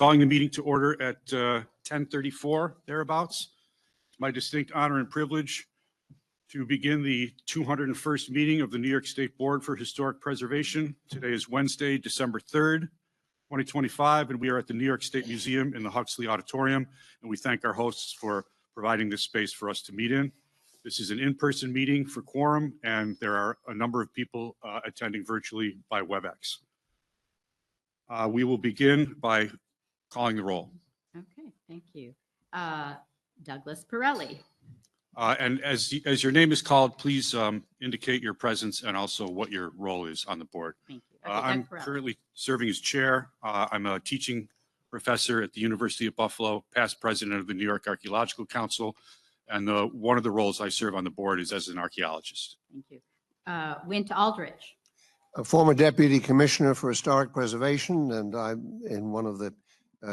Calling the meeting to order at 10:34 thereabouts. It's my distinct honor and privilege to begin the 201st meeting of the New York State Board for Historic Preservation. Today is Wednesday, December 3rd, 2025, and we are at the New York State Museum in the Huxley Auditorium, and we thank our hosts for providing this space for us to meet in. This is an in-person meeting for quorum, and there are a number of people attending virtually by WebEx. We will begin by calling the roll. Okay, thank you. Douglas Pirelli. And as your name is called, please indicate your presence and also what your role is on the board. Thank you. Okay, I'm Doug Pirelli. currently serving as chair. I'm a teaching professor at the University of Buffalo, past president of the New York Archaeological Council, and one of the roles I serve on the board is as an archaeologist. Thank you. Wint Aldrich. A former deputy commissioner for historic preservation, and I'm in one of the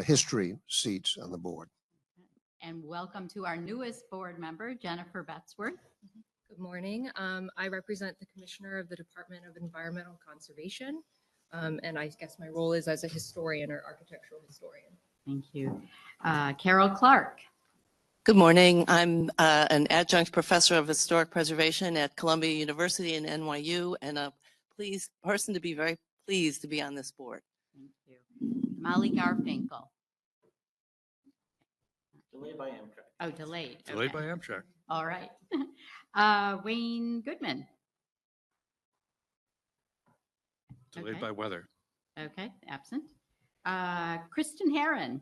history seats on the board. And welcome to our newest board member, Jennifer Betzworth. Good morning. I represent the Commissioner of the Department of Environmental Conservation, and I guess my role is as a historian or architectural historian. Thank you. Carol Clark. Good morning. I'm an adjunct professor of historic preservation at Columbia University in NYU, and a person to be very pleased to be on this board. Thank you. Molly Garfinkel. Delayed by Amtrak. Oh, delayed. Delayed by Okay. Amtrak. All right. Wayne Goodman. Delayed Okay. by weather. Okay, absent. Kristen Herron.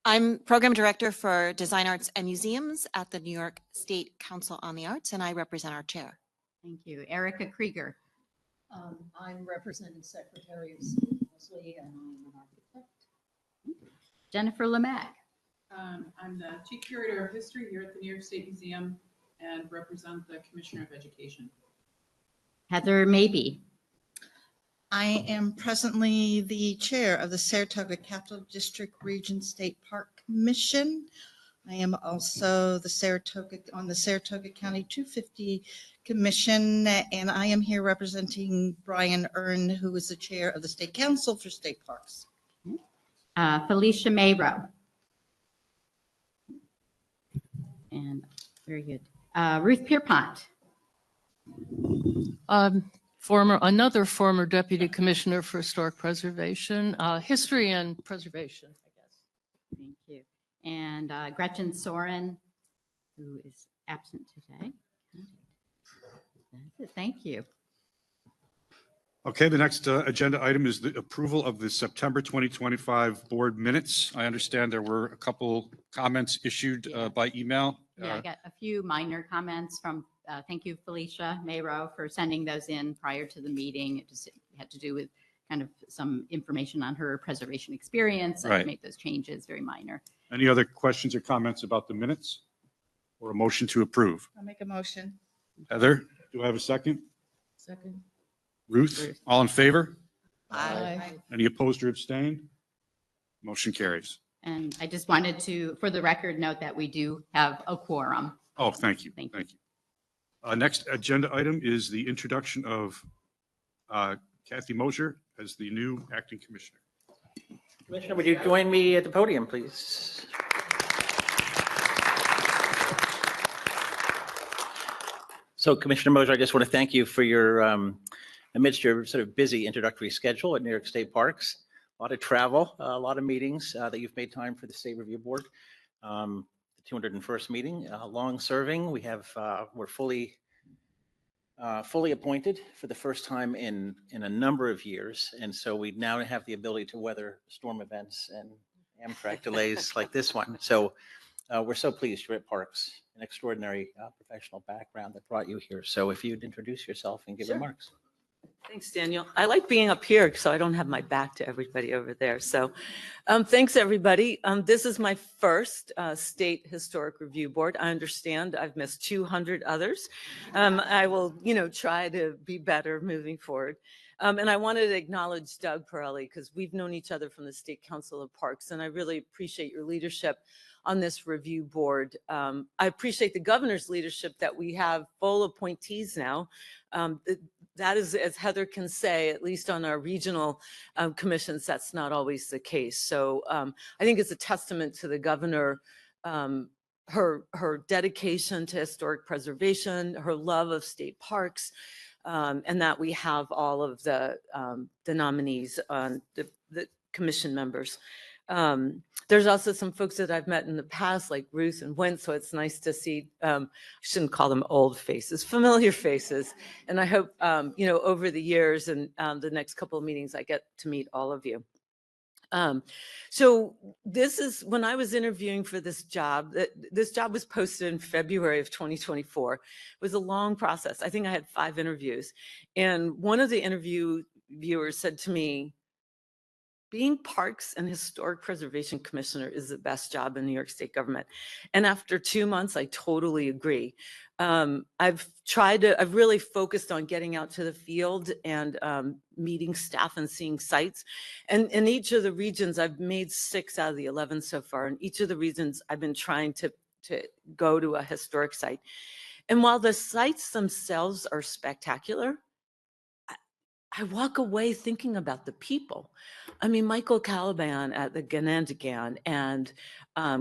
I'm Program Director for Design Arts and Museums at the New York State Council on the Arts, and I represent our chair. Thank you. Erica Krieger. I'm representing Secretary of State Mosley, and I'm an architect. Jennifer Lemack. I'm the Chief Curator of History here at the New York State Museum and represent the Commissioner of Education. Heather Mabey. I am presently the chair of the Saratoga Capital District Region State Park Commission. I am also on the Saratoga County 250 Commission, and I am here representing Brian Earn, who is the chair of the State Council for State Parks. Felicia Mayrow. And very good. Ruth Pierpont. Another former deputy commissioner for historic preservation, history and preservation, I guess. Thank you. And Gretchen Soren, who is absent today. That's it. Thank you. Okay, the next agenda item is the approval of the September 2025 board minutes. I understand there were a couple comments issued by email. Yeah, I got a few minor comments from, thank you, Felicia Mayrow, for sending those in prior to the meeting. It just had to do with kind of some information on her preservation experience and Right. make those changes, very minor. Any other questions or comments about the minutes or a motion to approve? I'll make a motion. Heather, do I have a second? Second. Ruth, all in favor? Aye. Any opposed or abstained? Motion carries. And I just wanted to, for the record, note that we do have a quorum. Oh, thank you. Thank you. Thank you. Next agenda item is the introduction of Kathy Mosier as the new acting commissioner. Commissioner, would you join me at the podium, please? So Commissioner Mosier, I just want to thank you for your, amidst your sort of busy introductory schedule at New York State Parks, a lot of travel, a lot of meetings that you've made time for the State Review Board. The 201st meeting, long serving. We're fully appointed for the first time in a number of years. And so we now have the ability to weather storm events and Amtrak delays like this one. So we're so pleased you're at Parks, an extraordinary professional background that brought you here. So if you'd introduce yourself and give remarks. Thanks, Daniel. I like being up here so I don't have my back to everybody over there. So thanks, everybody. This is my first State Historic Review Board. I understand I've missed 200 others. I will, try to be better moving forward. And I wanted to acknowledge Doug Pirelli because we've known each other from the State Council of Parks, and I really appreciate your leadership on this review board. I appreciate the governor's leadership that we have full appointees now. that is, as Heather can say, at least on our regional commissions, that's not always the case. So I think it's a testament to the governor, her dedication to historic preservation, her love of state parks, and that we have all of the nominees on the commission members. There's also some folks that I've met in the past, like Ruth and Wynn, so it's nice to see, I shouldn't call them old faces, familiar faces. And I hope, over the years and the next couple of meetings, I get to meet all of you. So this is when I was interviewing for this job. This job was posted in February of 2024. It was a long process. I think I had 5 interviews. And one of the interviewers said to me, being Parks and Historic Preservation Commissioner is the best job in New York State government. And after 2 months, I totally agree. I've really focused on getting out to the field and meeting staff and seeing sites. And in each of the regions, I've made 6 out of the 11 so far. In each of the regions, I've been trying to go to a historic site. And while the sites themselves are spectacular, I walk away thinking about the people. I mean, Michael Caliban at the Ganandagan and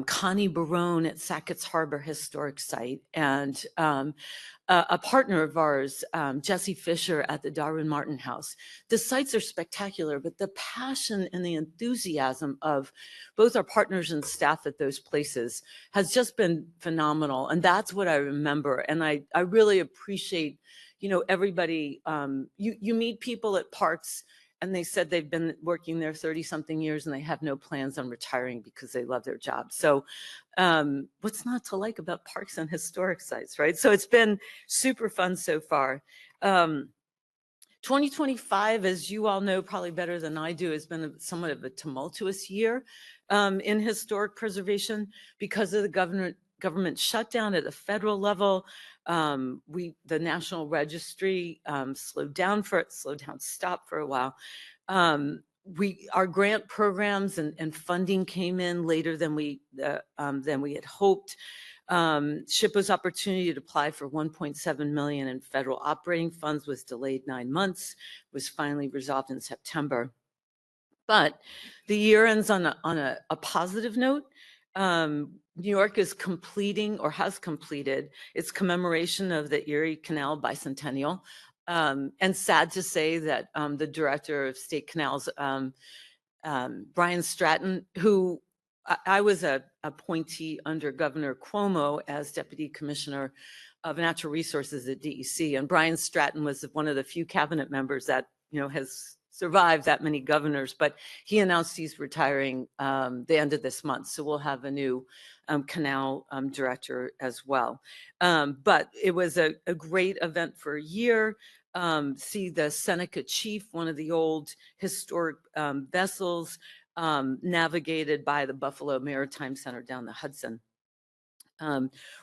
Connie Barone at Sackett's Harbor Historic Site, and a partner of ours, Jesse Fisher at the Darwin Martin House. The sites are spectacular, but the passion and the enthusiasm of both our partners and staff at those places has just been phenomenal. And that's what I remember. And I really appreciate, everybody, you meet people at parks and they said they've been working there 30-something years and they have no plans on retiring because they love their job. So what's not to like about parks and historic sites, right? So it's been super fun so far. 2025, as you all know probably better than I do, has been somewhat of a tumultuous year in historic preservation because of the government shutdown at the federal level. The National Registry stopped for a while. Our grant programs and funding came in later than we had hoped. SHPO's opportunity to apply for $1.7 million in federal operating funds was delayed 9 months, was finally resolved in September. But the year ends on a positive note. New York is completing or has completed its commemoration of the Erie Canal bicentennial. And sad to say that the director of state canals, Brian Stratton, who I was a appointee under Governor Cuomo as Deputy Commissioner of Natural Resources at DEC. And Brian Stratton was one of the few cabinet members that, has survived that many governors, but he announced he's retiring the end of this month. So we'll have a new canal director as well. But it was a great event for a year. See the Seneca Chief, one of the old historic vessels, navigated by the Buffalo Maritime Center down the Hudson.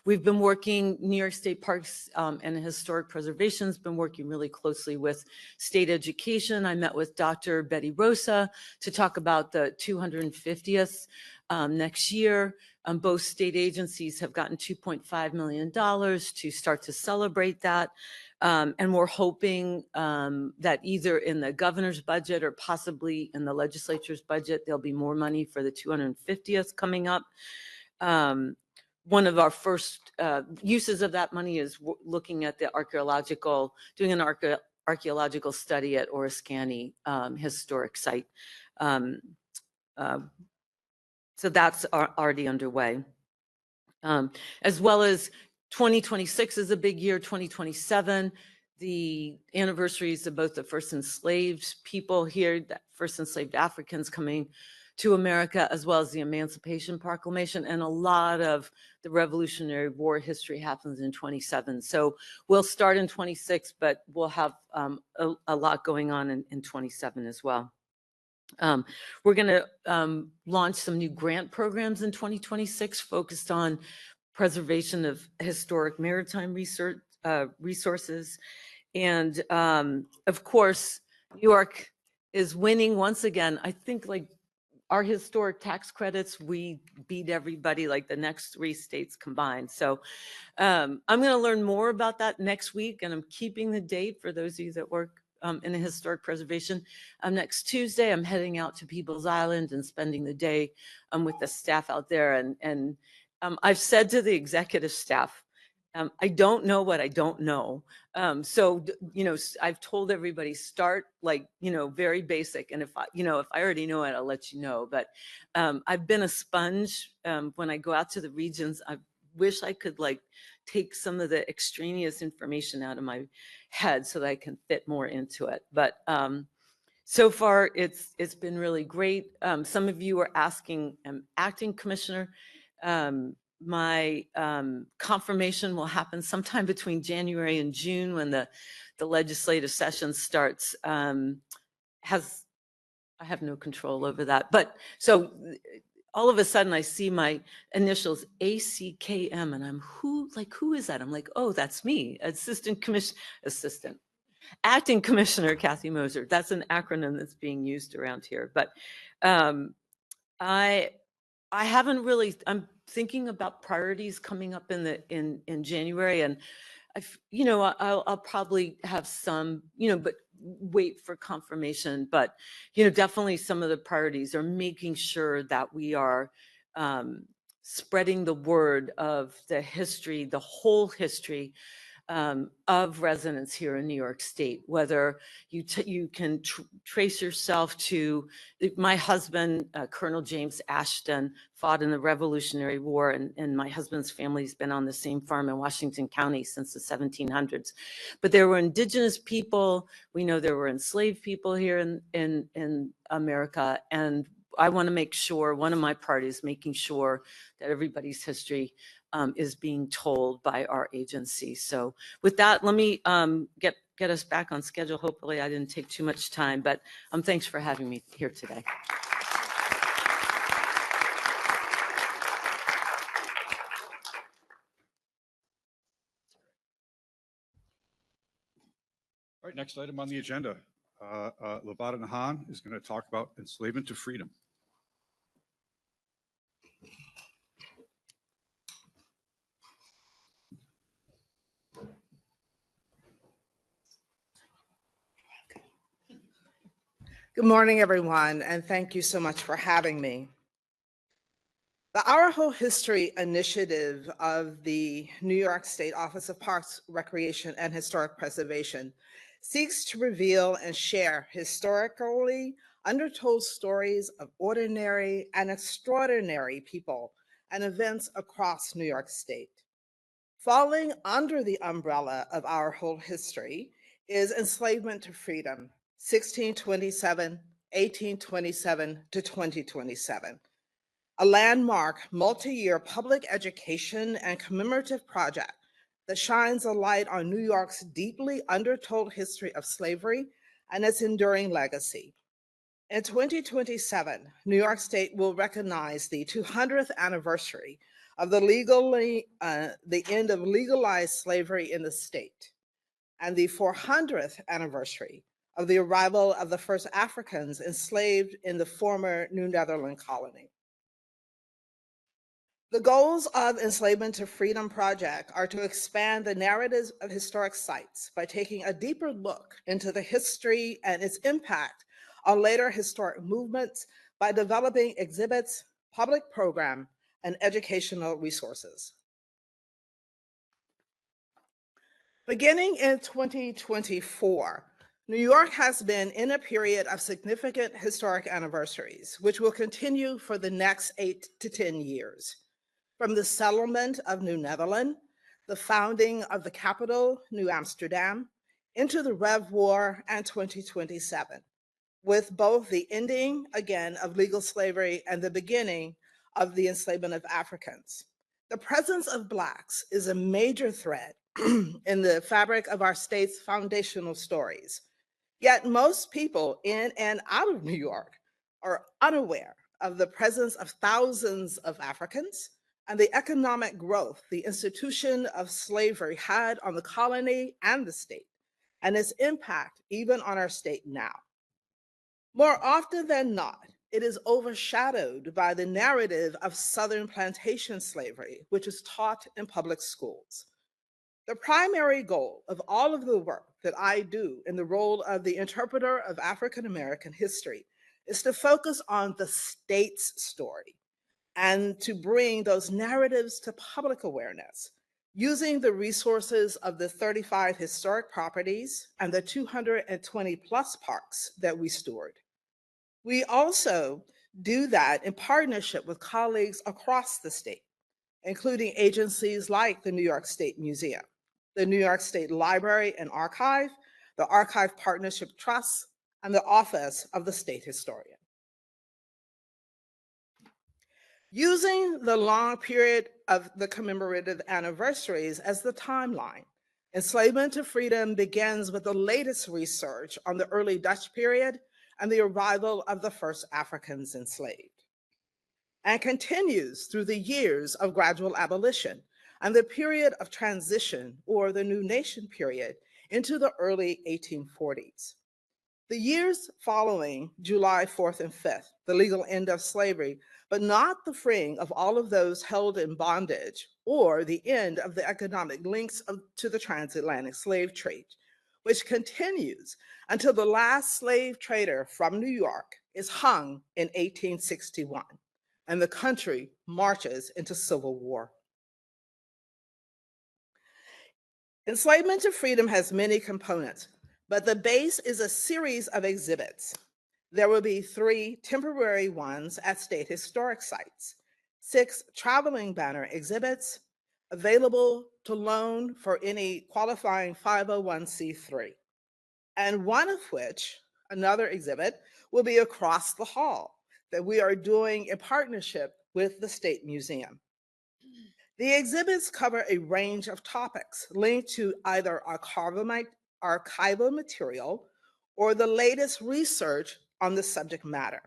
We've been working, New York State Parks and Historic Preservation has been working really closely with state education. I met with Dr. Betty Rosa to talk about the 250th next year. Both state agencies have gotten $2.5 million to start to celebrate that. And we're hoping that either in the governor's budget or possibly in the legislature's budget, there'll be more money for the 250th coming up. One of our first uses of that money is looking at doing an archaeological study at Oriskany historic site. So that's already underway. As well as 2026 is a big year, 2027, the anniversaries of both the first enslaved people here, the first enslaved Africans coming to America, as well as the Emancipation Proclamation, and a lot of the Revolutionary War history happens in 27. So we'll start in 26, but we'll have a lot going on in 27 as well. We're going to launch some new grant programs in 2026 focused on preservation of historic maritime resources. And of course, New York is winning once again. I think like our historic tax credits, we beat everybody, like the next 3 states combined. So I'm going to learn more about that next week, and I'm keeping the date for those of you that work in a historic preservation. Next Tuesday, I'm heading out to People's Island and spending the day with the staff out there. And I've said to the executive staff, I don't know what I don't know. So, I've told everybody start like, very basic. And if I already know it, I'll let you know. But I've been a sponge. When I go out to the regions, I wish I could like take some of the extraneous information out of my head so that I can fit more into it. But so far, it's been really great. Some of you are asking, acting commissioner. My confirmation will happen sometime between January and June when the legislative session starts. I have no control over that. But so all of a sudden I see my initials ACKM and I'm who is that? I'm like, oh, that's me, acting commissioner Kathy Moser. That's an acronym that's being used around here. But I haven't really, I'm thinking about priorities coming up in January, and I'll probably have some, but wait for confirmation. But, definitely some of the priorities are making sure that we are spreading the word of the history, the whole history of residents here in New York State, whether you can trace yourself to my husband, Colonel James Ashton, fought in the Revolutionary War, and my husband's family's been on the same farm in Washington County since the 1700s. But there were indigenous people. We know there were enslaved people here in America, and I want to make sure, one of my parties, making sure that everybody's history is being told by our agency. So with that, let me get us back on schedule. Hopefully I didn't take too much time, but thanks for having me here today. All right, next item on the agenda. Levada Nahan is going to talk about enslavement to freedom. Good morning, everyone, and thank you so much for having me. The Our Whole History initiative of the New York State Office of Parks, Recreation, and Historic Preservation seeks to reveal and share historically undertold stories of ordinary and extraordinary people and events across New York State. Falling under the umbrella of Our Whole History is Enslavement to Freedom, 1627, 1827 to 2027, a landmark multi-year public education and commemorative project that shines a light on New York's deeply undertold history of slavery and its enduring legacy. In 2027, New York State will recognize the 200th anniversary of the end of legalized slavery in the state, and the 400th anniversary of the arrival of the first Africans enslaved in the former New Netherland colony. The goals of Enslavement to Freedom Project are to expand the narratives of historic sites by taking a deeper look into the history and its impact on later historic movements by developing exhibits, public program, and educational resources. Beginning in 2024, New York has been in a period of significant historic anniversaries, which will continue for the next 8 to 10 years. From the settlement of New Netherland, the founding of the capital, New Amsterdam, into the Rev War and 2027, with both the ending, again, of legal slavery and the beginning of the enslavement of Africans. The presence of Blacks is a major thread in the fabric of our state's foundational stories. Yet most people in and out of New York are unaware of the presence of thousands of Africans and the economic growth the institution of slavery had on the colony and the state, and its impact even on our state now. More often than not, it is overshadowed by the narrative of Southern plantation slavery, which is taught in public schools. The primary goal of all of the work that I do in the role of the interpreter of African American history is to focus on the state's story and to bring those narratives to public awareness using the resources of the 35 historic properties and the 220 plus parks that we steward. We also do that in partnership with colleagues across the state, including agencies like the New York State Museum, the New York State Library and Archive, the Archive Partnership Trust, and the Office of the State Historian. Using the long period of the commemorative anniversaries as the timeline, enslavement to freedom begins with the latest research on the early Dutch period and the arrival of the first Africans enslaved, and continues through the years of gradual abolition and the period of transition, or the New Nation period, into the early 1840s. The years following July 4th and 5th, the legal end of slavery, but not the freeing of all of those held in bondage or the end of the economic links to the transatlantic slave trade, which continues until the last slave trader from New York is hung in 1861 and the country marches into civil war. Enslavement to freedom has many components, but the base is a series of exhibits. There will be 3 temporary ones at state historic sites, 6 traveling banner exhibits available to loan for any qualifying 501c3, and one of which, another exhibit, will be across the hall that we are doing in partnership with the State Museum. The exhibits cover a range of topics linked to either archival material or the latest research on the subject matter.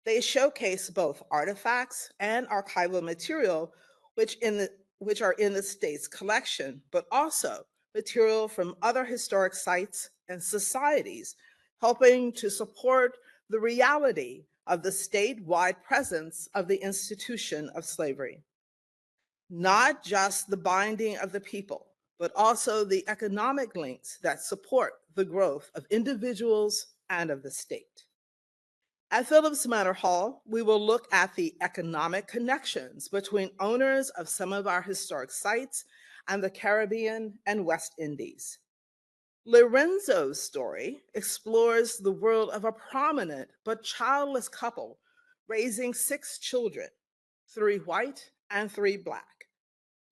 They showcase both artifacts and archival material which are in the state's collection, but also material from other historic sites and societies, helping to support the reality of the statewide presence of the institution of slavery. Not just the binding of the people, but also the economic links that support the growth of individuals and of the state. At Phillips Manor Hall, we will look at the economic connections between owners of some of our historic sites and the Caribbean and West Indies. Lorenzo's story explores the world of a prominent but childless couple raising 6 children, 3 white and 3 Black.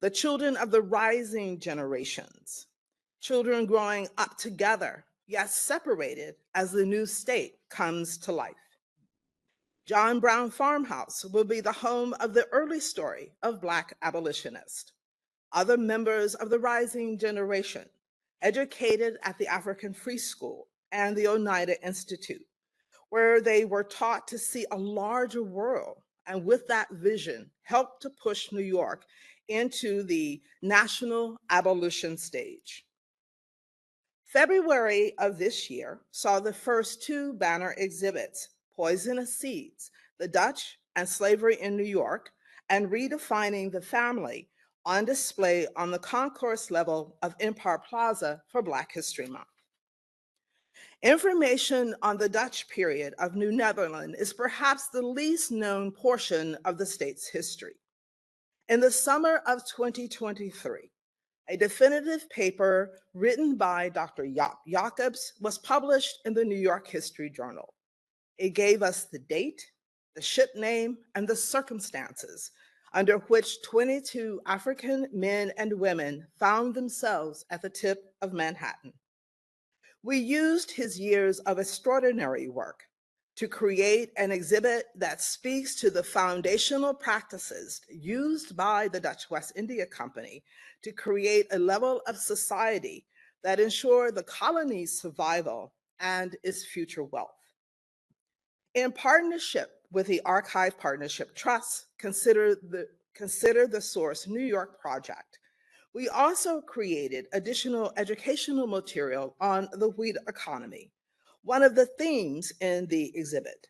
The children of the rising generations, children growing up together, yet separated as the new state comes to life. John Brown Farmhouse will be the home of the early story of Black abolitionists, other members of the rising generation, educated at the African Free School and the Oneida Institute, where they were taught to see a larger world, and with that vision, helped to push New York into the national abolition stage. February of this year saw the first 2 banner exhibits, Poisonous Seeds, the Dutch and Slavery in New York, and Redefining the Family, on display on the concourse level of Empire Plaza for Black History Month. Information on the Dutch period of New Netherland is perhaps the least known portion of the state's history. In the summer of 2023, a definitive paper written by Dr. Jaap Jacobs was published in the New York History Journal. It gave us the date, the ship name, and the circumstances under which 22 African men and women found themselves at the tip of Manhattan. We used his years of extraordinary work to create an exhibit that speaks to the foundational practices used by the Dutch West India Company to create a level of society that ensured the colony's survival and its future wealth. In partnership with the Archive Partnership Trust, Consider the Source New York project, we also created additional educational material on the wheat economy, one of the themes in the exhibit.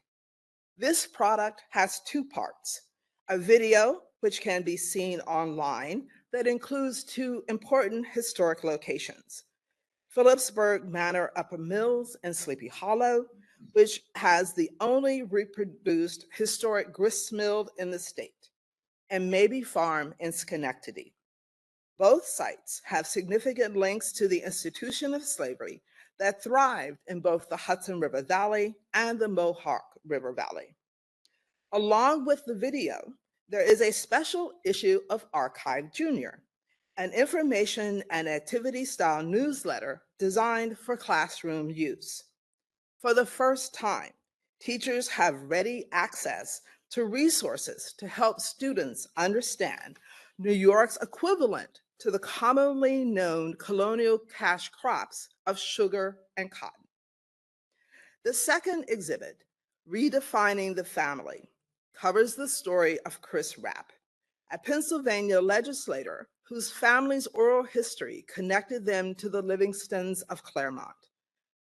This product has two parts: a video, which can be seen online, that includes two important historic locations: Phillipsburg Manor Upper Mills and Sleepy Hollow, which has the only reproduced historic grist mill in the state, and Mabee Farm in Schenectady. Both sites have significant links to the institution of slavery that thrived in both the Hudson River Valley and the Mohawk River Valley. Along with the video, there is a special issue of Archive Junior, an information and activity style newsletter designed for classroom use. For the first time, teachers have ready access to resources to help students understand New York's equivalent to the commonly known colonial cash crops of sugar and cotton. The second exhibit, Redefining the Family, covers the story of Chris Rapp, a Pennsylvania legislator whose family's oral history connected them to the Livingstons of Claremont.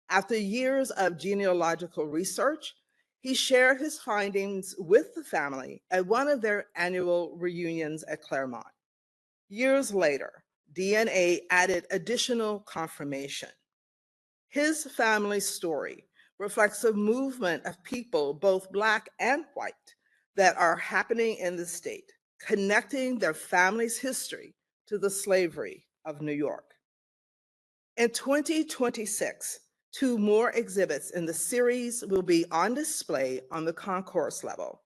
After years of genealogical research, he shared his findings with the family at one of their annual reunions at Claremont. Years later, DNA added additional confirmation. His family's story reflects a movement of people, both Black and white, that are happening in the state, connecting their family's history to the slavery of New York. In 2026, 2 more exhibits in the series will be on display on the concourse level.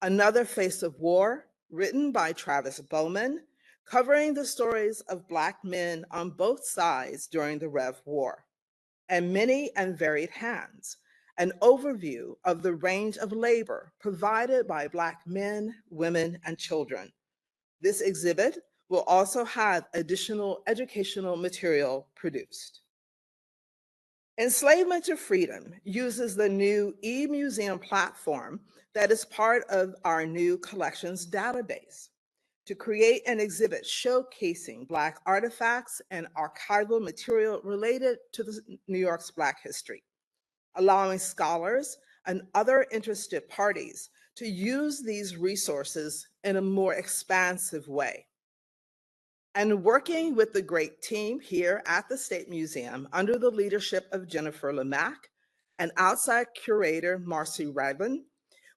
Another Face of War, written by Travis Bowman, covering the stories of Black men on both sides during the Rev War. And Many and Varied Hands, an overview of the range of labor provided by Black men, women, and children. This exhibit will also have additional educational material produced. Enslavement to Freedom uses the new e-museum platform that is part of our new collections database to create an exhibit showcasing Black artifacts and archival material related to New York's Black history, allowing scholars and other interested parties to use these resources in a more expansive way. And working with the great team here at the State Museum under the leadership of Jennifer Lemack and outside curator Marcy Ragland,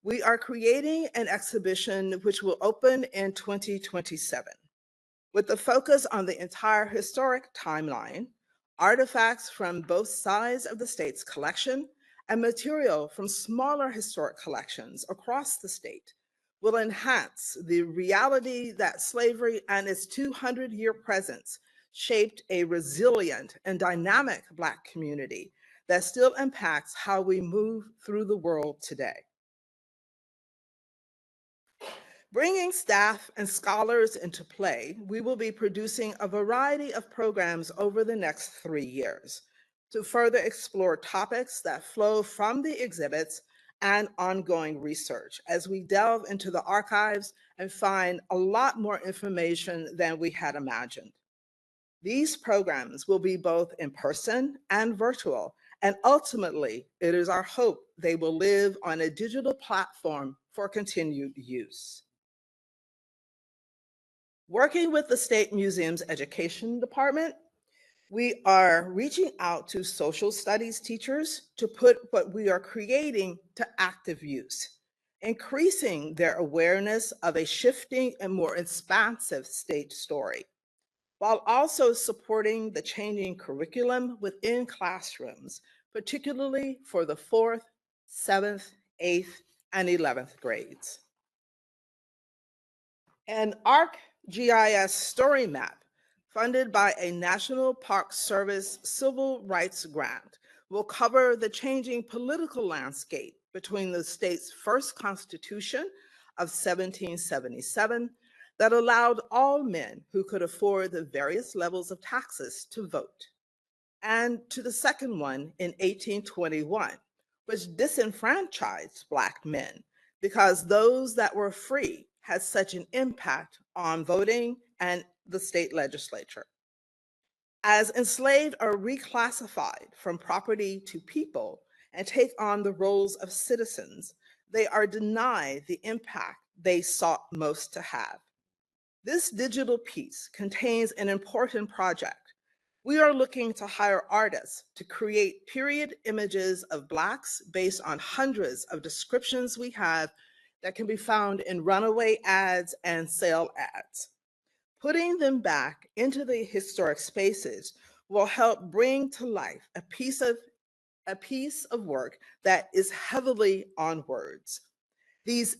we are creating an exhibition which will open in 2027 with the focus on the entire historic timeline, artifacts from both sides of the state's collection, and material from smaller historic collections across the state will enhance the reality that slavery and its 200-year presence shaped a resilient and dynamic Black community that still impacts how we move through the world today. Bringing staff and scholars into play, we will be producing a variety of programs over the next 3 years to further explore topics that flow from the exhibits and ongoing research as we delve into the archives and find a lot more information than we had imagined. These programs will be both in person and virtual, and ultimately, it is our hope they will live on a digital platform for continued use. Working with the State Museum's Education Department, we are reaching out to social studies teachers to put what we are creating to active use, increasing their awareness of a shifting and more expansive state story, while also supporting the changing curriculum within classrooms, particularly for the 4th, 7th, 8th, and 11th grades. An ArcGIS story map funded by a National Park Service civil rights grant will cover the changing political landscape between the state's first constitution of 1777 that allowed all men who could afford the various levels of taxes to vote, and to the second one in 1821, which disenfranchised Black men because those that were free had such an impact on voting and the state legislature. As enslaved are reclassified from property to people and take on the roles of citizens, they are denied the impact they sought most to have. This digital piece contains an important project. We are looking to hire artists to create period images of Blacks based on hundreds of descriptions we have that can be found in runaway ads and sale ads. Putting them back into the historic spaces will help bring to life a piece of work that is heavily on words. This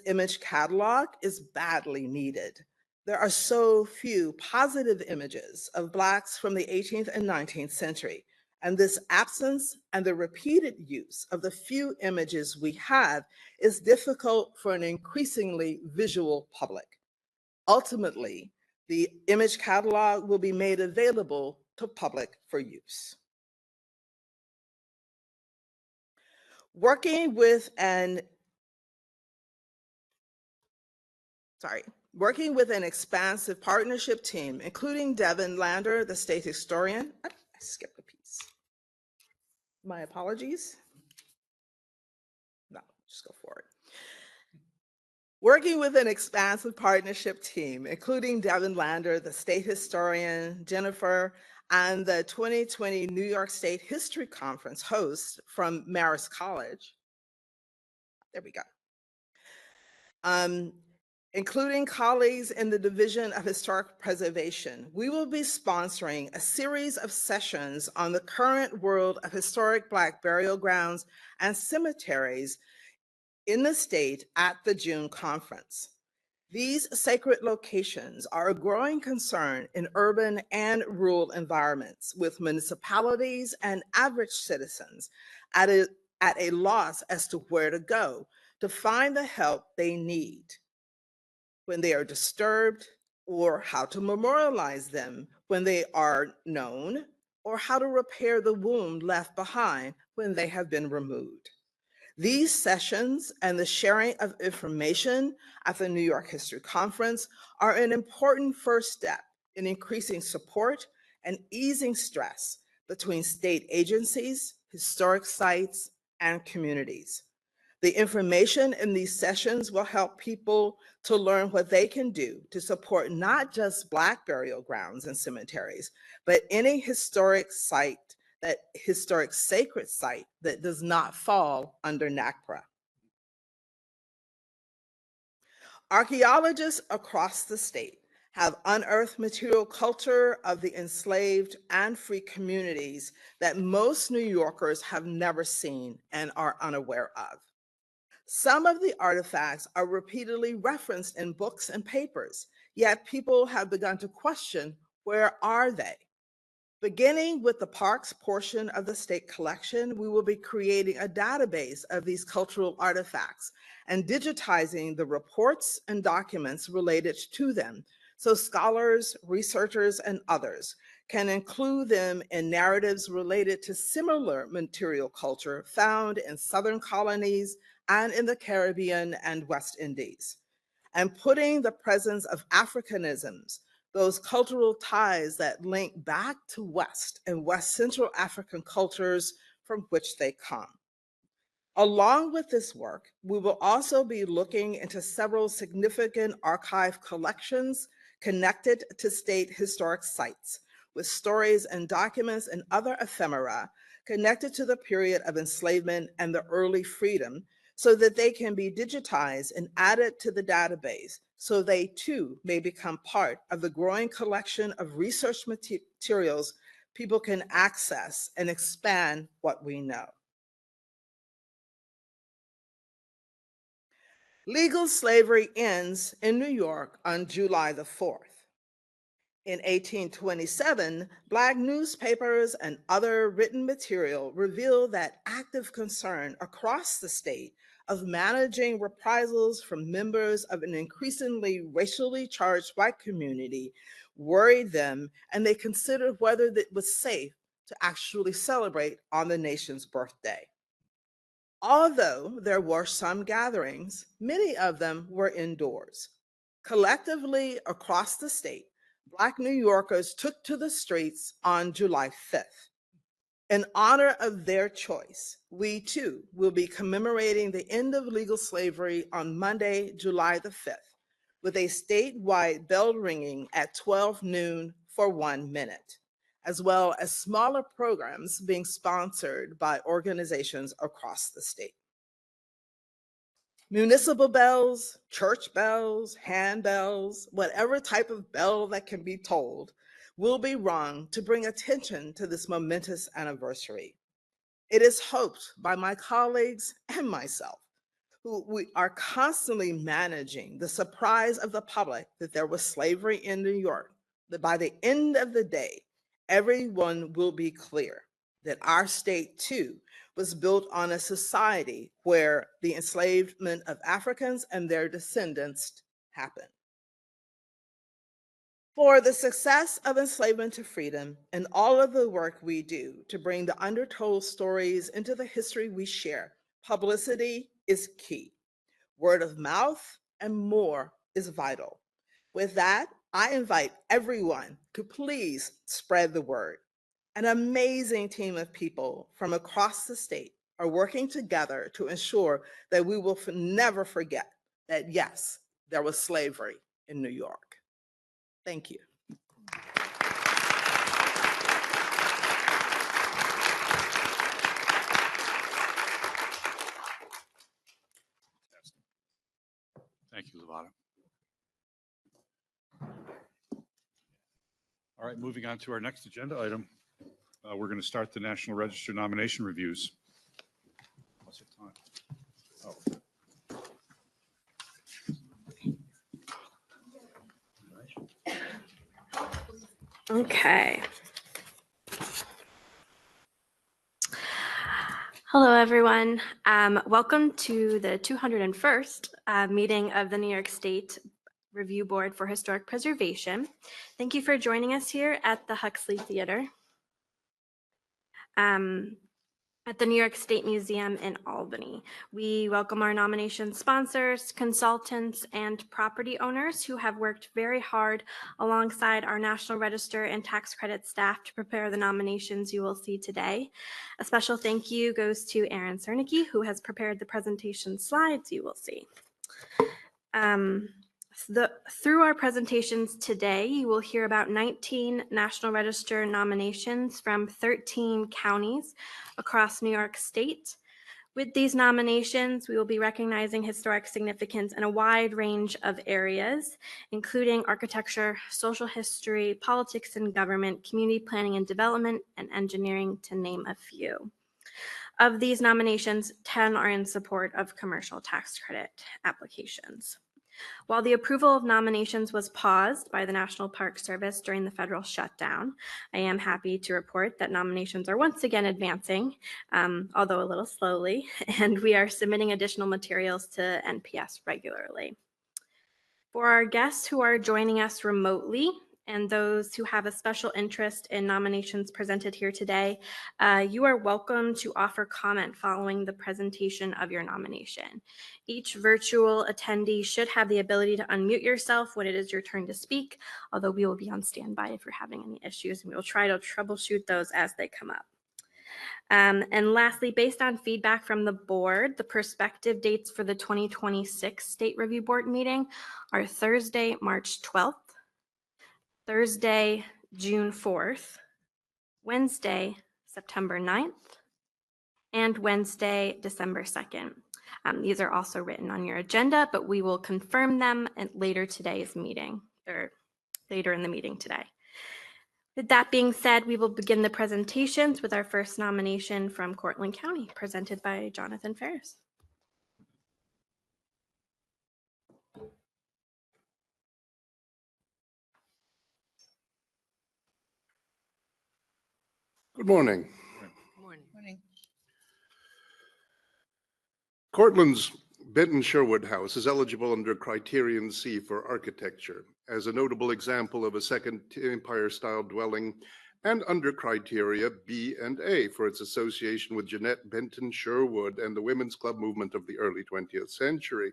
image catalog is badly needed. There are so few positive images of Blacks from the 18th and 19th century, and this absence and the repeated use of the few images we have is difficult for an increasingly visual public. Ultimately, the image catalog will be made available to public for use. Working with an expansive partnership team, including Devin Lander, the state historian. I skipped a piece. My apologies. No, just go for it. Working with an expansive partnership team, including Devin Lander, the state historian, Jennifer, and the 2020 New York State History Conference host from Marist College. There we go. Including colleagues in the Division of Historic Preservation, we will be sponsoring a series of sessions on the current world of historic Black burial grounds and cemeteries in the state at the June conference. These sacred locations are a growing concern in urban and rural environments, with municipalities and average citizens at a loss as to where to go to find the help they need when they are disturbed, or how to memorialize them when they are known, or how to repair the wound left behind when they have been removed. These sessions and the sharing of information at the New York History Conference are an important first step in increasing support and easing stress between state agencies, historic sites, and communities. The information in these sessions will help people to learn what they can do to support not just Black burial grounds and cemeteries, but any historic sacred site that does not fall under NACPRA. Archaeologists across the state have unearthed material culture of the enslaved and free communities that most New Yorkers have never seen and are unaware of. Some of the artifacts are repeatedly referenced in books and papers, yet people have begun to question, where are they? Beginning with the parks portion of the state collection, we will be creating a database of these cultural artifacts and digitizing the reports and documents related to them, so scholars, researchers, and others can include them in narratives related to similar material culture found in Southern colonies and in the Caribbean and West Indies, and putting the presence of Africanisms, those cultural ties that link back to West and West Central African cultures from which they come. Along with this work, we will also be looking into several significant archive collections connected to state historic sites, with stories and documents and other ephemera connected to the period of enslavement and the early freedom, so that they can be digitized and added to the database, so they too may become part of the growing collection of research materials people can access and expand what we know. Legal slavery ends in New York on July the 4th. In 1827, Black newspapers and other written material revealed that active concern across the state of managing reprisals from members of an increasingly racially charged white community worried them, and they considered whether it was safe to actually celebrate on the nation's birthday. Although there were some gatherings, many of them were indoors. Collectively across the state, Black New Yorkers took to the streets on July 5th. In honor of their choice, we too will be commemorating the end of legal slavery on Monday, July the 5th, with a statewide bell ringing at 12 noon for 1 minute, as well as smaller programs being sponsored by organizations across the state. Municipal bells, church bells, handbells, whatever type of bell that can be tolled will be rung to bring attention to this momentous anniversary. It is hoped by my colleagues and myself, who we are constantly managing the surprise of the public that there was slavery in New York, that by the end of the day, everyone will be clear that our state too was built on a society where the enslavement of Africans and their descendants happened. For the success of enslavement to freedom and all of the work we do to bring the undertold stories into the history we share, publicity is key. Word of mouth and more is vital. With that, I invite everyone to please spread the word. An amazing team of people from across the state are working together to ensure that we will never forget that, yes, there was slavery in New York. Thank you. Thank you, Lavada. All right, moving on to our next agenda item. We're going to start the National Register nomination reviews. What's your time? Oh. Okay. Hello, everyone. Welcome to the 201st meeting of the New York State Review Board for Historic Preservation. Thank you for joining us here at the Huxley Theater at the New York State Museum in Albany. We welcome our nomination sponsors, consultants, and property owners who have worked very hard alongside our National Register and tax credit staff to prepare the nominations you will see today. A special thank you goes to Aaron Cernicki, who has prepared the presentation slides you will see. Through our presentations today, you will hear about 19 National Register nominations from 13 counties across New York State. With these nominations, we will be recognizing historic significance in a wide range of areas, including architecture, social history, politics and government, community planning and development, and engineering, to name a few. Of these nominations, 10 are in support of commercial tax credit applications. While the approval of nominations was paused by the National Park Service during the federal shutdown, I am happy to report that nominations are once again advancing, although a little slowly, and we are submitting additional materials to NPS regularly. For our guests who are joining us remotely, and those who have a special interest in nominations presented here today, you are welcome to offer comment following the presentation of your nomination. Each virtual attendee should have the ability to unmute yourself when it is your turn to speak, although we will be on standby if you're having any issues, and we will try to troubleshoot those as they come up. And lastly, based on feedback from the board, the prospective dates for the 2026 State Review Board meeting are Thursday, March 12th, Thursday, June 4th, Wednesday, September 9th, and Wednesday, December 2nd. These are also written on your agenda, but we will confirm them at later today's meeting, or later in the meeting today. With that being said, we will begin the presentations with our first nomination from Cortland County, presented by Jonathan Ferris. Good morning. Morning. Cortland's Benton Sherwood House is eligible under Criterion C for architecture as a notable example of a Second Empire style dwelling, and under criteria B and A for its association with Jeanette Benton Sherwood and the women's club movement of the early 20th century.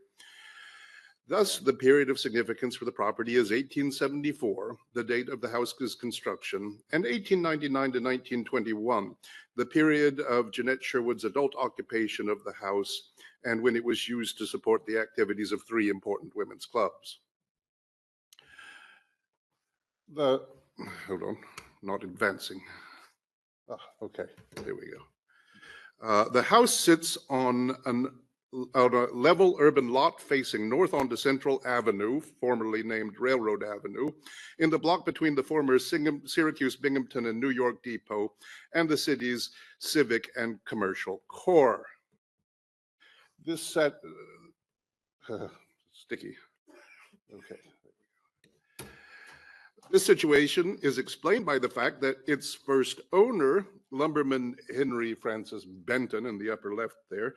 Thus, the period of significance for the property is 1874, the date of the house's construction, and 1899 to 1921, the period of Jeanette Sherwood's adult occupation of the house and when it was used to support the activities of 3 important women's clubs. Hold on, not advancing. Okay, there we go. The house sits on a level urban lot facing north onto Central Avenue, formerly named Railroad Avenue, in the block between the former Syracuse, Binghamton, and New York Depot and the city's civic and commercial core. This set, sticky, okay. This situation is explained by the fact that its first owner, lumberman Henry Francis Benton in the upper left there,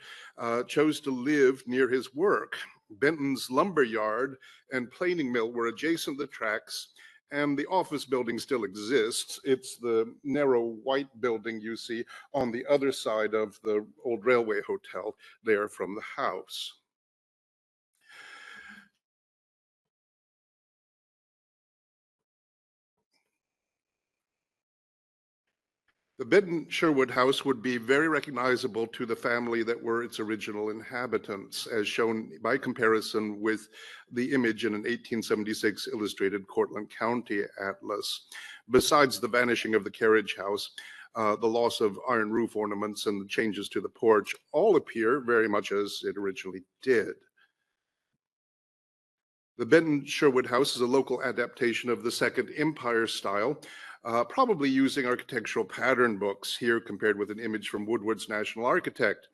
chose to live near his work. Benton's lumber yard and planing mill were adjacent to the tracks, and the office building still exists. It's the narrow white building you see on the other side of the old railway hotel there from the house. The Benton Sherwood house would be very recognizable to the family that were its original inhabitants, as shown by comparison with the image in an 1876 illustrated Cortland County atlas. Besides the vanishing of the carriage house, the loss of iron roof ornaments and the changes to the porch all appear very much as it originally did. The Benton Sherwood house is a local adaptation of the Second Empire style, probably using architectural pattern books here compared with an image from Woodward's National Architect.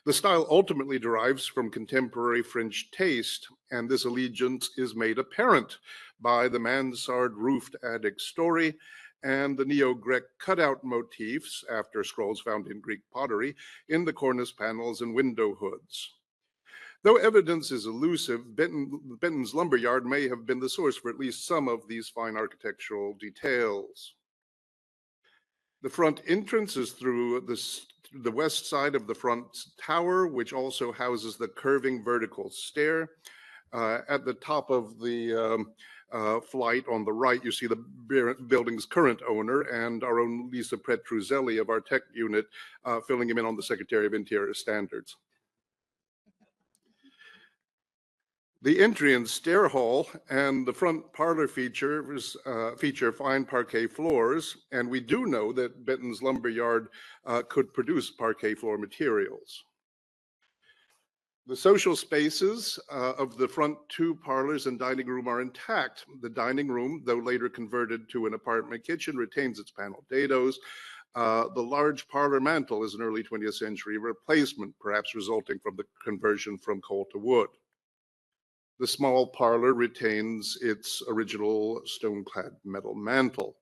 The style ultimately derives from contemporary French taste, and this allegiance is made apparent by the mansard roofed attic story and the Neo-Greek cutout motifs, after scrolls found in Greek pottery, in the cornice panels and window hoods. Though evidence is elusive, Benton's lumberyard may have been the source for at least some of these fine architectural details. The front entrance is through the west side of the front tower, which also houses the curving vertical stair. At the top of the flight on the right, you see the building's current owner and our own Lisa Petruzzelli of our tech unit filling him in on the Secretary of Interior standards. The entry and stair hall and the front parlor feature fine parquet floors, and we do know that Benton's lumberyard could produce parquet floor materials. The social spaces of the front 2 parlors and dining room are intact. The dining room, though later converted to an apartment kitchen, retains its panel dados. The large parlor mantel is an early 20th century replacement, perhaps resulting from the conversion from coal to wood. The small parlor retains its original stone-clad metal mantel.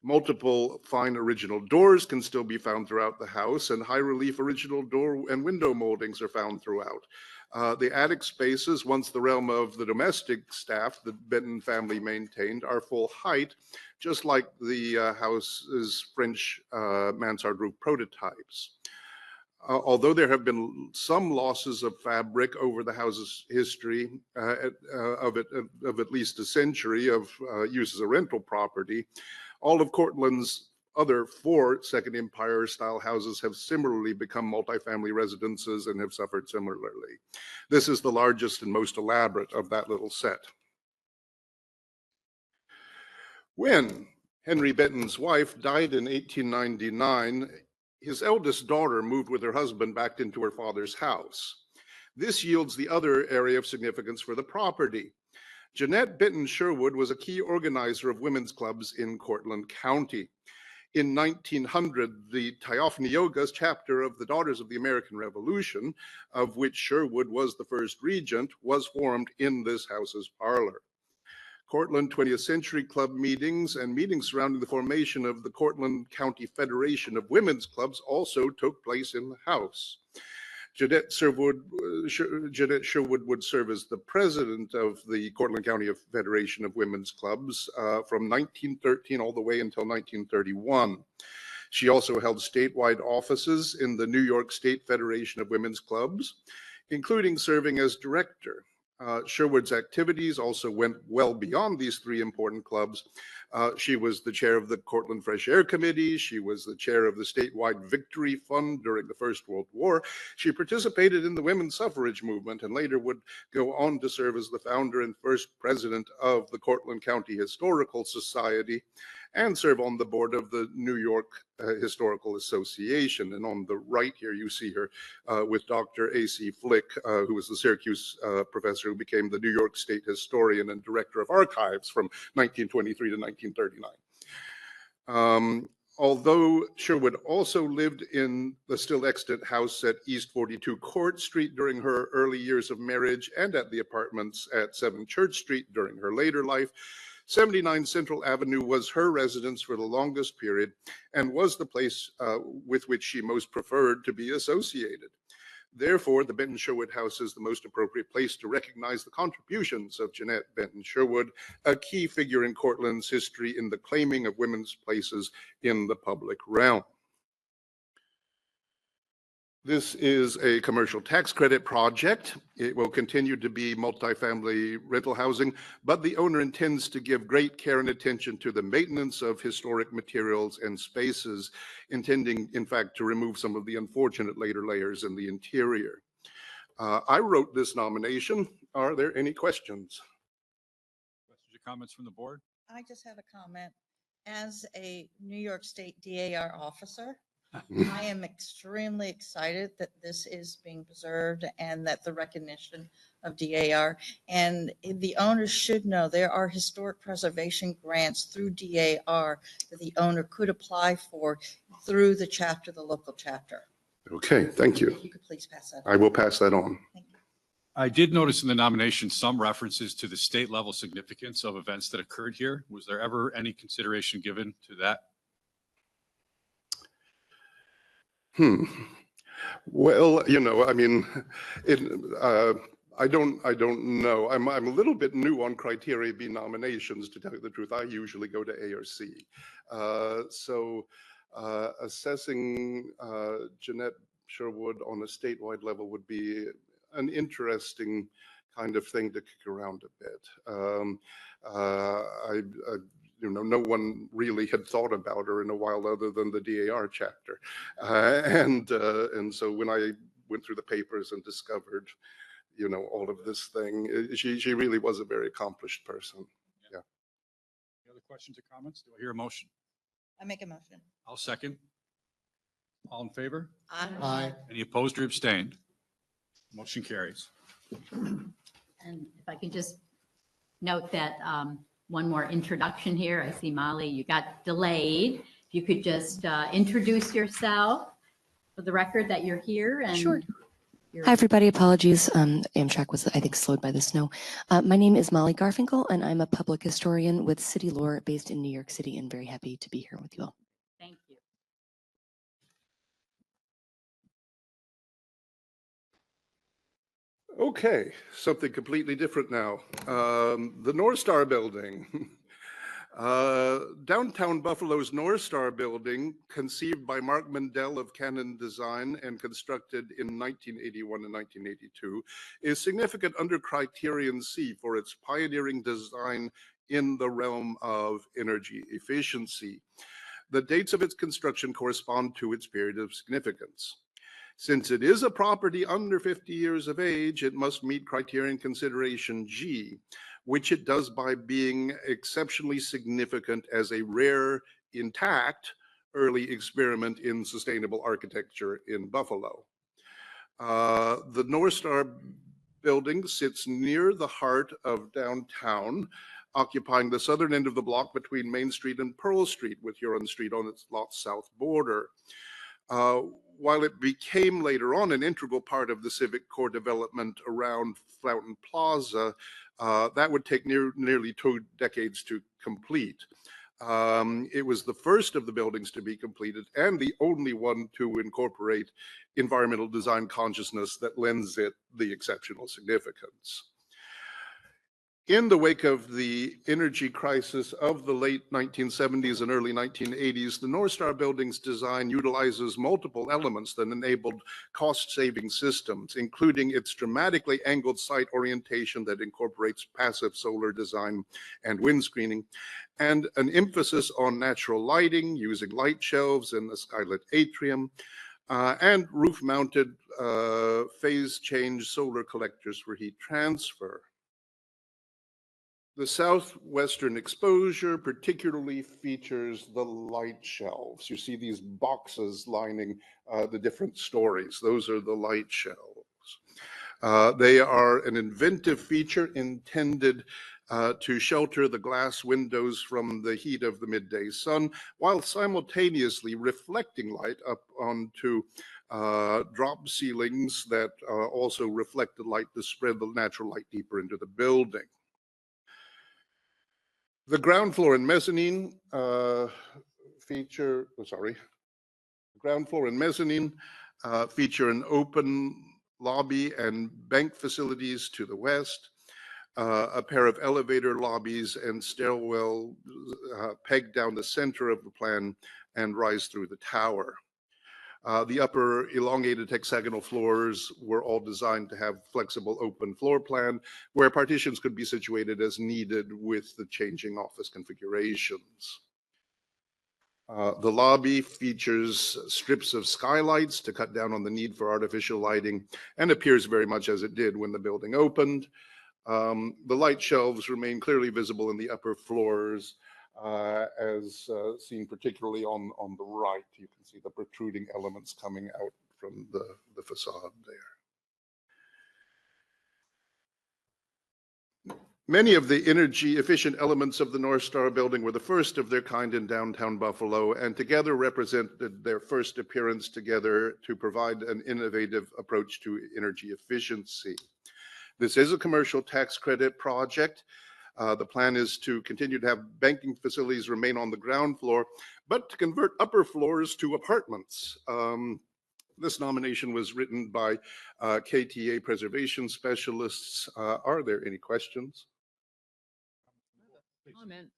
Multiple fine original doors can still be found throughout the house, and high-relief original door and window moldings are found throughout. The attic spaces, once the realm of the domestic staff the Benton family maintained, are full height, just like the house's French mansard roof prototypes. Although there have been some losses of fabric over the house's history of at least a century of use as a rental property, all of Cortland's other 4 Second Empire style houses have similarly become multifamily residences and have suffered similarly. This is the largest and most elaborate of that little set. When Henry Benton's wife died in 1899, his eldest daughter moved with her husband back into her father's house. This yields the other area of significance for the property. Jeanette Benton Sherwood was a key organizer of women's clubs in Cortland County. In 1900, the Theophany Yoga chapter of the Daughters of the American Revolution, of which Sherwood was the first regent, was formed in this house's parlor. Cortland 20th Century Club meetings and meetings surrounding the formation of the Cortland County Federation of Women's Clubs also took place in the house. Jeanette Sherwood would serve as the president of the Cortland County Federation of Women's Clubs from 1913 all the way until 1931. She also held statewide offices in the New York State Federation of Women's Clubs, including serving as director. Sherwood's activities also went well beyond these three important clubs. She was the chair of the Cortland Fresh Air Committee. She was the chair of the statewide Victory Fund during the First World War. She participated in the women's suffrage movement and later would go on to serve as the founder and first president of the Cortland County Historical Society and serve on the board of the New York Historical Association. And on the right here, you see her with Dr. A.C. Flick, who was the Syracuse professor who became the New York State historian and director of archives from 1923 to 1939. Although Sherwood also lived in the still extant house at East 42 Court Street during her early years of marriage and at the apartments at 7 Church Street during her later life, 79 Central Avenue was her residence for the longest period and was the place with which she most preferred to be associated. Therefore, the Benton Sherwood House is the most appropriate place to recognize the contributions of Jeanette Benton Sherwood, a key figure in Cortland's history in the claiming of women's places in the public realm. This is a commercial tax credit project. It will continue to be multifamily rental housing, but the owner intends to give great care and attention to the maintenance of historic materials and spaces, intending, in fact, to remove some of the unfortunate later layers in the interior. I wrote this nomination. Are there any questions? Questions or comments from the board? I just have a comment. As a New York State DAR officer, I am extremely excited that this is being preserved and that the recognition of DAR. And the owners should know there are historic preservation grants through DAR that the owner could apply for through the chapter, the local chapter. Okay, thank you. If you could please pass that. I will pass that on. Thank you. I did notice in the nomination some references to the state level significance of events that occurred here. Was there ever any consideration given to that? Well, you know, I mean, I don't know. I'm a little bit new on criteria B nominations, to tell you the truth. I usually go to A or C. Assessing Jeanette Sherwood on a statewide level would be an interesting kind of thing to kick around a bit. You know, no one really had thought about her in a while other than the DAR chapter. And so when I went through the papers and discovered, you know, all of this thing, she really was a very accomplished person. Yeah. Any other questions or comments? Do I hear a motion? I make a motion. I'll second. All in favor? Aye. Any opposed or abstained? Motion carries. And if I could just note that one more introduction here. I see Molly, you got delayed. If you could just introduce yourself for the record that you're here. And sure. Hi, everybody. Apologies. Amtrak was, I think, slowed by the snow. My name is Molly Garfinkel, and I'm a public historian with City Lore based in New York City, and very happy to be here with you all. Thank you. Okay, something completely different now. The North Star Building. Downtown Buffalo's North Star Building, conceived by Mark Mendel of Canon Design and constructed in 1981 and 1982, is significant under Criterion C for its pioneering design in the realm of energy efficiency. The dates of its construction correspond to its period of significance. Since it is a property under 50 years of age, it must meet Criterion Consideration G, which it does by being exceptionally significant as a rare, intact, early experiment in sustainable architecture in Buffalo. The North Star Building sits near the heart of downtown, occupying the southern end of the block between Main Street and Pearl Street, with Huron Street on its south border. While it became later on an integral part of the civic core development around Fountain Plaza, that would take nearly 2 decades to complete. It was the first of the buildings to be completed and the only one to incorporate environmental design consciousness that lends it the exceptional significance. In the wake of the energy crisis of the late 1970s and early 1980s, the North Star Building's design utilizes multiple elements that enabled cost-saving systems, including its dramatically angled site orientation that incorporates passive solar design and wind screening, and an emphasis on natural lighting using light shelves in the skylit atrium, and roof-mounted phase change solar collectors for heat transfer. The southwestern exposure particularly features the light shelves. You see these boxes lining the different stories. Those are the light shelves. They are an inventive feature intended to shelter the glass windows from the heat of the midday sun, while simultaneously reflecting light up onto drop ceilings that also reflect the light to spread the natural light deeper into the building. The ground floor and mezzanine feature an open lobby and bank facilities to the west, a pair of elevator lobbies and stairwell pegged down the center of the plan and rise through the tower. The upper elongated hexagonal floors were all designed to have flexible open floor plan where partitions could be situated as needed with the changing office configurations. The lobby features strips of skylights to cut down on the need for artificial lighting and appears very much as it did when the building opened. The light shelves remain clearly visible in the upper floors, as seen particularly on the right. You can see the protruding elements coming out from the facade there. Many of the energy efficient elements of the North Star Building were the first of their kind in downtown Buffalo, and together represented their first appearance together to provide an innovative approach to energy efficiency. This is a commercial tax credit project. The plan is to continue to have banking facilities remain on the ground floor, but to convert upper floors to apartments. This nomination was written by KTA preservation specialists. Are there any questions? Comment.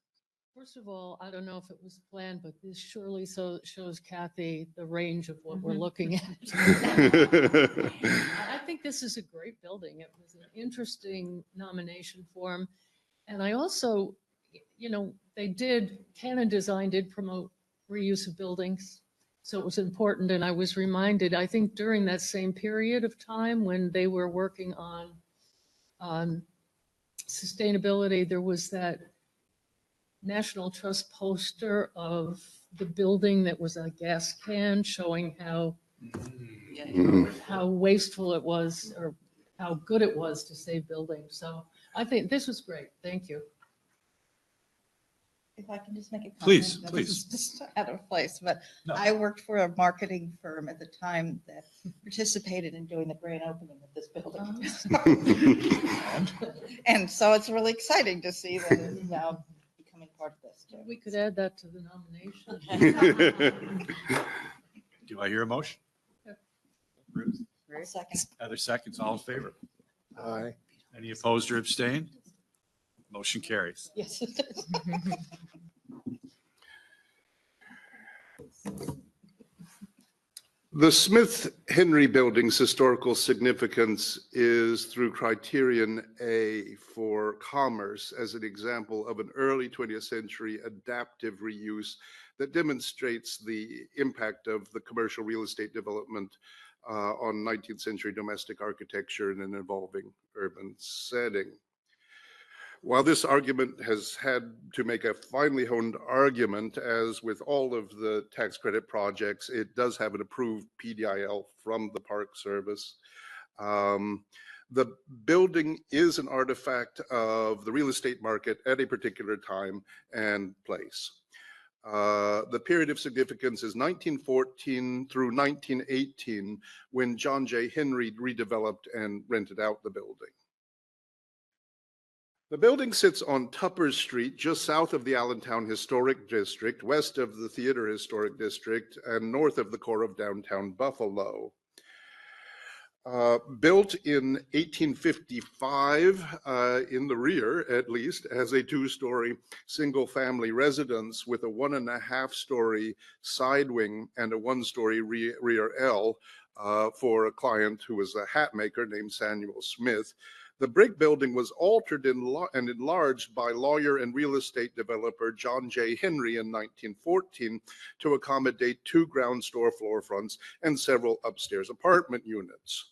First of all, I don't know if it was planned, but this surely shows Kathy the range of what we're looking at. I think this is a great building. It was an interesting nomination form. And I also, Canon Design did promote reuse of buildings. So it was important. And I was reminded, I think during that same period of time when they were working on sustainability, there was that National Trust poster of the building that was a gas can showing how wasteful it was or how good it was to save buildings. So I think this was great. Thank you. If I can just make a comment. Please, that please. This is just out of place, but No. I worked for a marketing firm at the time that participated in doing the grand opening of this building. And so it's really exciting to see that it's now becoming part of this too. We could add that to the nomination. Do I hear a motion? Ruth? Second. Other seconds, all in favor? Aye. Any opposed or abstain? Motion carries. Yes, it is. The Smith Henry Building's historical significance is through criterion A for commerce as an example of an early 20th century adaptive reuse that demonstrates the impact of the commercial real estate development on 19th century domestic architecture in an evolving urban setting. While this argument has had to make a finely honed argument, as with all of the tax credit projects, it does have an approved PDIL from the Park Service. The building is an artifact of the real estate market at a particular time and place. The period of significance is 1914 through 1918, when John J. Henry redeveloped and rented out the building. The building sits on Tupper Street, just south of the Allentown Historic District, west of the Theater Historic District, and north of the core of downtown Buffalo. Built in 1855, in the rear at least, as a two-story single-family residence with a 1.5-story side wing and a 1-story rear L for a client who was a hat maker named Samuel Smith. The brick building was altered and enlarged by lawyer and real estate developer John J. Henry in 1914 to accommodate 2 ground floor fronts and several upstairs apartment units.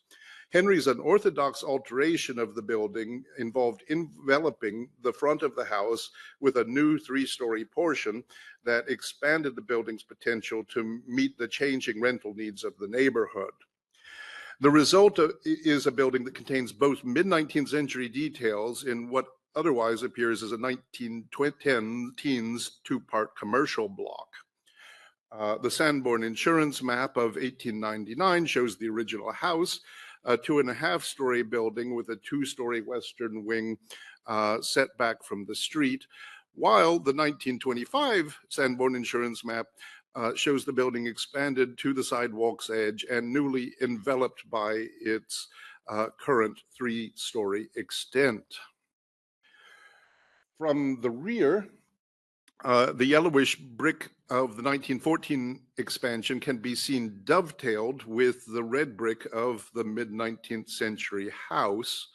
Henry's unorthodox alteration of the building involved enveloping the front of the house with a new 3-story portion that expanded the building's potential to meet the changing rental needs of the neighborhood. The result is a building that contains both mid-19th century details in what otherwise appears as a 1910s 2-part commercial block. The Sanborn Insurance map of 1899 shows the original house, a 2.5-story building with a 2-story western wing set back from the street, while the 1925 Sanborn Insurance map shows the building expanded to the sidewalk's edge and newly enveloped by its current 3-story extent. From the rear, the yellowish brick of the 1914 expansion can be seen dovetailed with the red brick of the mid-19th century house.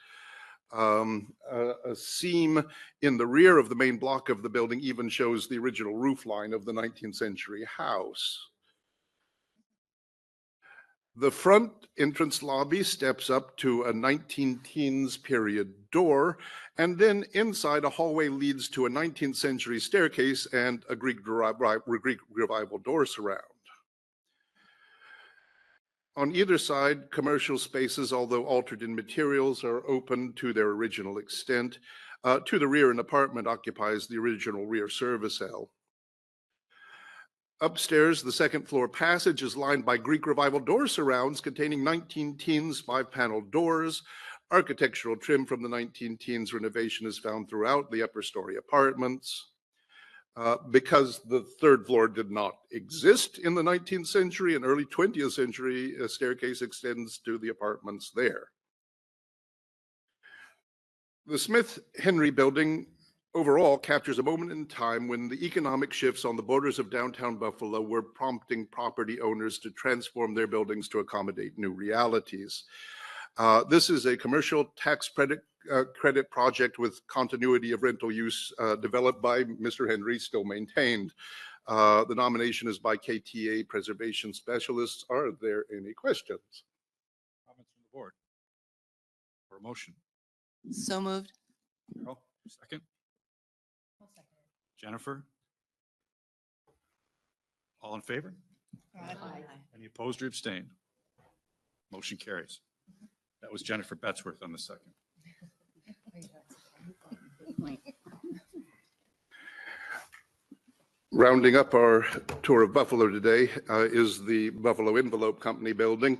A seam in the rear of the main block of the building even shows the original roof line of the 19th century house. The front entrance lobby steps up to a 19-teens period door, and then inside a hallway leads to a 19th century staircase and a Greek revival door surround. On either side, commercial spaces, although altered in materials, are open to their original extent. To the rear, an apartment occupies the original rear service L. Upstairs, the 2nd floor passage is lined by Greek Revival door surrounds containing 19-teens 5-panel doors. Architectural trim from the 19-teens renovation is found throughout the upper story apartments. Because the 3rd floor did not exist in the 19th century and early 20th century, a staircase extends to the apartments there. The Smith-Henry building overall captures a moment in time when the economic shifts on the borders of downtown Buffalo were prompting property owners to transform their buildings to accommodate new realities. This is a commercial tax credit project with continuity of rental use developed by Mr. Henry, still maintained. The nomination is by KTA preservation specialists. Are there any questions? Comments from the board? Or a motion? So moved. Carol, second? Jennifer? All in favor? Aye. Any opposed or abstained? Motion carries. That was Jennifer Betzworth on the second. Rounding up our tour of Buffalo today is the Buffalo Envelope Company building.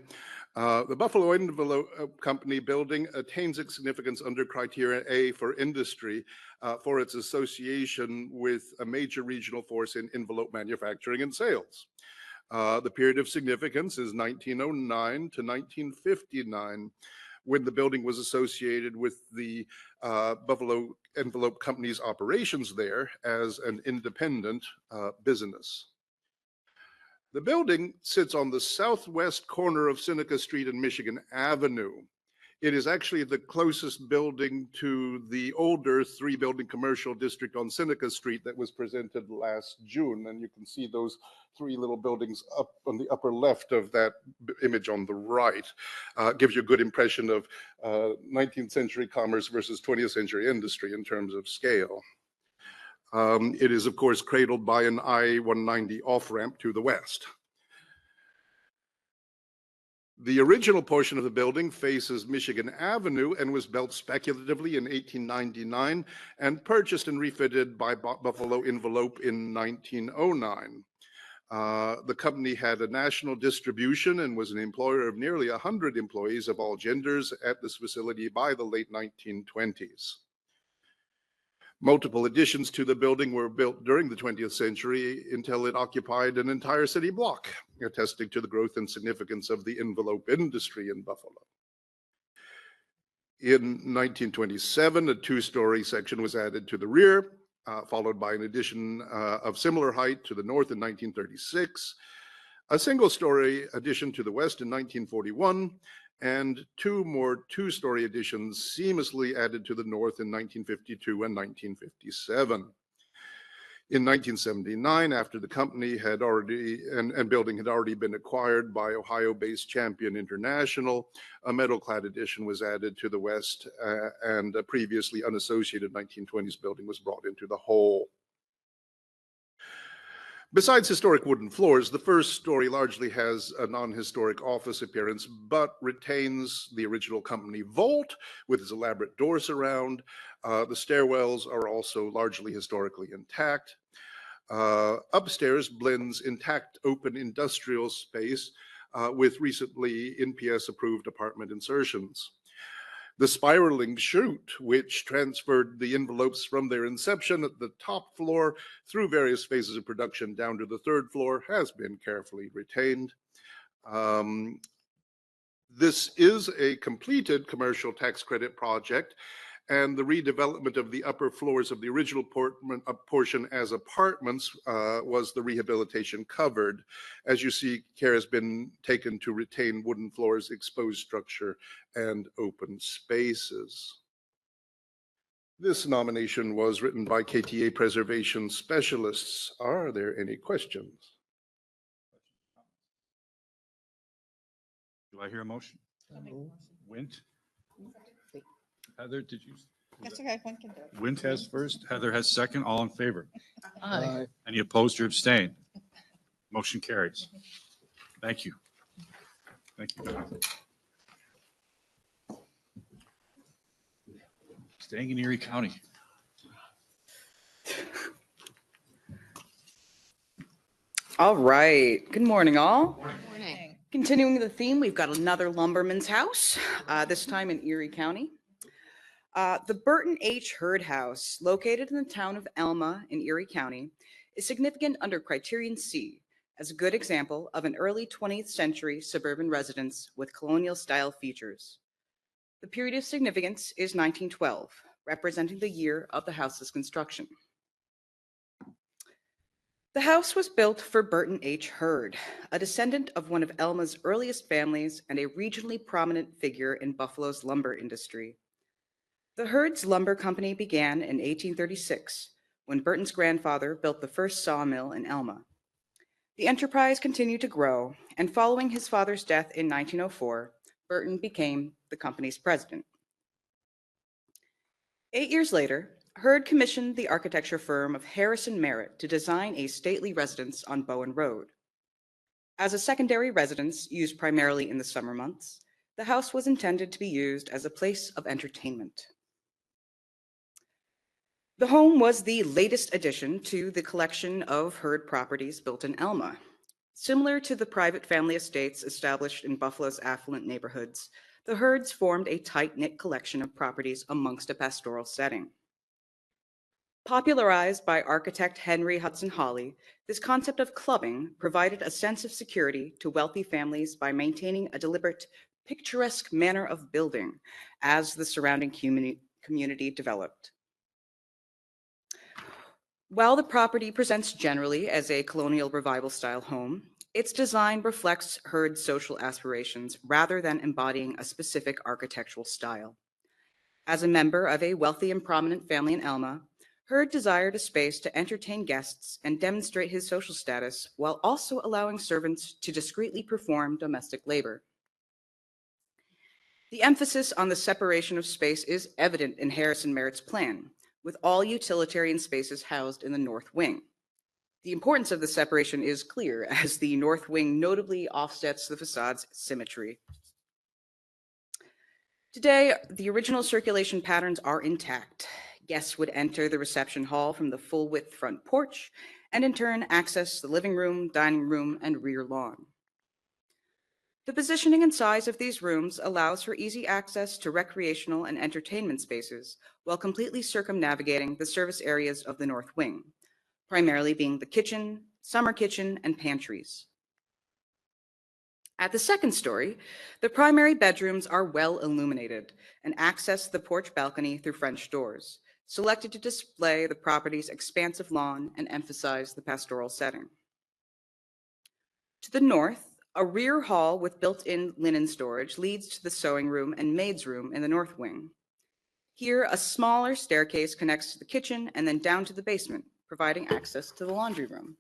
The Buffalo Envelope Company building attains its significance under criteria A for industry for its association with a major regional force in envelope manufacturing and sales. The period of significance is 1909 to 1959, when the building was associated with the Buffalo Envelope Company's operations there as an independent business. The building sits on the southwest corner of Seneca Street and Michigan Avenue. It is actually the closest building to the older 3-building commercial district on Seneca Street that was presented last June. And you can see those 3 little buildings up on the upper left of that image on the right. Gives you a good impression of 19th century commerce versus 20th century industry in terms of scale. It is, of course, cradled by an I-190 off-ramp to the west. The original portion of the building faces Michigan Avenue and was built speculatively in 1899 and purchased and refitted by Buffalo Envelope in 1909. The company had a national distribution and was an employer of nearly 100 employees of all genders at this facility by the late 1920s. Multiple additions to the building were built during the 20th century until it occupied an entire city block, attesting to the growth and significance of the envelope industry in Buffalo. In 1927, a two-story section was added to the rear, followed by an addition of similar height to the north in 1936, a single-story addition to the west in 1941, and two more two-story additions seamlessly added to the north in 1952 and 1957. In 1979, after the company had already, and building had already been acquired by Ohio-based Champion International, a metal-clad addition was added to the west, and a previously unassociated 1920s building was brought into the whole. Besides historic wooden floors, the first story largely has a non-historic office appearance, but retains the original company vault with its elaborate door surround. The stairwells are also largely historically intact. Upstairs blends intact open industrial space with recently NPS-approved apartment insertions. The spiraling chute, which transferred the envelopes from their inception at the top floor through various phases of production down to the third floor, has been carefully retained. This is a completed commercial tax credit project, and the redevelopment of the upper floors of the original portion as apartments was the rehabilitation covered. As you see, care has been taken to retain wooden floors, exposed structure, and open spaces. This nomination was written by KTA preservation specialists. Are there any questions? Do I hear a motion? Wint? Heather, did you? That's okay, one can do it. Wint has first, Heather has second, all in favor. Aye. Any opposed or abstain? Motion carries. Thank you. Thank you, Don. Staying in Erie County. All right. Good morning, all. Morning. Continuing the theme, we've got another lumberman's house, this time in Erie County. The Burton H. Hurd House, located in the town of Elma in Erie County, is significant under Criterion C as a good example of an early 20th century suburban residence with colonial-style features. The period of significance is 1912, representing the year of the house's construction. The house was built for Burton H. Hurd, a descendant of one of Elma's earliest families and a regionally prominent figure in Buffalo's lumber industry. The Hurd's Lumber Company began in 1836, when Burton's grandfather built the first sawmill in Elma. The enterprise continued to grow, and following his father's death in 1904, Burton became the company's president. 8 years later, Hurd commissioned the architecture firm of Harrison Merritt to design a stately residence on Bowen Road. As a secondary residence used primarily in the summer months, the house was intended to be used as a place of entertainment. The home was the latest addition to the collection of Hurd properties built in Elma. Similar to the private family estates established in Buffalo's affluent neighborhoods, the Hurds formed a tight-knit collection of properties amongst a pastoral setting. Popularized by architect Henry Hudson Hawley, this concept of clubbing provided a sense of security to wealthy families by maintaining a deliberate, picturesque manner of building as the surrounding community developed. While the property presents generally as a colonial revival style home, its design reflects Hurd's social aspirations rather than embodying a specific architectural style. As a member of a wealthy and prominent family in Elma, Hurd desired a space to entertain guests and demonstrate his social status while also allowing servants to discreetly perform domestic labor. The emphasis on the separation of space is evident in Harrison Merritt's plan, with all utilitarian spaces housed in the north wing. The importance of the separation is clear, as the north wing notably offsets the facade's symmetry. Today, the original circulation patterns are intact. Guests would enter the reception hall from the full-width front porch, and in turn access the living room, dining room, and rear lawn. The positioning and size of these rooms allows for easy access to recreational and entertainment spaces while completely circumnavigating the service areas of the north wing, primarily being the kitchen, summer kitchen, and pantries. At the second story, the primary bedrooms are well illuminated and access the porch balcony through French doors, selected to display the property's expansive lawn and emphasize the pastoral setting. To the north, a rear hall with built-in linen storage leads to the sewing room and maid's room in the north wing. Here, a smaller staircase connects to the kitchen and then down to the basement, providing access to the laundry room.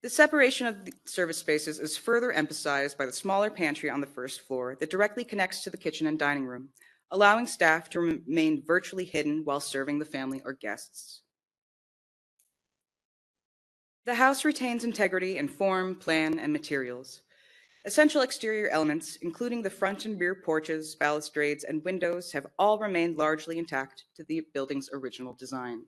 The separation of the service spaces is further emphasized by the smaller pantry on the first floor that directly connects to the kitchen and dining room, allowing staff to remain virtually hidden while serving the family or guests. The house retains integrity in form, plan, and materials. Essential exterior elements, including the front and rear porches, balustrades, and windows, have all remained largely intact to the building's original design.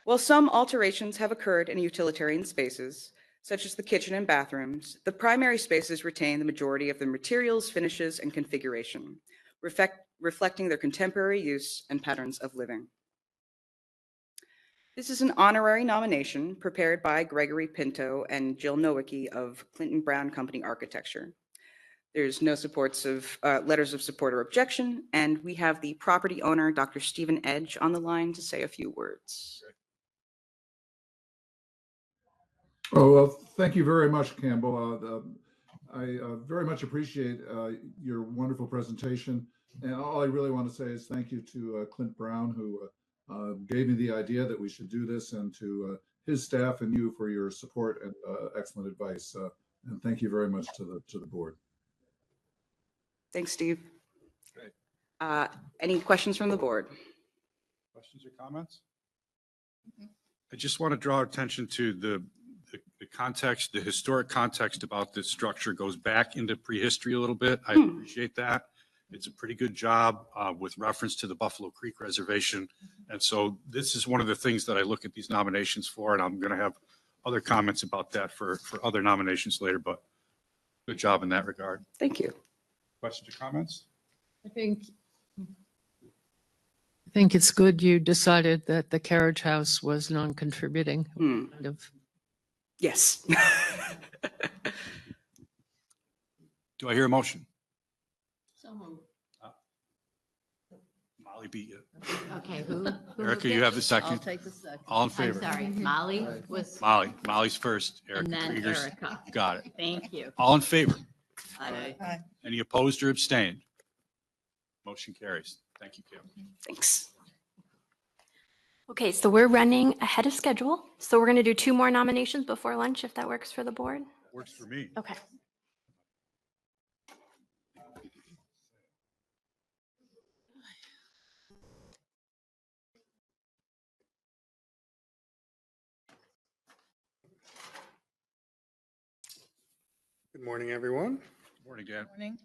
While some alterations have occurred in utilitarian spaces, such as the kitchen and bathrooms, the primary spaces retain the majority of the materials, finishes, and configuration, reflecting their contemporary use and patterns of living. This is an honorary nomination prepared by Gregory Pinto and Jill Nowicki of Clinton Brown Company Architecture. There's no letters of support or objection, and we have the property owner, Dr. Stephen Edge, on the line to say a few words. Oh, well, thank you very much, Campbell. I very much appreciate your wonderful presentation. And all I really want to say is thank you to Clint Brown, who gave me the idea that we should do this, and to his staff and you for your support and excellent advice. And thank you very much to the board. Thanks, Steve. Great. Any questions from the board? Questions or comments? I just want to draw attention to the context, the historic context about this structure goes back into prehistory a little bit. I appreciate that. It's a pretty good job with reference to the Buffalo Creek Reservation. And so this is one of the things that I look at these nominations for, and I'm going to have other comments about that for other nominations later, but good job in that regard. Thank you. Questions or comments? I think it's good you decided that the carriage house was non-contributing. Kind of. Yes. Do I hear a motion? So moved. Molly beat you. Okay, who Erica, moved you it? have the second. I'll take the second. All in I'm favor? sorry, Molly was, Molly's first. and Erica then Krieger's. Erica. You got it. Thank you. All in favor? Aye. Any opposed or abstained? Motion carries. Thank you, Kim. Thanks. Okay, so we're running ahead of schedule. So we're going to do 2 more nominations before lunch, if that works for the board. Works for me. Okay. Good morning, everyone. Morning, Dan. Morning.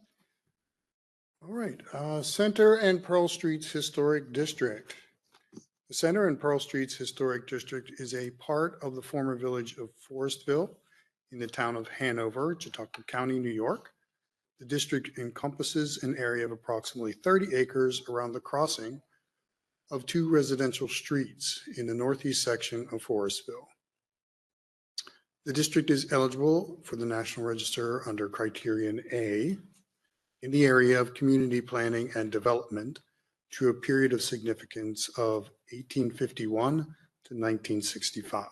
All right, Center and Pearl Streets Historic District. The Center and Pearl Streets Historic District is a part of the former village of Forestville in the town of Hanover, Chautauqua County, New York. The district encompasses an area of approximately 30 acres around the crossing of 2 residential streets in the northeast section of Forestville. The district is eligible for the National Register under Criterion A in the area of community planning and development to a period of significance of 1851 to 1965.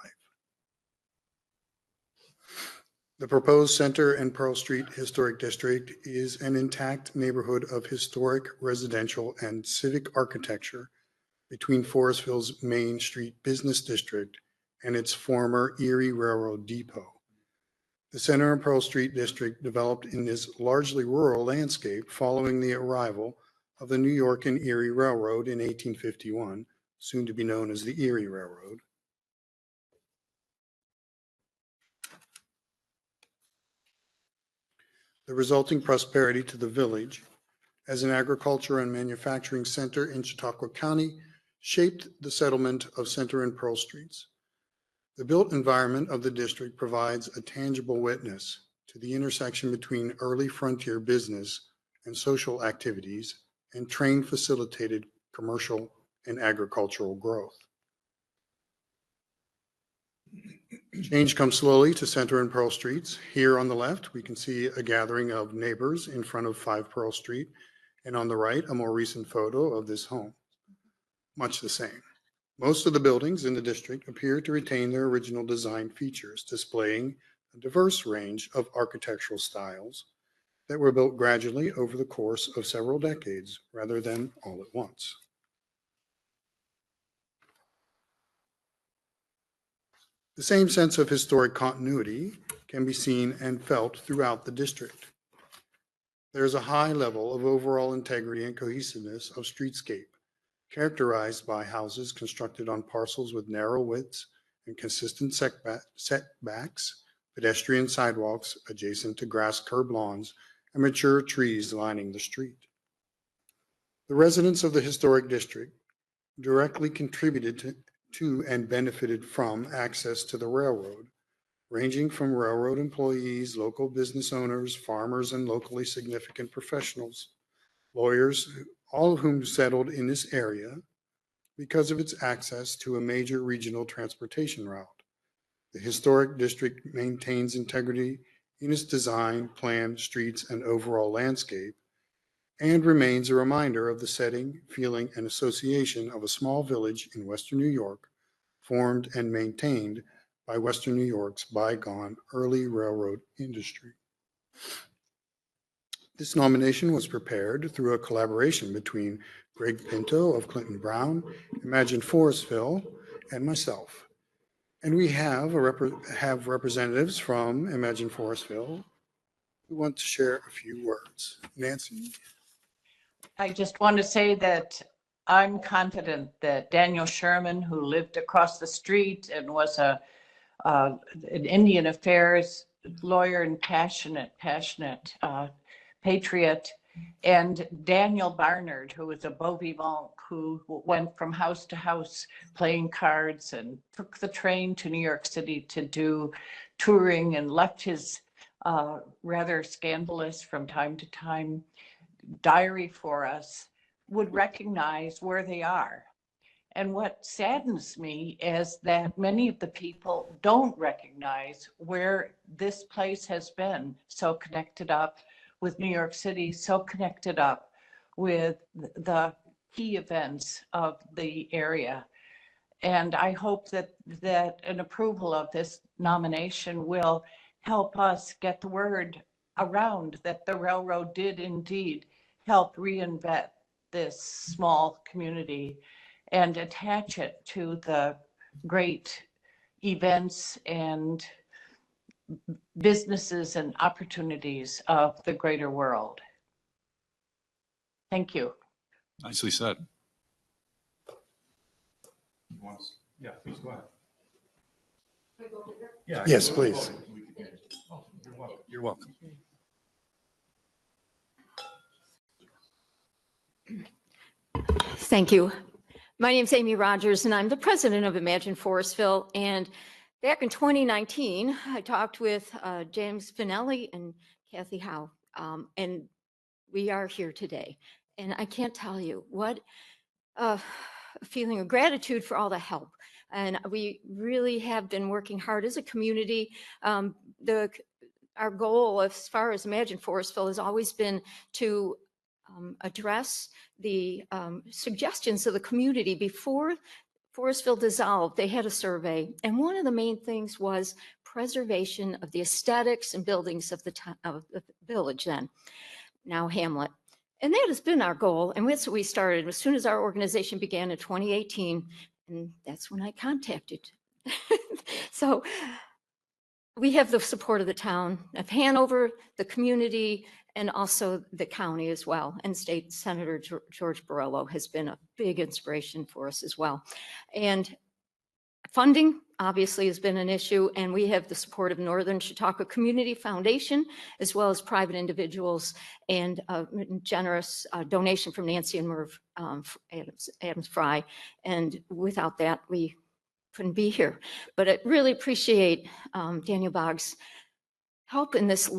The proposed Center and Pearl Street Historic District is an intact neighborhood of historic residential and civic architecture between Forestville's Main Street Business District and its former Erie Railroad Depot. The Center and Pearl Street District developed in this largely rural landscape following the arrival of the New York and Erie Railroad in 1851, soon to be known as the Erie Railroad. The resulting prosperity to the village as an agriculture and manufacturing center in Chautauqua County shaped the settlement of Center and Pearl Streets. The built environment of the district provides a tangible witness to the intersection between early frontier business and social activities and train-facilitated commercial and agricultural growth. Change comes slowly to Center and Pearl Streets. Here on the left, we can see a gathering of neighbors in front of 5 Pearl Street, and on the right, a more recent photo of this home. Much the same. Most of the buildings in the district appear to retain their original design features, displaying a diverse range of architectural styles that were built gradually over the course of several decades rather than all at once. The same sense of historic continuity can be seen and felt throughout the district. There is a high level of overall integrity and cohesiveness of streetscape, characterized by houses constructed on parcels with narrow widths and consistent setbacks, pedestrian sidewalks adjacent to grass curb lawns, and mature trees lining the street. The residents of the historic district directly contributed to and benefited from access to the railroad, ranging from railroad employees, local business owners, farmers, and locally significant professionals, lawyers, all of whom settled in this area because of its access to a major regional transportation route. The historic district maintains integrity in its design, plan, streets, and overall landscape, and remains a reminder of the setting, feeling, and association of a small village in Western New York, formed and maintained by Western New York's bygone early railroad industry. This nomination was prepared through a collaboration between Greg Pinto of Clinton Brown, Imagine Forestville, and myself. And we have representatives from Imagine Forestville who want to share a few words. Nancy? I just want to say that I'm confident that Daniel Sherman, who lived across the street and was an Indian Affairs lawyer and passionate patriot, and Daniel Barnard, who was a beau vivant, who went from house to house playing cards and took the train to New York City to do touring and left his rather scandalous from time to time diary for us, would recognize where they are. And what saddens me is that many of the people don't recognize where this place has been so connected up with New York City, so connected up with the key events of the area. And I hope that an approval of this nomination will help us get the word around that the railroad did indeed help reinvent this small community and attach it to the great events and businesses and opportunities of the greater world. Thank you. Nicely said. Yeah, please go ahead. Yeah, yes, please. You're welcome. Thank you. My name is Amy Rogers, and I'm the president of Imagine Forestville. And back in 2019, I talked with James Finelli and Kathy Howe, and we are here today. And I can't tell you what a feeling of gratitude for all the help. And we really have been working hard as a community. Our goal as far as Imagine Forestville has always been to address the suggestions of the community. Before Forestville dissolved, they had a survey, and one of the main things was preservation of the aesthetics and buildings of the village then, now Hamlet. And that has been our goal, and that's what we started as soon as our organization began in 2018, and that's when I contacted. So we have the support of the town of Hanover, the community, and also the county as well. And State Senator George Borrello has been a big inspiration for us as well. And funding obviously has been an issue, and we have the support of Northern Chautauqua Community Foundation, as well as private individuals, and a generous donation from Nancy and Merv Adams Fry. And without that, we couldn't be here. But I really appreciate Daniel Boggs' help in this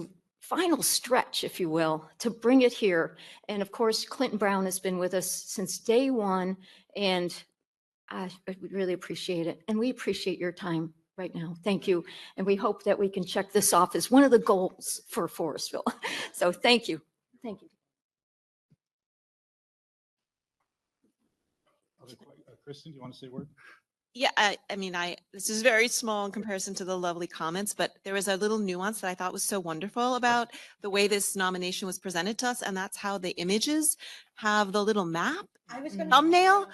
final stretch, if you will, to bring it here. And of course, Clinton Brown has been with us since day one, and I really appreciate it. And we appreciate your time right now. Thank you. And we hope that we can check this off as one of the goals for Forestville. So thank you. Thank you. Kristen, do you want to say a word? Yeah, I mean, this is very small in comparison to the lovely comments, but there was a little nuance that I thought was so wonderful about the way this nomination was presented to us, and that's how the images have the little map thumbnail.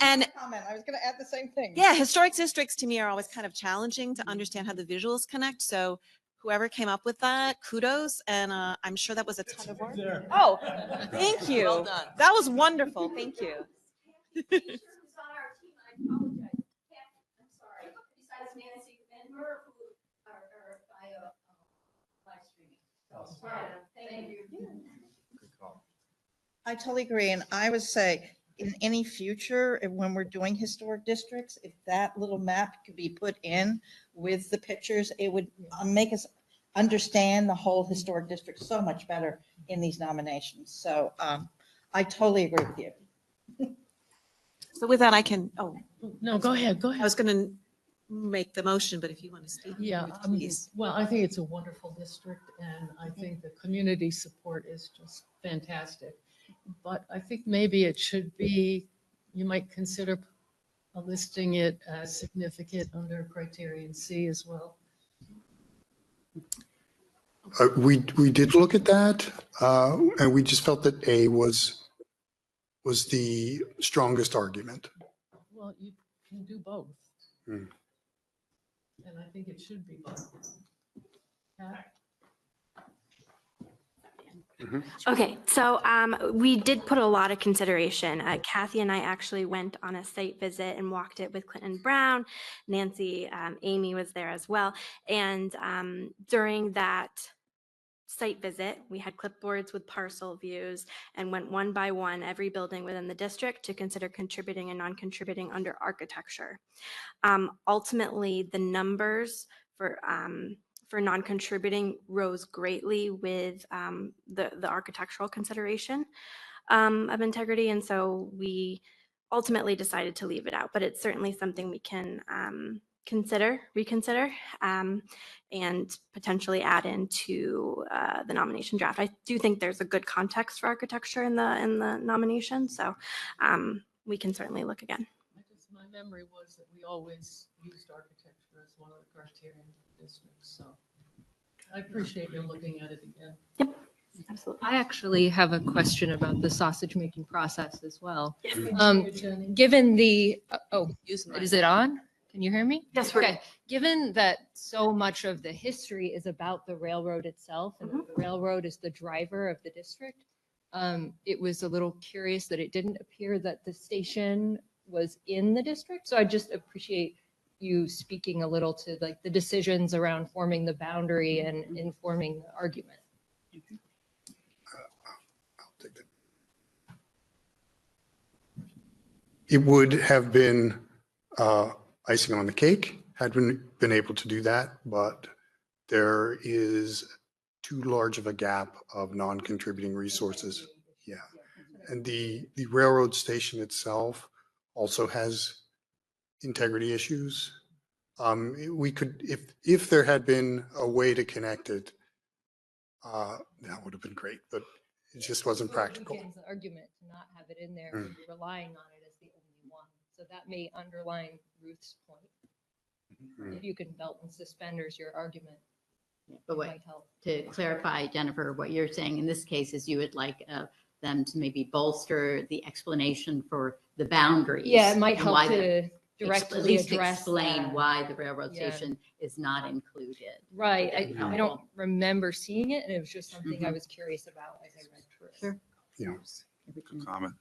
And I was going to add the same thing. yeah, historic districts to me are always kind of challenging to understand how the visuals connect. So whoever came up with that, kudos, and I'm sure that was a ton of work. Oh, thank you. Well done. That was wonderful. Thank you. I totally agree. And I would say in any future, when we're doing historic districts, if that little map could be put in with the pictures, it would make us understand the whole historic district so much better in these nominations. So I totally agree with you. So with that, I can, No, go ahead, go ahead. I was going to make the motion, but if you want to speak. Yeah, please. well, I think it's a wonderful district, and I think the community support is just fantastic. But I think maybe it should be, you might consider listing it as significant under criterion C as well. We did look at that, and we just felt that A was the strongest argument. Well, you can do both, Hmm. and I think it should be both. Pat? Okay, so we did put a lot of consideration. Kathy and I actually went on a site visit and walked it with Clinton Brown. Nancy, Amy was there as well. And during that site visit, we had clipboards with parcel views and went one by one every building within the district to consider contributing and non-contributing under architecture. Ultimately, the numbers for non-contributing rose greatly with the architectural consideration of integrity. And so we ultimately decided to leave it out, but it's certainly something we can reconsider, and potentially add into the nomination draft. I do think there's a good context for architecture in the nomination, so we can certainly look again. My memory was that we always used architecture as one of the criterion districts, so I appreciate you looking at it again. Yep, absolutely. I actually have a question about the sausage making process as well. Yes. Given the, is it on? Can you hear me? Yes, we're Okay. Given that so much of the history is about the railroad itself, and the railroad is the driver of the district, it was a little curious that it didn't appear that the station was in the district. So I just appreciate you speaking a little to like the decisions around forming the boundary and informing the argument. I'll take that. It would have been icing on the cake had we been able to do that, but there is too large of a gap of non-contributing resources. Yeah. And the railroad station itself also has integrity issues. We could, if there had been a way to connect it, that would have been great, but it just wasn't practical. The argument to not have it in there, Mm. relying on it as the only one. So that may underline Ruth's point. Mm. If you can belt and suspenders your argument. But it what, might help. to clarify, Jennifer, what you're saying in this case is you would like them to maybe bolster the explanation for the boundaries. Yeah, it might and help why to at directly least address explain that. why the railroad Yeah. station is not included. Right. That'd be I don't helpful. remember seeing it, and it was just something I Mhm. was curious about as I read through it. Sure. Yeah. We can Comment.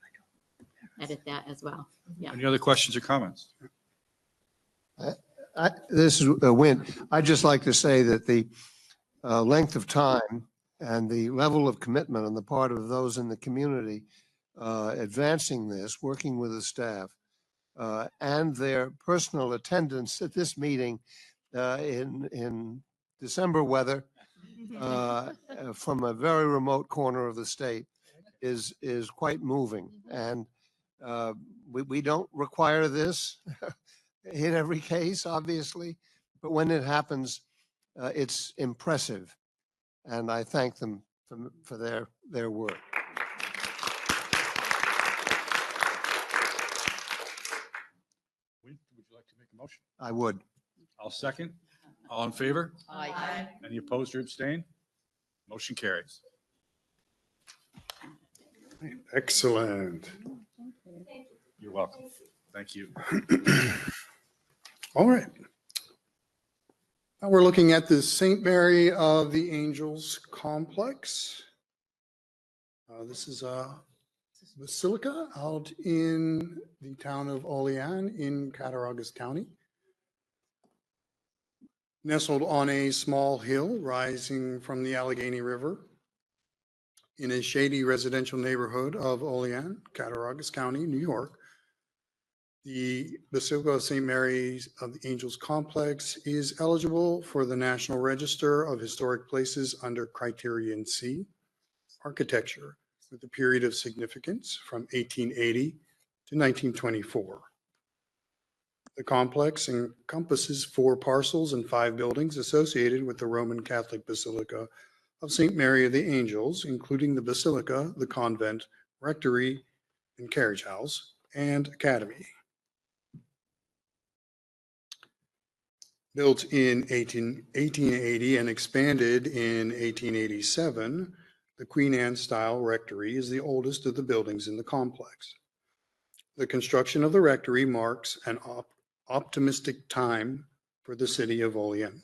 edit that as well. Yeah. Any other questions or comments? This is Win. I'd just like to say that the length of time and the level of commitment on the part of those in the community advancing this, working with the staff, and their personal attendance at this meeting in December weather from a very remote corner of the state is quite moving. And we don't require this in every case, obviously, but when it happens, it's impressive. And I thank them for their work. Would you like to make a motion? I would. I'll second. All in favor? Aye. Any opposed or abstain? Motion carries. Excellent. You're welcome. Thank you. All right. Now we're looking at the St. Mary of the Angels complex. This is a basilica out in the town of Olean in Cattaraugus County. Nestled on a small hill rising from the Allegheny River in a shady residential neighborhood of Olean, Cattaraugus County, New York. The Basilica of St. Mary's of the Angels complex is eligible for the National Register of Historic Places under Criterion C, Architecture, with a period of significance from 1880 to 1924. The complex encompasses 4 parcels and 5 buildings associated with the Roman Catholic Basilica of St. Mary of the Angels, including the Basilica, the convent, rectory, and carriage house, and academy. Built in 1880 and expanded in 1887, the Queen Anne style rectory is the oldest of the buildings in the complex. The construction of the rectory marks an optimistic time for the city of Olean,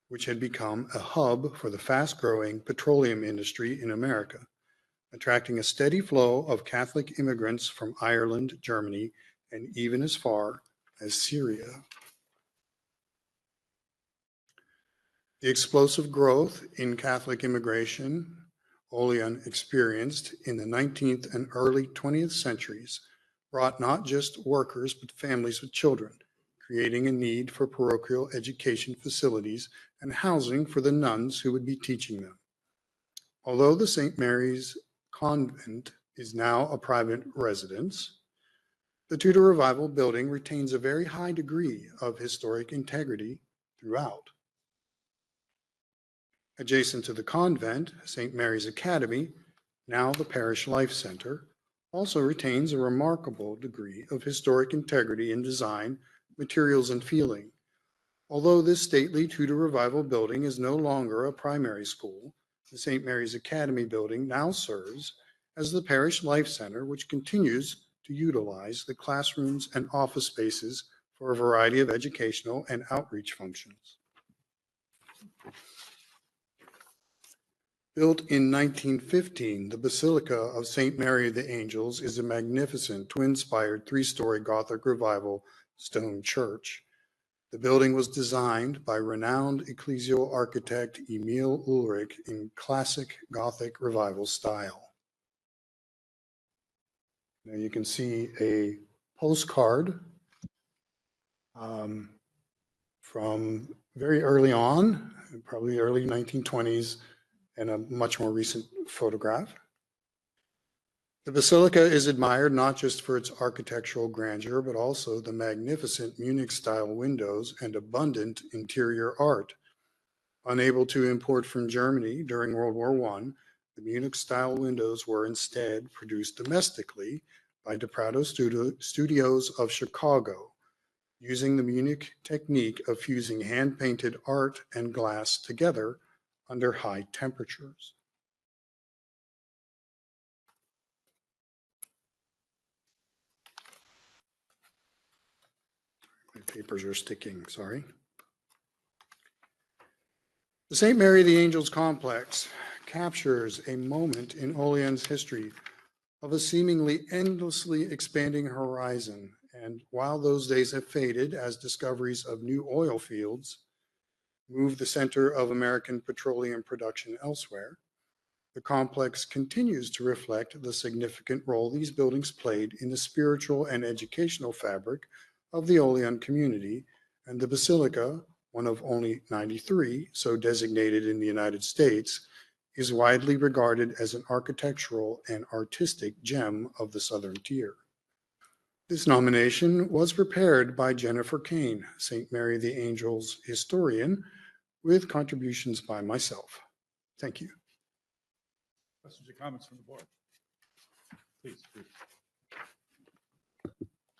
which had become a hub for the fast-growing petroleum industry in America, attracting a steady flow of Catholic immigrants from Ireland, Germany, and even as far as Syria. The explosive growth in Catholic immigration Olean experienced in the 19th and early 20th centuries brought not just workers but families with children, creating a need for parochial education facilities and housing for the nuns who would be teaching them. Although the St. Mary's Convent is now a private residence, the Tudor Revival building retains a very high degree of historic integrity throughout. Adjacent to the convent, St. Mary's Academy, now the Parish Life Center, also retains a remarkable degree of historic integrity in design, materials, and feeling. Although this stately Tudor Revival building is no longer a primary school, the St. Mary's Academy building now serves as the Parish Life Center, which continues to utilize the classrooms and office spaces for a variety of educational and outreach functions. Built in 1915, the Basilica of St. Mary of the Angels is a magnificent twin-spired 3-story Gothic Revival stone church. The building was designed by renowned ecclesial architect Emil Ulrich in classic Gothic Revival style. Now you can see a postcard from very early on, probably early 1920s, and a much more recent photograph. The basilica is admired not just for its architectural grandeur, but also the magnificent Munich-style windows and abundant interior art. Unable to import from Germany during World War I, the Munich-style windows were instead produced domestically by De Prado Studios of Chicago, using the Munich technique of fusing hand-painted art and glass together under high temperatures. My papers are sticking, sorry. The St. Mary of the Angels complex captures a moment in Olean's history of a seemingly endlessly expanding horizon. And while those days have faded as discoveries of new oil fields move the center of American petroleum production elsewhere, the complex continues to reflect the significant role these buildings played in the spiritual and educational fabric of the Olean community, and the Basilica, one of only 93 so designated in the United States, is widely regarded as an architectural and artistic gem of the Southern Tier. This nomination was prepared by Jennifer Kane, St. Mary the Angels historian, with contributions by myself. Thank you. Questions or comments from the board? Please.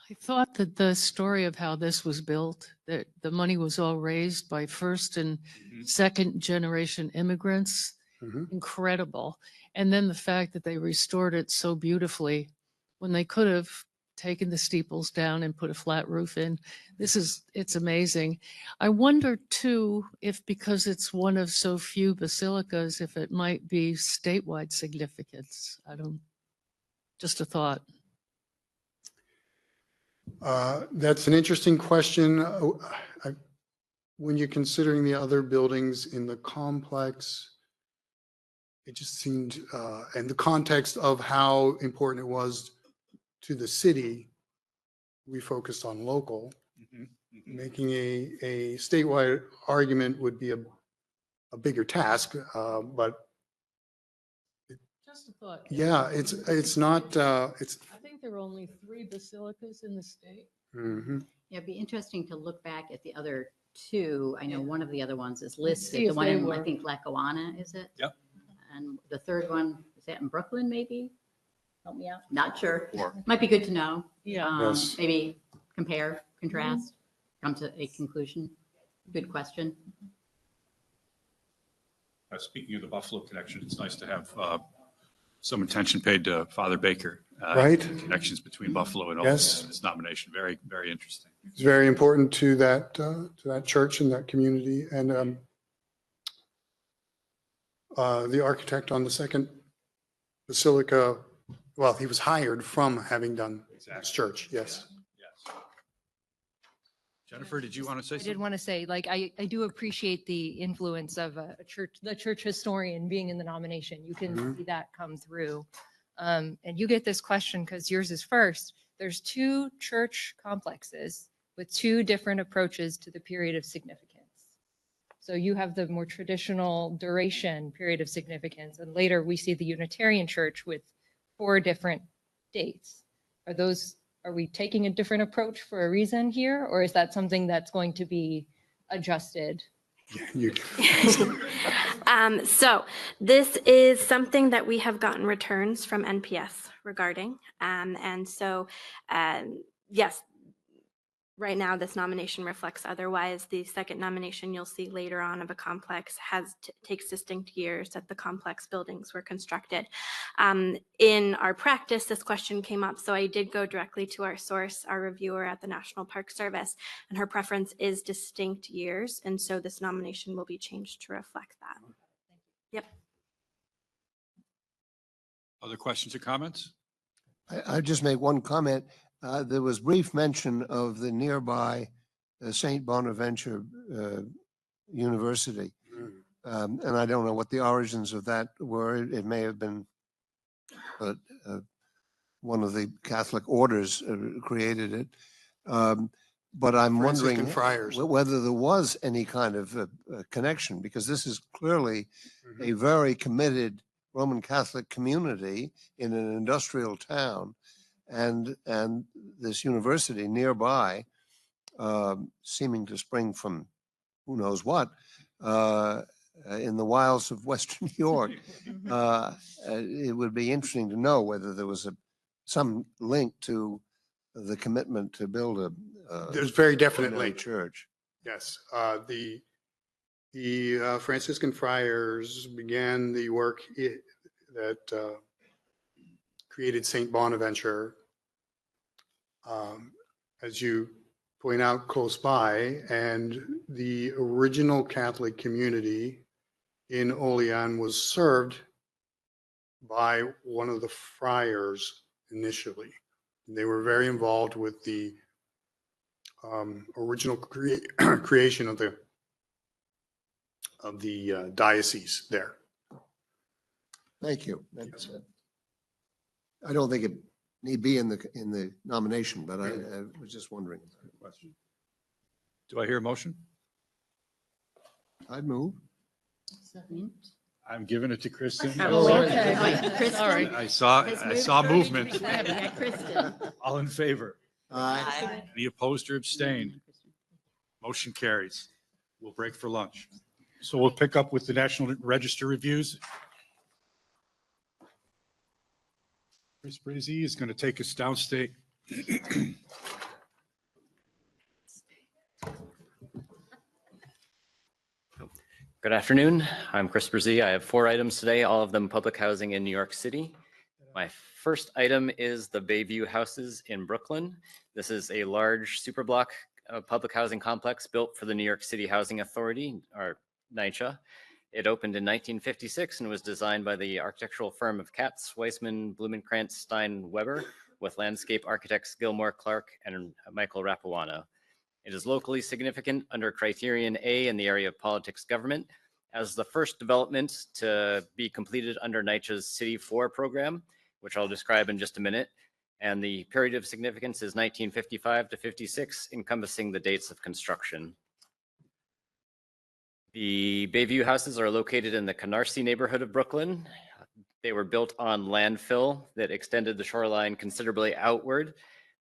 I thought that the story of how this was built, that the money was all raised by first and second generation immigrants, incredible. And then the fact that they restored it so beautifully when they could have taken the steeples down and put a flat roof in. It's amazing. I wonder too, if because it's one of so few basilicas, if it might be statewide significance. Just a thought. That's an interesting question. When you're considering the other buildings in the complex, it just seemed, and the context of how important it was to the city, we focused on local. Making a statewide argument would be a bigger task, but Just a thought. yeah, it's not, it's. I think there are only 3 basilicas in the state. Mhm. Yeah, it'd be interesting to look back at the other 2. I know one of the other ones is see listed, if the one they in, I were- think, Lackawanna, is it? Yep. And the third one, is that in Brooklyn, maybe? Help me out. Not sure. Or- Might be good to know. Yeah. Yes. Maybe compare, contrast, come to a conclusion. Good question. Speaking of the Buffalo connection, it's nice to have some attention paid to Father Baker. Right. Connections between Buffalo and Yes. this nomination. Very, very interesting. It's very important to that church and that community. And the architect on the second basilica, well, he was hired from having done this church. Yes. Yes. Jennifer, did you want to say I did something? want to say, like, I do appreciate the influence of the church historian being in the nomination. You can see that come through. And you get this question because yours is first. There's 2 church complexes with 2 different approaches to the period of significance. So you have the more traditional duration period of significance, and later we see the Unitarian Church with 4 different dates. Are we taking a different approach for a reason here, or is that something that's going to be adjusted? So this is something that we have gotten returns from NPS regarding. And so, yes, right now this nomination reflects otherwise. The second nomination you'll see later on of a complex takes distinct years that the complex buildings were constructed. In our practice, this question came up, so I did go directly to our source, our reviewer at the National Park Service, and her preference is distinct years, and so this nomination will be changed to reflect that. Yep. Other questions or comments? I just make one comment. There was brief mention of the nearby St. Bonaventure University. And I don't know what the origins of that were. It may have been one of the Catholic orders created it. But I'm wondering Franciscan friars. whether there was any kind of connection, because this is clearly a very committed Roman Catholic community in an industrial town. And this university nearby, seeming to spring from who knows what, in the wilds of Western New York. It would be interesting to know whether there was some link to the commitment to build a There's very definite ordinary link. church. Yes. The Franciscan friars began the work that created St. Bonaventure, as you point out, close by, and the original Catholic community in Olean was served by one of the friars initially. They were very involved with the original creation of the diocese there. Thank you. That's I don't think it need be in the nomination, but I was just wondering. Do I hear a motion? I'd move. I'm giving it to Kristen. Oh, okay. Wait, Kristen? I saw Has moved movement. We got Kristen. All in favor? Aye. Any opposed or abstained? Motion carries. We'll break for lunch. So we'll pick up with the National Register reviews. Chris Brizzi is going to take us downstate. Good afternoon. I'm Chris Brzee. I have 4 items today, all of them public housing in New York City. My first item is the Bayview Houses in Brooklyn. This is a large superblock public housing complex built for the New York City Housing Authority, or NYCHA. It opened in 1956 and was designed by the architectural firm of Katz, Weissman, Blumenkrantz, Stein, Weber, with landscape architects Gilmore, Clark, and Michael Rapuano. It is locally significant under Criterion A in the area of politics government as the first development to be completed under NYCHA's City 4 program, which I'll describe in just a minute. And the period of significance is 1955 to 56, encompassing the dates of construction. The Bayview Houses are located in the Canarsie neighborhood of Brooklyn. They were built on landfill that extended the shoreline considerably outward.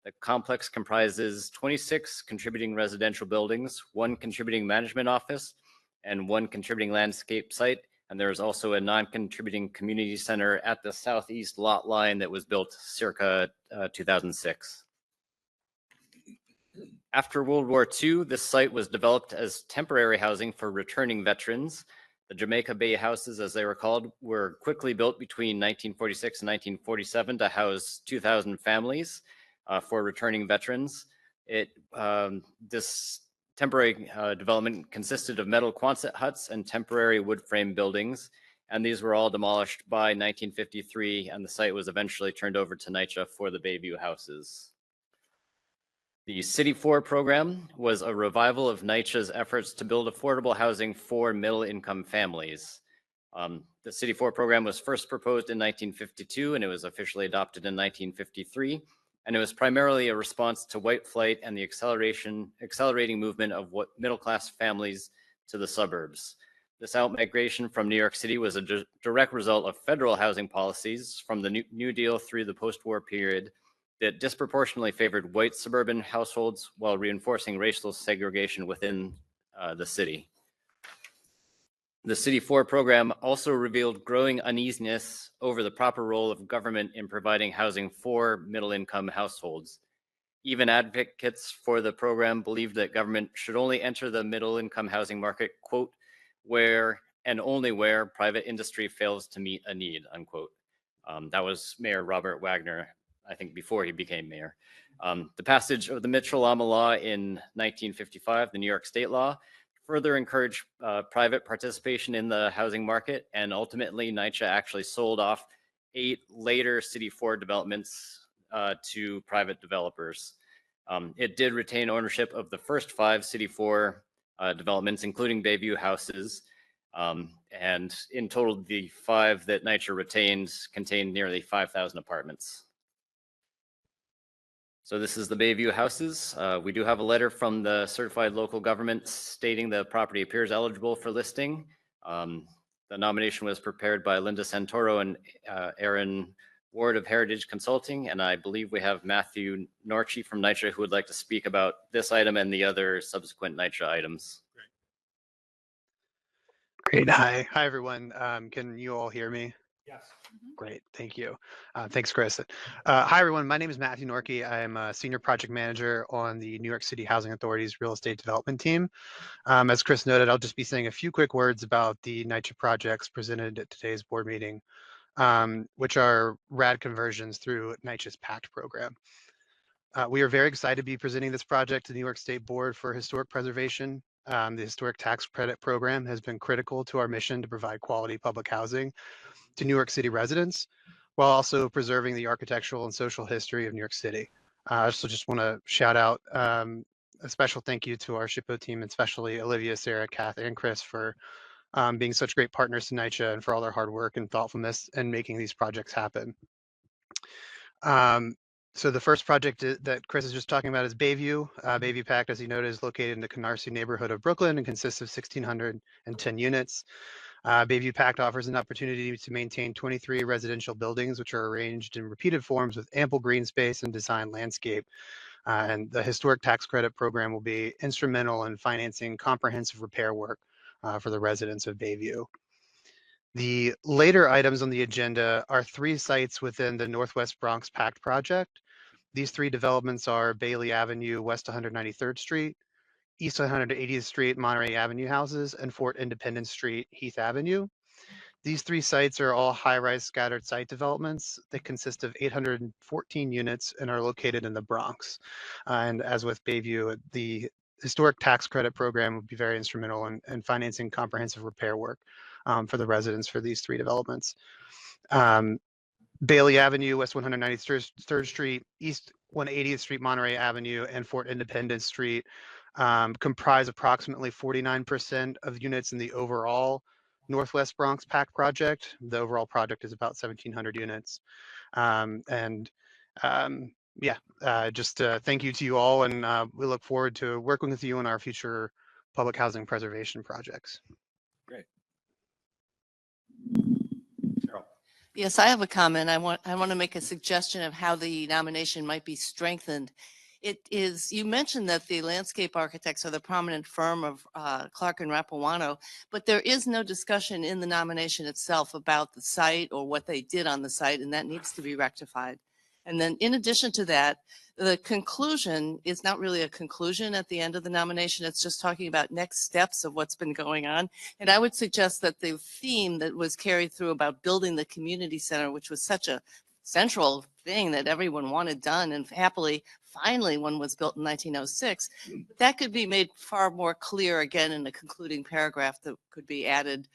The complex comprises 26 contributing residential buildings, 1 contributing management office, and 1 contributing landscape site. And there is also a non-contributing community center at the southeast lot line that was built circa 2006. After World War II, this site was developed as temporary housing for returning veterans. The Jamaica Bay Houses, as they were called, were quickly built between 1946 and 1947 to house 2,000 families. For returning veterans. This temporary development consisted of metal Quonset huts and temporary wood frame buildings, and these were all demolished by 1953, and the site was eventually turned over to NYCHA for the Bayview Houses. The City 4 program was a revival of NYCHA's efforts to build affordable housing for middle-income families. The City 4 program was first proposed in 1952, and it was officially adopted in 1953. And it was primarily a response to white flight and the accelerating movement of middle-class families to the suburbs. This outmigration from New York City was a direct result of federal housing policies from the New Deal through the post-war period that disproportionately favored white suburban households while reinforcing racial segregation within the city. The City 4 program also revealed growing uneasiness over the proper role of government in providing housing for middle-income households. Even advocates for the program believed that government should only enter the middle-income housing market, quote, where and only where private industry fails to meet a need, unquote. That was Mayor Robert Wagner, I think, before he became mayor. The passage of the Mitchell-Lama Law in 1955, the New York State law, further encouraged private participation in the housing market, and ultimately NYCHA actually sold off 8 later City 4 developments to private developers. It did retain ownership of the first 5 City 4 developments, including Bayview Houses, and in total, the 5 that NYCHA retained contained nearly 5,000 apartments. So this is the Bayview Houses. We do have a letter from the certified local government stating the property appears eligible for listing. The nomination was prepared by Linda Santoro and Aaron Ward of Heritage Consulting, and I believe we have Matthew Norchi from NYCHA who would like to speak about this item and the other subsequent NYCHA items. Great. Hi, everyone. Can you all hear me? Yes. Great. Thank you. Thanks, Chris. Hi, everyone. My name is Matthew Norkey. I am a senior project manager on the New York City Housing Authority's real estate development team. As Chris noted, I'll just be saying a few quick words about the NYCHA projects presented at today's board meeting, which are RAD conversions through NYCHA's PACT program. We are very excited to be presenting this project to the New York State Board for Historic Preservation. The Historic Tax Credit Program has been critical to our mission to provide quality public housing to New York City residents, while also preserving the architectural and social history of New York City. I also just want to shout out a special thank you to our SHPO team, and especially Olivia, Sarah, Kath, and Chris for being such great partners to NYCHA and for all their hard work and thoughtfulness in making these projects happen. So the first project that Chris is just talking about is Bayview. Bayview Pact, as you noted, is located in the Canarsie neighborhood of Brooklyn and consists of 1,610 units. Bayview Pact offers an opportunity to maintain 23 residential buildings, which are arranged in repeated forms with ample green space and designed landscape. And the historic tax credit program will be instrumental in financing comprehensive repair work for the residents of Bayview. The later items on the agenda are 3 sites within the Northwest Bronx Pact project. These 3 developments are Bailey Avenue, West 193rd Street, East 180th Street, Monterey Avenue houses, and Fort Independence Street, Heath Avenue. These 3 sites are all high-rise scattered site developments that consist of 814 units and are located in the Bronx. And as with Bayview, the historic tax credit program would be very instrumental in financing comprehensive repair work for the residents for these 3 developments. Bailey Avenue, West 193rd Street, East 180th Street, Monterey Avenue, and Fort Independence Street comprise approximately 49% of units in the overall Northwest Bronx Pact project. The overall project is about 1,700 units. Thank you to you all, and we look forward to working with you on our future public housing preservation projects. Great. Yes, I have a comment. I want to make a suggestion of how the nomination might be strengthened. It is, you mentioned that the landscape architects are the prominent firm of Clark and Rappuano, but there is no discussion in the nomination itself about the site or what they did on the site, and that needs to be rectified. And then in addition to that, the conclusion is not really a conclusion at the end of the nomination. It's just talking about next steps of what's been going on. And I would suggest that the theme that was carried through about building the community center, which was such a central thing that everyone wanted done, and happily, finally, one was built in 1906, that could be made far more clear again in a concluding paragraph that could be added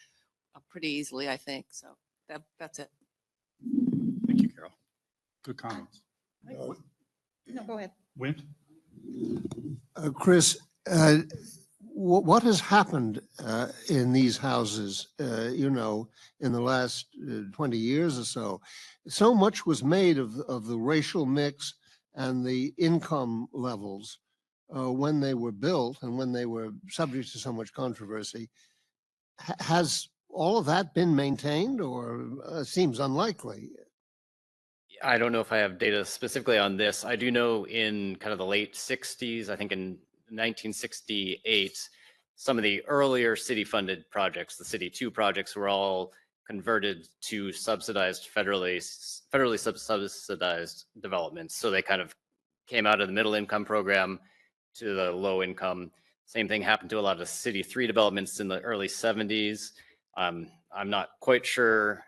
pretty easily, I think. So that's it. Thank you, Carol. Good comments. No, go ahead. Wint? Chris, what has happened in these houses, in the last 20 years or so? So much was made of the racial mix and the income levels when they were built and when they were subject to so much controversy. Has all of that been maintained, or seems unlikely? I don't know if I have data specifically on this. I do know in kind of the late 60s, I think in 1968, some of the earlier city-funded projects, the City 2 projects, were all converted to subsidized, federally subsidized developments. So they kind of came out of the middle income program to the low income. Same thing happened to a lot of City 3 developments in the early 70s. I'm not quite sure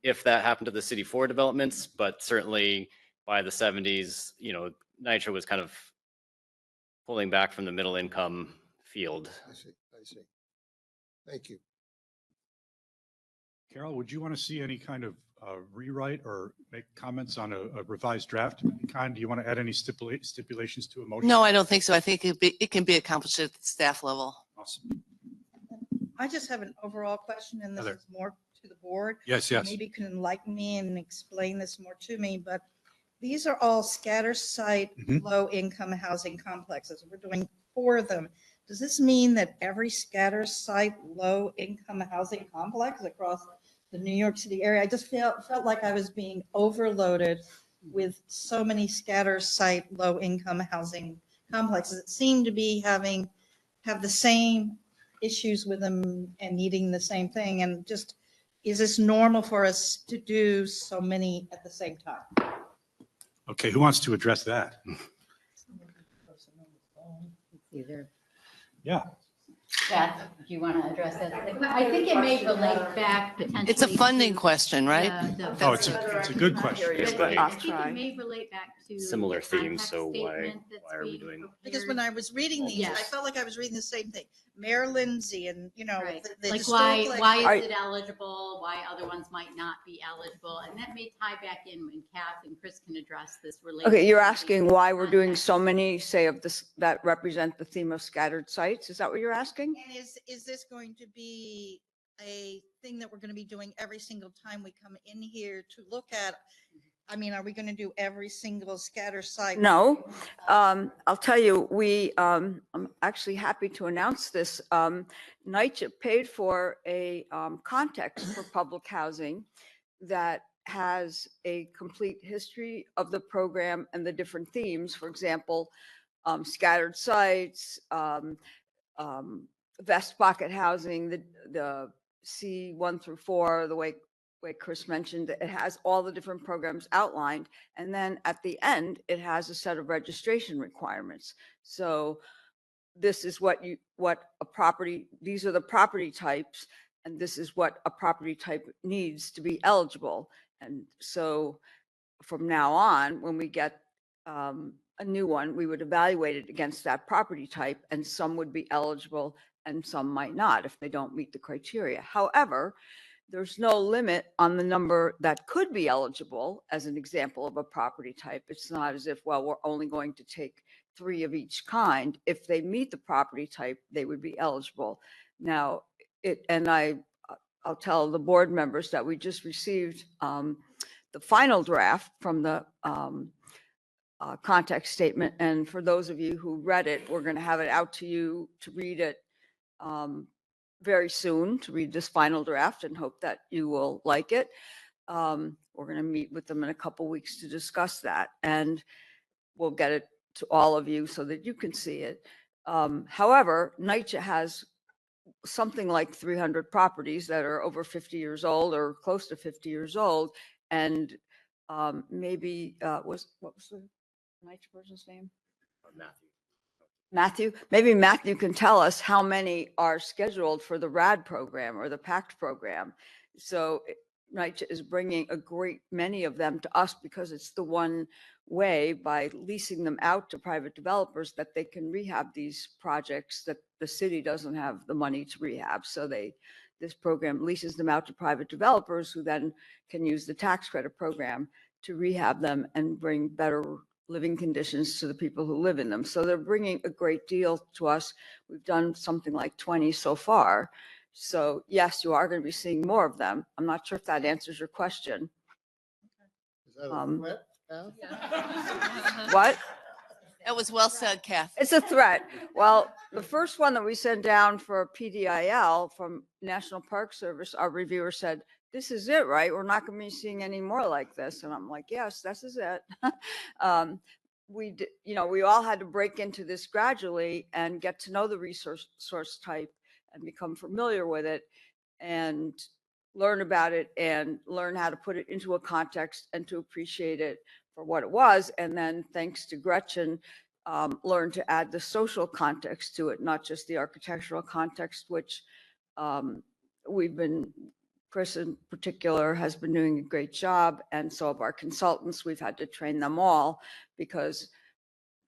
if that happened to the City 4 developments, but certainly by the 70s, NYCHA was kind of pulling back from the middle income field. I see. Thank you. Carol, would you want to see any kind of rewrite or make comments on a revised draft of any kind? Do you want to add any stipulations to a motion? No, I don't think so. I think it can be accomplished at the staff level. Awesome. I just have an overall question, and this Heather. is more to the board. Yes. Maybe you can enlighten me and explain this more to me, but these are all scatter site, low-income housing complexes. We're doing 4 of them. Does this mean that every scatter site, low-income housing complex across the New York City area? I just felt like I was being overloaded with so many scatter site, low-income housing complexes. It seemed to be have the same issues with them and needing the same thing. And just, is this normal for us to do so many at the same time? Okay, who wants to address that? Either. Yeah. Beth, do you want to address that? I think it may relate back potentially. It's a funding question, right? Oh, it's a good question. I think it may relate back to Similar the themes, context so why statement that's are we being doing? Because when I was reading these, I Yes. felt like I was reading the same thing. Mayor Lindsay and, Right. the Like historical why is it eligible? Why other ones might not be eligible? And that may tie back in when Kath and Chris can address this related. Okay, you're asking why we're doing so many, say, of this that represent the theme of scattered sites? Is that what you're asking? And is this going to be a thing that we're going to be doing every single time we come in here to look at? I mean, are we going to do every single scatter site? No. I'll tell you, I'm actually happy to announce this. NYCHA paid for a context for public housing that has a complete history of the program and the different themes. For example, scattered sites, vest pocket housing, the C1 through 4, the way Chris mentioned, it has all the different programs outlined. And then at the end, it has a set of registration requirements. So this is what a property, these are the property types, and this is what a property type needs to be eligible. And so from now on, when we get a new one, we would evaluate it against that property type, and some would be eligible and some might not if they don't meet the criteria. However, there's no limit on the number that could be eligible as an example of a property type. It's not as if, well, we're only going to take 3 of each kind. If they meet the property type, they would be eligible. Now, I'll tell the board members that we just received the final draft from the context statement. And for those of you who read it, we're going to have it out to you to read it very soon, to read this final draft, and hope that you will like it. We're going to meet with them in a couple weeks to discuss that, and we'll get it to all of you so that you can see it. However, NYCHA has something like 300 properties that are over 50 years old or close to 50 years old. And maybe, what was the NYCHA person's name? Matthew. Maybe Matthew can tell us how many are scheduled for the RAD program or the PACT program. So NYCHA is bringing a great many of them to us because it's the one way, by leasing them out to private developers, that they can rehab these projects that the city doesn't have the money to rehab. So this program leases them out to private developers who then can use the tax credit program to rehab them and bring better living conditions to the people who live in them. So they're bringing a great deal to us. We've done something like 20 so far. So yes, you are going to be seeing more of them. I'm not sure if that answers your question. Is that a threat? What? That was well said, Kath. It's a threat. Well, the first one that we sent down for PDIL from National Park Service, our reviewer said, "This is it, right? We're not going to be seeing any more like this." And I'm like, yes, this is it. We all had to break into this gradually and get to know the resource type and become familiar with it and learn about it and learn how to put it into a context and to appreciate it for what it was. And then thanks to Gretchen, learn to add the social context to it, not just the architectural context, which Chris in particular has been doing a great job. And so have our consultants. We've had to train them all because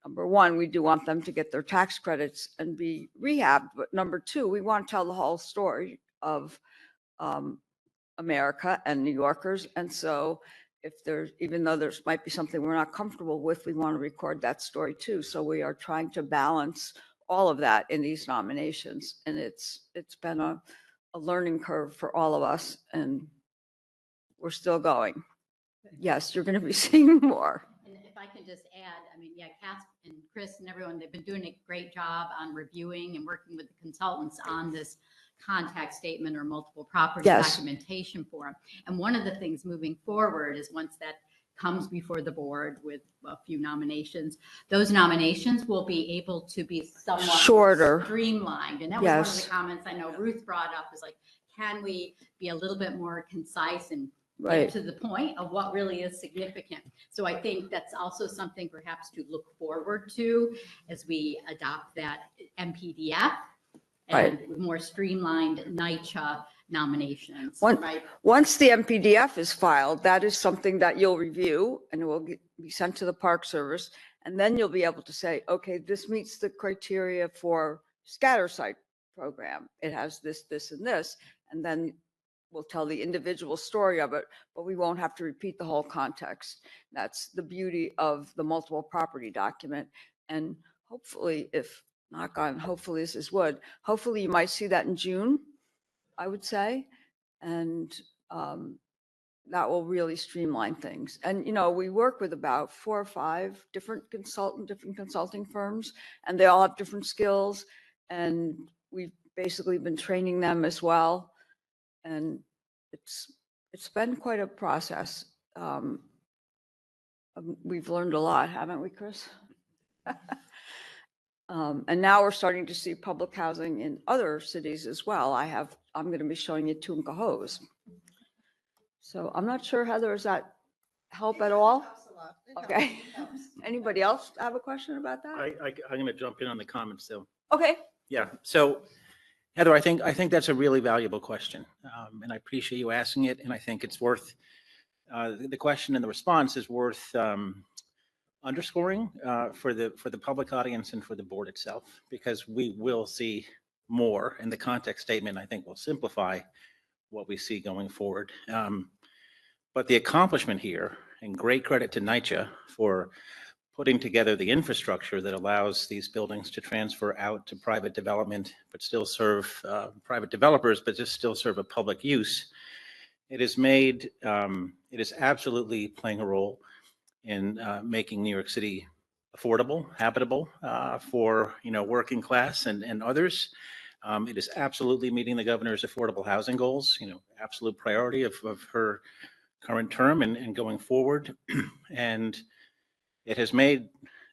number one, we do want them to get their tax credits and be rehabbed. But number two, we want to tell the whole story of America and New Yorkers. And so even though there's might be something we're not comfortable with, we want to record that story too. So we are trying to balance all of that in these nominations. And it's been a learning curve for all of us, and we're still going. Yes, you're going to be seeing more. And if I can just add, I mean, yeah, Kath and Chris and everyone, they've been doing a great job on reviewing and working with the consultants on this contact statement or multiple property documentation form. And one of the things moving forward is once that comes before the board with a few nominations, those nominations will be able to be somewhat shorter, streamlined. And that was one of the comments I know Ruth brought up, is like, can we be a little bit more concise and get to the point of what really is significant? So I think that's also something perhaps to look forward to as we adopt that MPDF and more streamlined NYCHA nominations. Once the MPDF is filed, that is something that you'll review and it will be sent to the Park Service. And then you'll be able to say, okay, this meets the criteria for scatter site program. It has this, this, and this. And then we'll tell the individual story of it, but we won't have to repeat the whole context. That's the beauty of the multiple property document. And hopefully, if knock on, hopefully this is wood, hopefully you might see that in June, I would say. And that will really streamline things. And, we work with about 4 or 5 different consulting firms, and they all have different skills. And we've basically been training them as well. And it's been quite a process. We've learned a lot, haven't we, Chris? And now we're starting to see public housing in other cities as well. I'm going to be showing you two in Cohoes. So I'm not sure, Heather, does that help at all? Okay. Anybody else have a question about that? I'm going to jump in on the comments though. Okay. Yeah. So Heather, I think that's a really valuable question. And I appreciate you asking it. And I think it's worth, the question and the response is worth underscoring for the public audience and for the board itself, because we will see more, and the context statement I think will simplify what we see going forward. But the accomplishment here, and great credit to NYCHA for putting together the infrastructure that allows these buildings to transfer out to private development, but still serve private developers, but just still serve a public use. It is absolutely playing a role in making New York City affordable, habitable for working class and others. It is absolutely meeting the governor's affordable housing goals, absolute priority of her current term and going forward. And it has made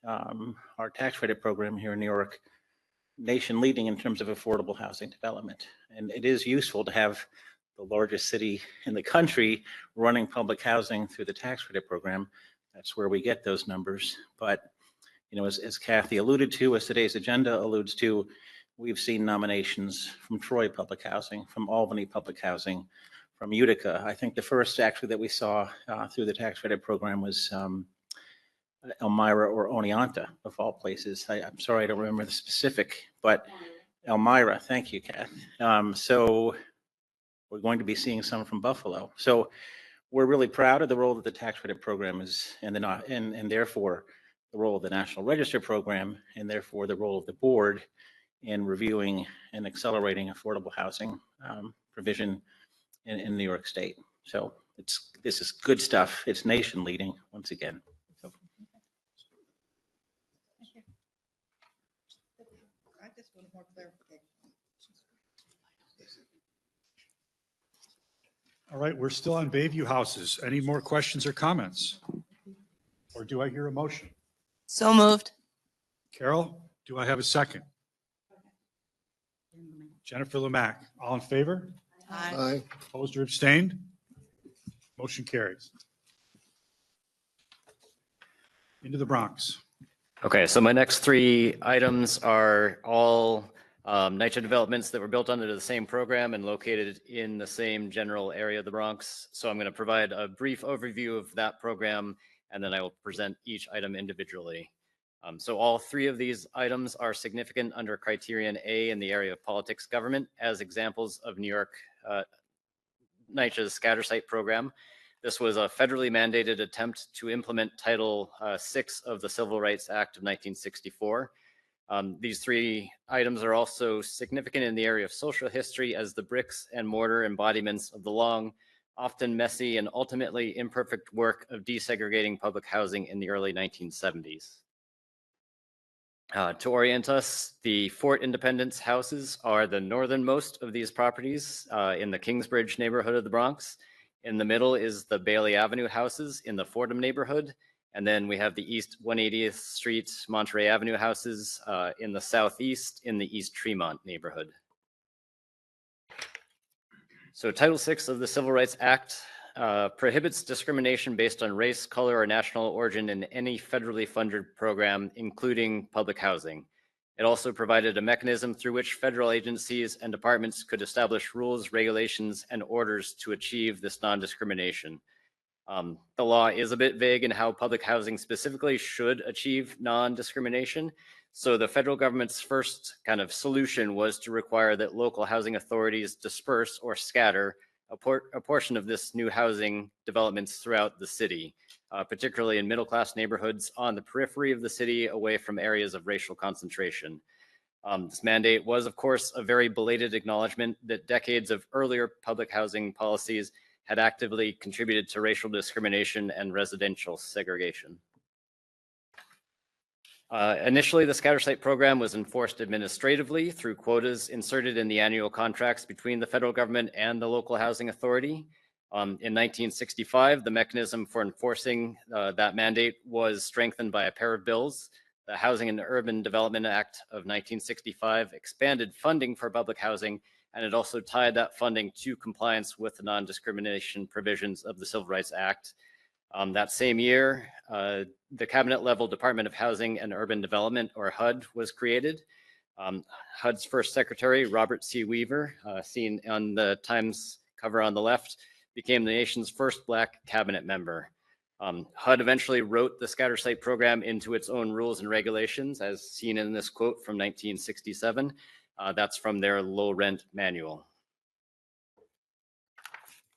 our tax credit program here in New York nation leading in terms of affordable housing development. And it is useful to have the largest city in the country running public housing through the tax credit program. That's where we get those numbers. But, as Kathy alluded to, as today's agenda alludes to, we've seen nominations from Troy Public Housing, from Albany Public Housing, from Utica. I think the first actually that we saw through the tax credit program was Elmira or Oneonta, of all places. I'm sorry, I don't remember the specific, but Elmira, thank you, Kath. So we're going to be seeing some from Buffalo. So we're really proud of the role that the tax credit program is, and therefore the role of the National Register program, and therefore the role of the board in reviewing and accelerating affordable housing provision in New York State. So this is good stuff. It's nation leading once again. So. I just want more clarification. All right, we're still on Bayview houses. Any more questions or comments? Or do I hear a motion? So moved. Carol, do I have a second? Jennifer Lemack, all in favor? Aye. Opposed or abstained? Motion carries. Into the Bronx. Okay, so my next three items are all NYCHA developments that were built under the same program and located in the same general area of the Bronx. So I'm going to provide a brief overview of that program, and then I will present each item individually. So all three of these items are significant under criterion A in the area of politics government as examples of New York NYCHA's scatter site program. This was a federally mandated attempt to implement Title VI of the Civil Rights Act of 1964. These three items are also significant in the area of social history as the bricks and mortar embodiments of the long, often messy, and ultimately imperfect work of desegregating public housing in the early 1970s. To orient us, the Fort Independence houses are the northernmost of these properties in the Kingsbridge neighborhood of the Bronx. In the middle is the Bailey Avenue houses in the Fordham neighborhood. And then we have the East 180th Street Monterey Avenue houses in the southeast in the East Tremont neighborhood. So Title VI of the Civil Rights Act prohibits discrimination based on race, color, or national origin in any federally funded program, including public housing. It also provided a mechanism through which federal agencies and departments could establish rules, regulations, and orders to achieve this non-discrimination. The law is a bit vague in how public housing specifically should achieve non-discrimination. So the federal government's first kind of solution was to require that local housing authorities disperse or scatter a portion of this new housing developments throughout the city, particularly in middle-class neighborhoods on the periphery of the city away from areas of racial concentration. This mandate was, of course, a very belated acknowledgement that decades of earlier public housing policies had actively contributed to racial discrimination and residential segregation. Initially, the scatter site program was enforced administratively through quotas inserted in the annual contracts between the federal government and the local housing authority. In 1965, the mechanism for enforcing that mandate was strengthened by a pair of bills. The Housing and Urban Development Act of 1965 expanded funding for public housing, and it also tied that funding to compliance with the non-discrimination provisions of the Civil Rights Act. That same year, the cabinet-level Department of Housing and Urban Development, or HUD, was created. HUD's first secretary, Robert C. Weaver, seen on the Times cover on the left, became the nation's first Black cabinet member. HUD eventually wrote the scatter site program into its own rules and regulations, as seen in this quote from 1967. That's from their low rent manual.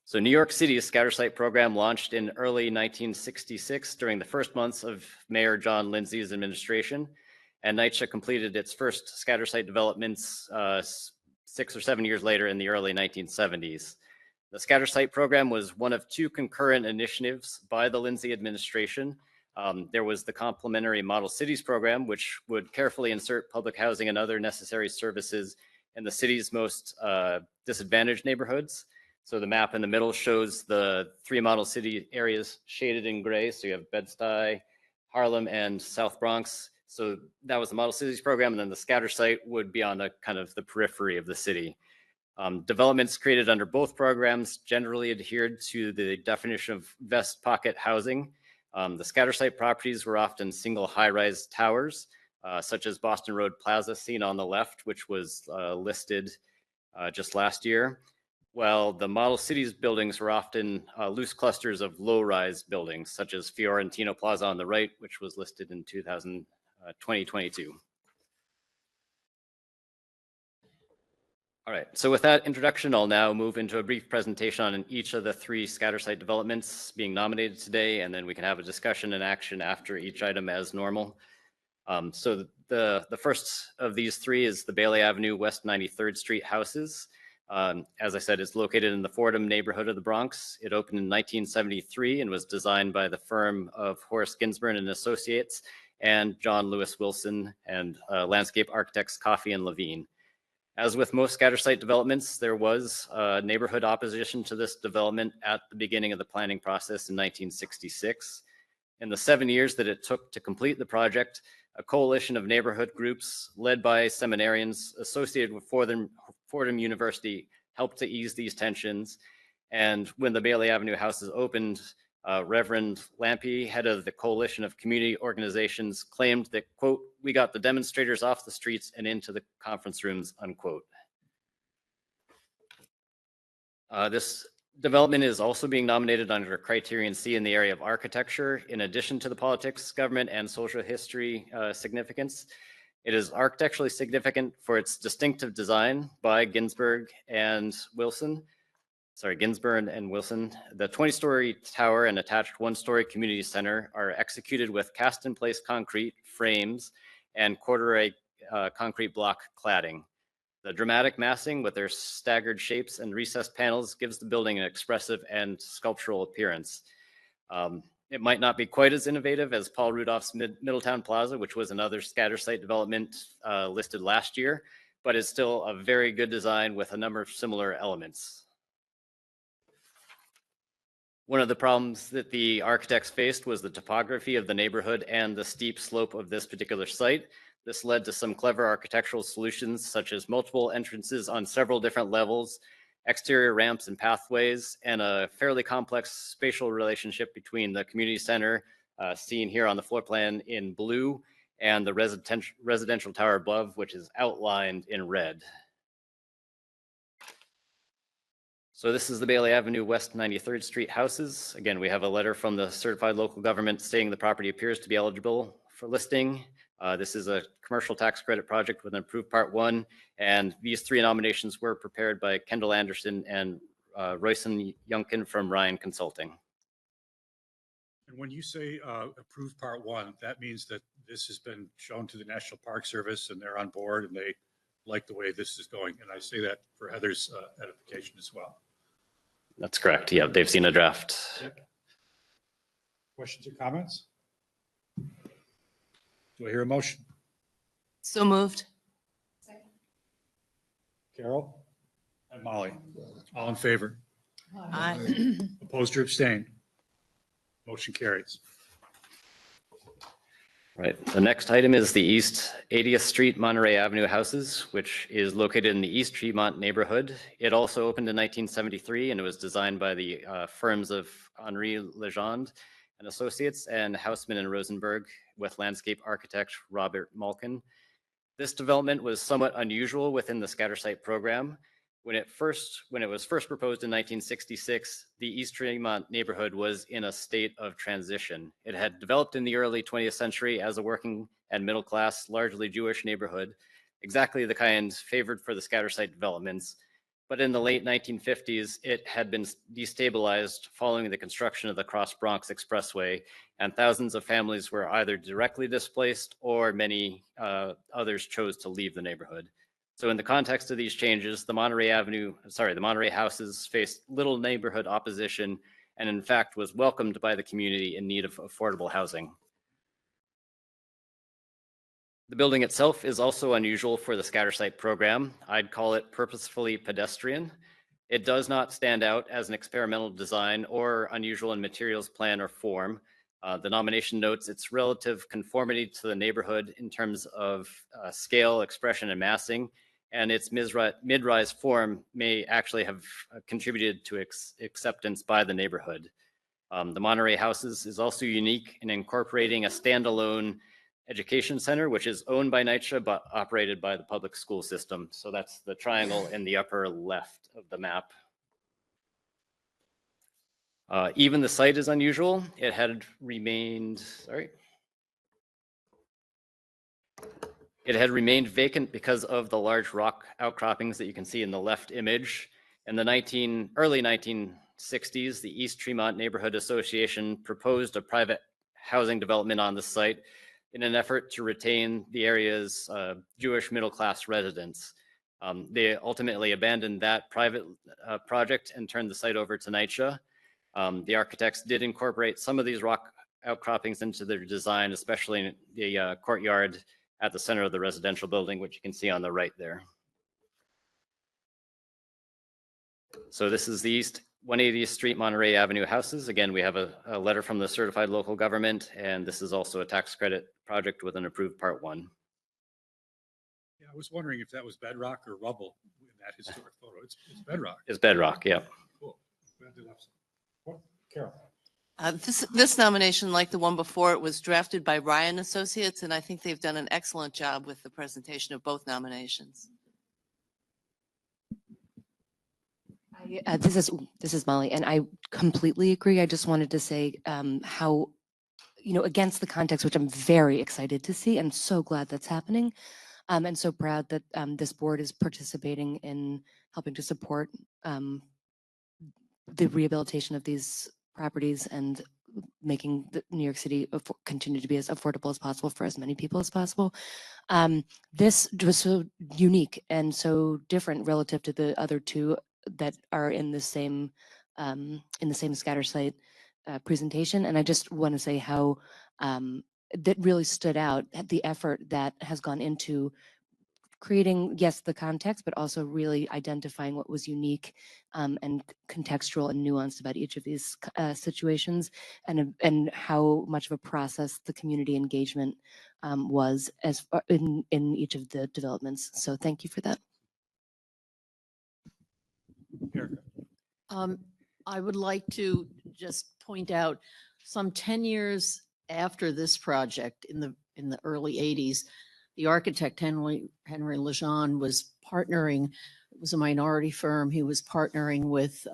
So New York City's scatter site program launched in early 1966 during the first months of Mayor John Lindsay's administration, and NYCHA completed its first scatter site developments 6 or 7 years later in the early 1970s. The scatter site program was one of two concurrent initiatives by the Lindsay administration. There was the complementary Model Cities program, which would carefully insert public housing and other necessary services in the city's most disadvantaged neighborhoods. So the map in the middle shows the 3 model city areas shaded in gray. So you have Bed-Stuy, Harlem, and South Bronx. So that was the Model Cities program, and then the scatter site would be on the kind of the periphery of the city. Developments created under both programs generally adhered to the definition of vest pocket housing. The scatter site properties were often single high-rise towers, such as Boston Road Plaza, seen on the left, which was listed just last year. While the Model Cities buildings were often loose clusters of low-rise buildings, such as Fiorentino Plaza on the right, which was listed in 2022. All right, so with that introduction, I'll now move into a brief presentation on each of the 3 scatter site developments being nominated today, and then we can have a discussion and action after each item as normal. So the first of these 3 is the Bailey Avenue West 93rd Street houses. As I said, it's located in the Fordham neighborhood of the Bronx. It opened in 1973 and was designed by the firm of Horace Ginsburg and Associates and John Lewis Wilson and landscape architects Coffey and Levine. As with most scatter site developments, there was neighborhood opposition to this development at the beginning of the planning process in 1966. In the 7 years that it took to complete the project, a coalition of neighborhood groups led by seminarians associated with Fordham University helped to ease these tensions. And when the Bailey Avenue houses opened, Reverend Lampe, head of the coalition of community organizations, claimed that, quote, "We got the demonstrators off the streets and into the conference rooms," unquote. This development is also being nominated under Criterion C in the area of architecture, in addition to the politics, government, and social history significance. It is architecturally significant for its distinctive design by Ginsburg and Wilson. The 20-story tower and attached 1-story community center are executed with cast-in-place concrete frames and corduroy concrete block cladding. The dramatic massing with their staggered shapes and recessed panels gives the building an expressive and sculptural appearance. It might not be quite as innovative as Paul Rudolph's Middletown Plaza, which was another scatter site development listed last year, but it's still a very good design with a number of similar elements. One of the problems that the architects faced was the topography of the neighborhood and the steep slope of this particular site. This led to some clever architectural solutions, such as multiple entrances on several different levels, exterior ramps and pathways, and a fairly complex spatial relationship between the community center, seen here on the floor plan in blue, and the residential tower above, which is outlined in red. So this is the Bailey Avenue West 93rd Street houses. Again, we have a letter from the certified local government stating the property appears to be eligible for listing. This is a commercial tax credit project with an approved Part 1, and these 3 nominations were prepared by Kendall Anderson and Royson Yunkin from Ryan Consulting. And when you say approved Part 1, that means that this has been shown to the National Park Service and they're on board and they like the way this is going. And I say that for Heather's edification as well. That's correct. Yeah, they've seen a draft. Yep. Questions or comments? Do I hear a motion? So moved. Carol and Molly, all in favor? Aye. Opposed or abstained? Motion carries. Right. The next item is the East 80th Street Monterey Avenue houses, which is located in the East Tremont neighborhood. It also opened in 1973 and it was designed by the firms of Henri Legendre and Associates and Houseman and Rosenberg with landscape architect Robert Malkin. This development was somewhat unusual within the scatter site program. When it was first proposed in 1966, the East Tremont neighborhood was in a state of transition. It had developed in the early 20th century as a working and middle class, largely Jewish neighborhood, exactly the kind favored for the scatter site developments. But in the late 1950s, it had been destabilized following the construction of the Cross Bronx Expressway, and thousands of families were either directly displaced or many others chose to leave the neighborhood. So in the context of these changes, the Monterey houses faced little neighborhood opposition and in fact was welcomed by the community in need of affordable housing. The building itself is also unusual for the scatter site program. I'd call it purposefully pedestrian. It does not stand out as an experimental design or unusual in materials, plan, or form. The nomination notes its relative conformity to the neighborhood in terms of scale, expression, and massing, and its mid-rise form may actually have contributed to acceptance by the neighborhood. The Monterey Houses is also unique in incorporating a standalone education center, which is owned by NYCHA but operated by the public school system. So that's the triangle in the upper left of the map. Even the site is unusual. It had remained vacant because of the large rock outcroppings that you can see in the left image. In the early 1960s, the East Tremont Neighborhood Association proposed a private housing development on the site in an effort to retain the area's Jewish middle-class residents. They ultimately abandoned that private project and turned the site over to NYCHA. The architects did incorporate some of these rock outcroppings into their design, especially in the courtyard at the center of the residential building, which you can see on the right there. So this is the East 180th Street Monterey Avenue houses. Again, we have a letter from the certified local government, and this is also a tax credit project with an approved Part 1. Yeah, I was wondering if that was bedrock or rubble in that historic photo. It's bedrock. It's bedrock, yeah. Cool. Glad to have some. Well, Carol. This nomination, like the one before it, was drafted by Ryan Associates, and I think they've done an excellent job with the presentation of both nominations. This is Molly, and I completely agree. I just wanted to say how, against the context, which I'm very excited to see, and so glad that's happening, and so proud that this board is participating in helping to support the rehabilitation of these properties and making New York City continue to be as affordable as possible for as many people as possible. This was so unique and so different relative to the other two that are in the same scatter site presentation. And I just want to say how that really stood out, the effort that has gone into creating, yes, the context, but also really identifying what was unique and contextual and nuanced about each of these situations, and how much of a process the community engagement was as in each of the developments. So thank you for that. I would like to just point out some 10 years after this project in the early 80s, the architect Henry Legendre was partnering, it was a minority firm. He was partnering with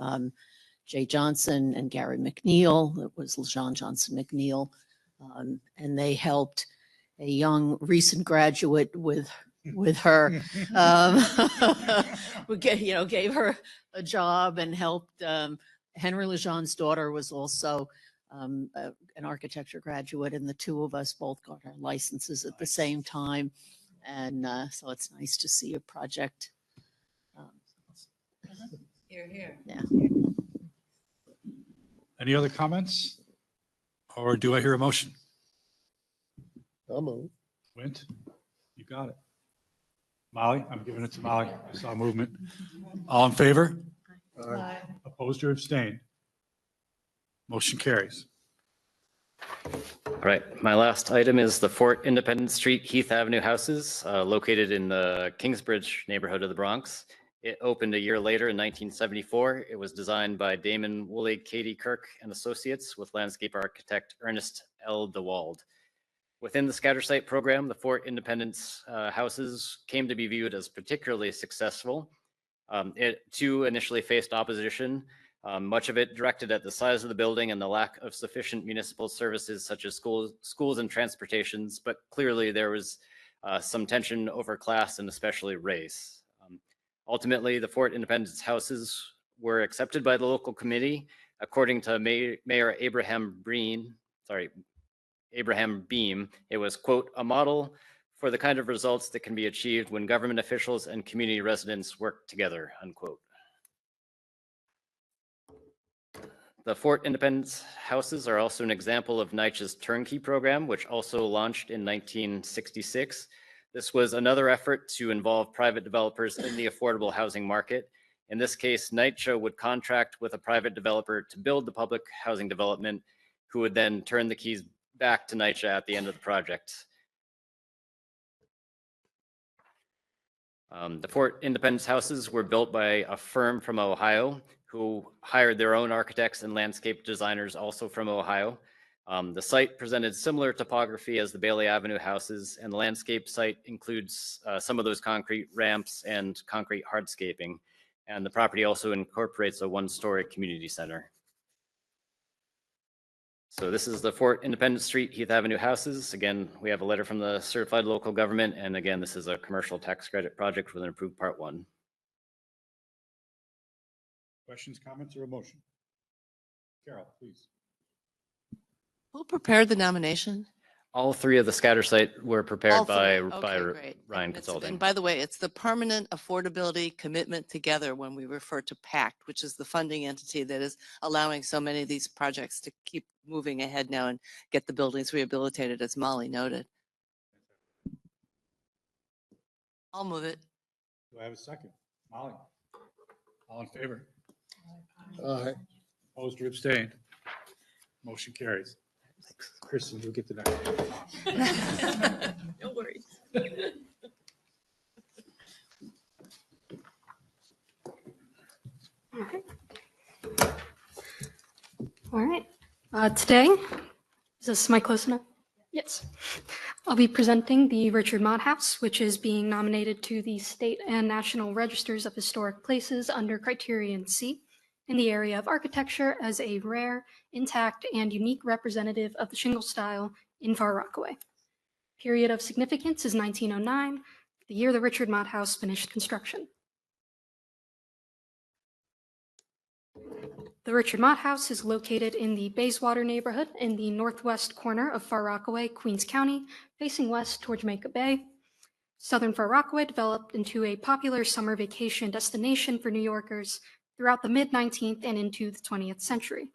Jay Johnson and Gary McNeil. It was Legendre Johnson McNeil. And they helped a young recent graduate with her, gave her a job and helped. Henry Legendre's daughter was also an architecture graduate, and the two of us both got our licenses at the same time. And so it's nice to see a project. Here, here. Yeah. Any other comments? Or do I hear a motion? I'll move. Wint, you got it. Molly, I'm giving it to Molly. I saw movement. All in favor? Opposed or abstained? Motion carries. All right, my last item is the Fort Independence Street Heath Avenue houses located in the Kingsbridge neighborhood of the Bronx. It opened a year later in 1974. It was designed by Damon Woolley, Katie Kirk and Associates with landscape architect Ernest L. DeWald. Within the scatter site program, the Fort Independence houses came to be viewed as particularly successful. It too initially faced opposition, much of it directed at the size of the building and the lack of sufficient municipal services such as schools and transportations, but clearly there was some tension over class and especially race. Ultimately, the Fort Independence houses were accepted by the local committee. According to Mayor Abraham Beam, it was, quote, a model for the kind of results that can be achieved when government officials and community residents work together, unquote. The Fort Independence houses are also an example of NYCHA's turnkey program, which also launched in 1966. This was another effort to involve private developers in the affordable housing market. In this case, NYCHA would contract with a private developer to build the public housing development, who would then turn the keys back to NYCHA at the end of the project. The Fort Independence houses were built by a firm from Ohio who hired their own architects and landscape designers also from Ohio. The site presented similar topography as the Bailey Avenue houses, and the landscape site includes some of those concrete ramps and concrete hardscaping. And the property also incorporates a one-story community center. So this is the Fort Independence Street Heath Avenue houses. Again, we have a letter from the certified local government. And again, this is a commercial tax credit project with an approved part 1. Questions, comments, or a motion? Carol, please. Who prepared the nomination? All 3 of the scatter site were prepared All by three. Okay, great. Ryan And Consulting. by the way, it's the Permanent Affordability Commitment Together when we refer to PACT, which is the funding entity that is allowing so many of these projects to keep moving ahead now and get the buildings rehabilitated, as Molly noted. I'll move it. Do I have a second? Molly? All in favor? Aye. Opposed or abstained? Motion carries. Kristen, you'll get the next one. No worries. All right. Today, is this mic close enough? Yes. I'll be presenting the Richard Mott House, which is being nominated to the state and national registers of historic places under Criterion C in the area of architecture as a rare, intact, and unique representative of the shingle style in Far Rockaway. Period of significance is 1909, the year the Richard Mott House finished construction. The Richard Mott House is located in the Bayswater neighborhood in the northwest corner of Far Rockaway, Queens County, facing west toward Jamaica Bay. Southern Far Rockaway developed into a popular summer vacation destination for New Yorkers throughout the mid-19th and into the 20th century.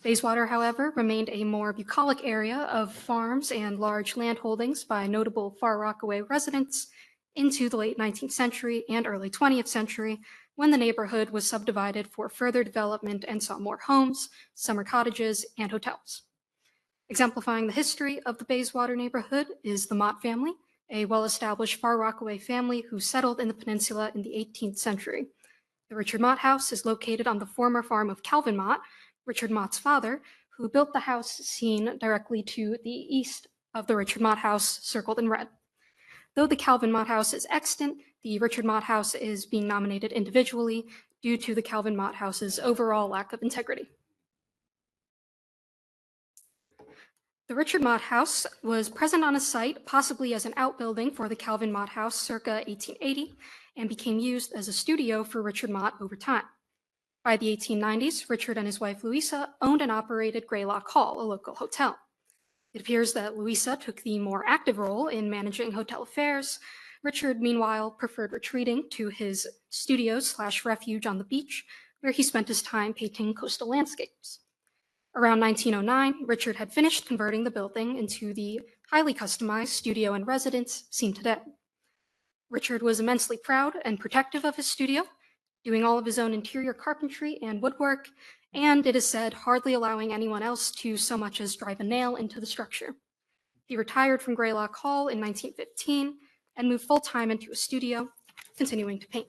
Bayswater, however, remained a more bucolic area of farms and large landholdings by notable Far Rockaway residents into the late 19th century and early 20th century, when the neighborhood was subdivided for further development and saw more homes, summer cottages, and hotels. Exemplifying the history of the Bayswater neighborhood is the Mott family, a well-established Far Rockaway family who settled in the peninsula in the 18th century. The Richard Mott House is located on the former farm of Calvin Mott, Richard Mott's father, who built the house seen directly to the east of the Richard Mott House, circled in red. Though the Calvin Mott House is extant, the Richard Mott House is being nominated individually due to the Calvin Mott House's overall lack of integrity. The Richard Mott House was present on a site possibly as an outbuilding for the Calvin Mott House circa 1880 and became used as a studio for Richard Mott over time. By the 1890s, Richard and his wife Louisa owned and operated Greylock Hall, a local hotel. It appears that Louisa took the more active role in managing hotel affairs. Richard, meanwhile, preferred retreating to his studio/refuge on the beach, where he spent his time painting coastal landscapes. Around 1909, Richard had finished converting the building into the highly customized studio and residence seen today. Richard was immensely proud and protective of his studio. doing all of his own interior carpentry and woodwork, and it is said hardly allowing anyone else to so much as drive a nail into the structure. He retired from Greylock Hall in 1915 and moved full-time into a studio, continuing to paint.